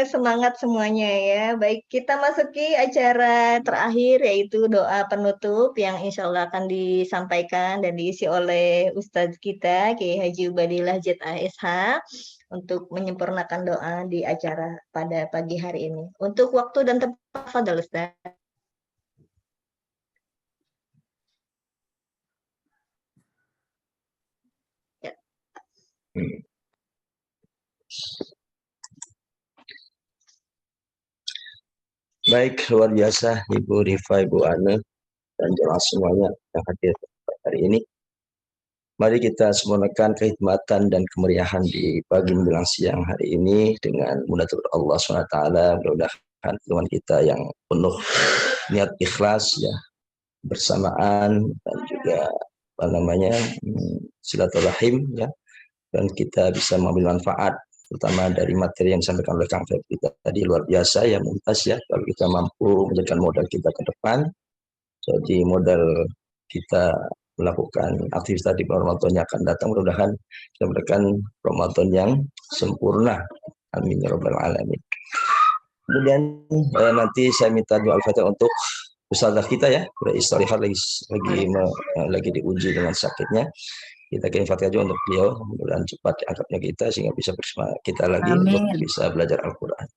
A: Semangat semuanya ya. Baik, kita masuki acara terakhir yaitu doa penutup yang insya Allah akan disampaikan dan diisi oleh Ustadz kita Kiai Haji Ubadillah ZASH untuk menyempurnakan doa di acara pada pagi hari ini. Untuk waktu dan tempat, fadhal Ustadz.
K: Baik, luar biasa Ibu Rifa, Ibu Ane, dan jemaah semuanya yang hadir hari ini. Mari kita sempurnakan kehikmatan dan kemeriahan di pagi menjelang siang hari ini dengan munajat Allah SWT. Mudah-mudahan teman kita yang penuh niat ikhlas ya, bersamaan dan juga silaturahim ya, dan kita bisa mengambil manfaat terutama dari materi yang disampaikan oleh Kang Febri tadi. Luar biasa ya, Mumtaz ya, kalau kita mampu menjadikan modal kita ke depan, jadi modal kita melakukan aktivitas di bulan Ramadan yang akan datang, mudah-mudahan kita memberikan Ramadan yang sempurna, amin ya rabbal alamin. Kemudian nanti saya minta doa Al-Fatihah untuk ustadzah kita ya, udah istirahat lagi diuji dengan sakitnya. Kita kirim Fatihah juga untuk beliau, mudah-mudahan cepat diangkatnya kita sehingga bisa bersama kita lagi untuk bisa belajar Al-Quran.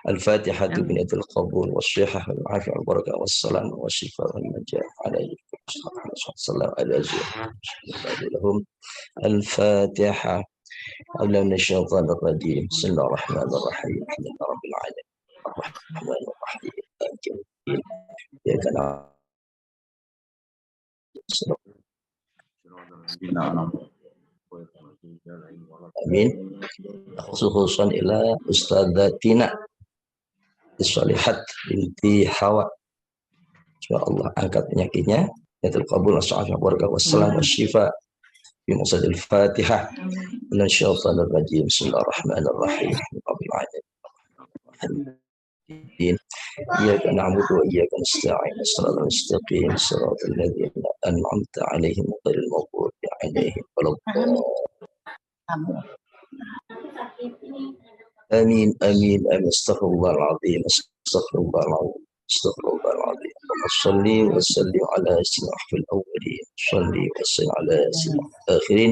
K: الفاتحة بنية القبول والصحة والعافية والبركة والسلام والشفاء والنجاة عليكم صلى الله عليه وسلم لهم الفاتحة قبل من الشيطان الرجيم بسم الله الرحمن الرحيم الحمد لله رب العالمين الرحمن الرحيم مالك يوم الدين إياك نعبد Amin. Khususan ila ustadzatina Sholihat binti Hawa. Insyaallah angkat penyakitnya. Yatul qabul as-sa'afah warga wassalam wasyifa bi musadil Fatihah. Min syaitanir rajim. Bismillahirrahmanirrahim. Rabbil alamin. Iyyaka na'budu wa iyyaka nasta'in. Shiratal mustaqim. Shiratal ladzina an'amta 'alaihim ghairil maghdubi 'alaihim waladdallin. آمين آمين آمين استغفر الله العظيم استغفر الله العظيم استغفر الله العظيم اللهم صل وسلم على سيدنا في الأولين صل وسلم على سيدنا الآخرين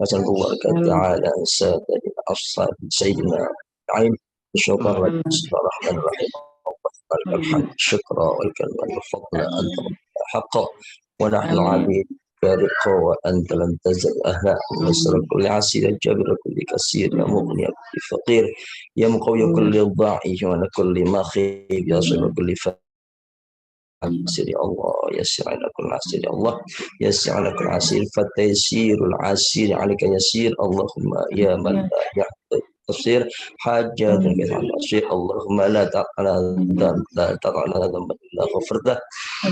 K: وسلم الله تعالى سادنا أصحاب سيدنا العين الشكر بسم الله الرحمن الرحيم لك الحمد شكرا والكلمة الفضل أنت حقا ونحن عبيد بارق وأنت لم تزل أهلا ويسر كل عسير جابر كل كثير يا مغني كل فقير يا مقوي كل ضعيف وأنا كل مخيب يا صبر كل عسير يا الله يسر على كل عسير يا الله يسر على كل عسير فتيسير العسير عليك يسير اللهم يا من لا يحتاج تصير حاجات العصير اللهم لا تضع لنا ذنبا الا غفرته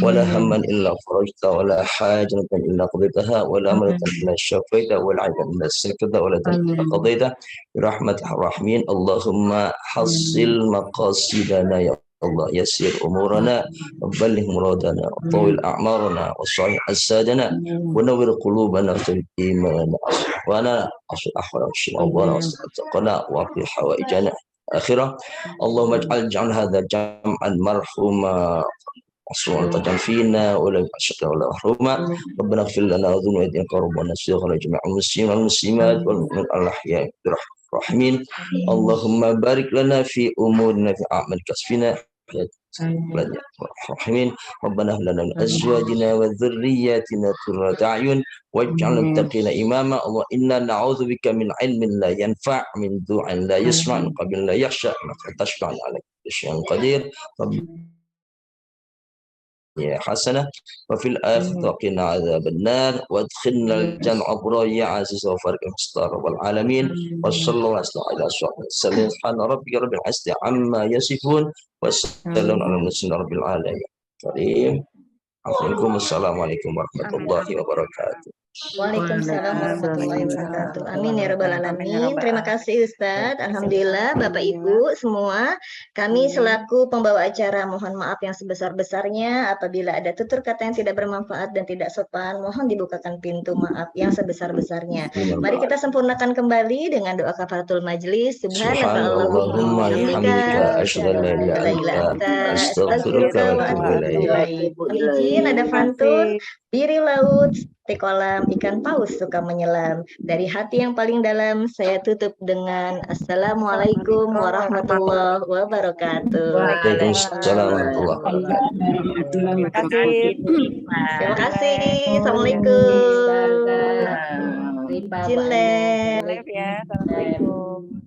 K: ولا هما الا فرجته ولا حاجه الا قضيتها ولا امرة الا شفيته ولا عيبا الا سكته ولا ذنبا الا قضيته برحمتك الراحمين اللهم حصل مقاصدنا يا الله يسير امورنا وبلغ مرادنا وطول اعمارنا وصحح اجسادنا ونور قلوبنا في الايمان وانا اصل احوال الشيطان واستقنا وفي حوائجنا اخره اللهم اجعل هذا جمعا مرحوما وصلنا تجعل فينا ولا شقا ولا محروما ربنا اغفر لنا وذنوبنا ربنا استغفر جميع المسلمين والمسلمات والمؤمنين الاحياء برحمتك الراحمين اللهم بارك لنا في امورنا في اعمال كسبنا الرحمن ربنا هب لنا من ازواجنا وذرياتنا قرة اعين واجعلنا متقين اماما الله انا نعوذ بك من علم لا ينفع من دعاء لا يسمع من قبل لا يخشى انك تشفع على كل شيء قدير يا حسنة وفي الآخرة وقنا عذاب النار وادخلنا الجنة أبرار يا عزيز وفارق المستار رب العالمين وصلى الله على وسلم سبحان ربك رب العزة عما يصفون وسلام على المرسلين رب العالمين كريم عليكم السلام عليكم ورحمة الله وبركاته.
A: Waalaikumsalam warahmatullahi wabarakatuh. Amin ya rabbal alamin. Terima kasih Ustadz. Alhamdulillah Bapak Ibu semua. Kami selaku pembawa acara mohon maaf yang sebesar-besarnya apabila ada tutur kata yang tidak bermanfaat dan tidak sopan. Mohon dibukakan pintu maaf yang sebesar-besarnya. Mari kita sempurnakan kembali dengan doa kafaratul majlis. Subhanallahumma bihamdika asyhadu an la ilaha illa anta astaghfiruka wa atubu ilaik. Izin ada pantun. Biri laut, di kolam ikan paus suka menyelam. Dari hati yang paling dalam, saya tutup dengan Assalamualaikum warahmatullahi wabarakatuh.
K: Waalaikumsalam warahmatullahi wabarakatuh.
C: Terima kasih.
A: Terima kasih. Assalamualaikum.
O: Ripa,
A: Cinle.
C: Assalamualaikum.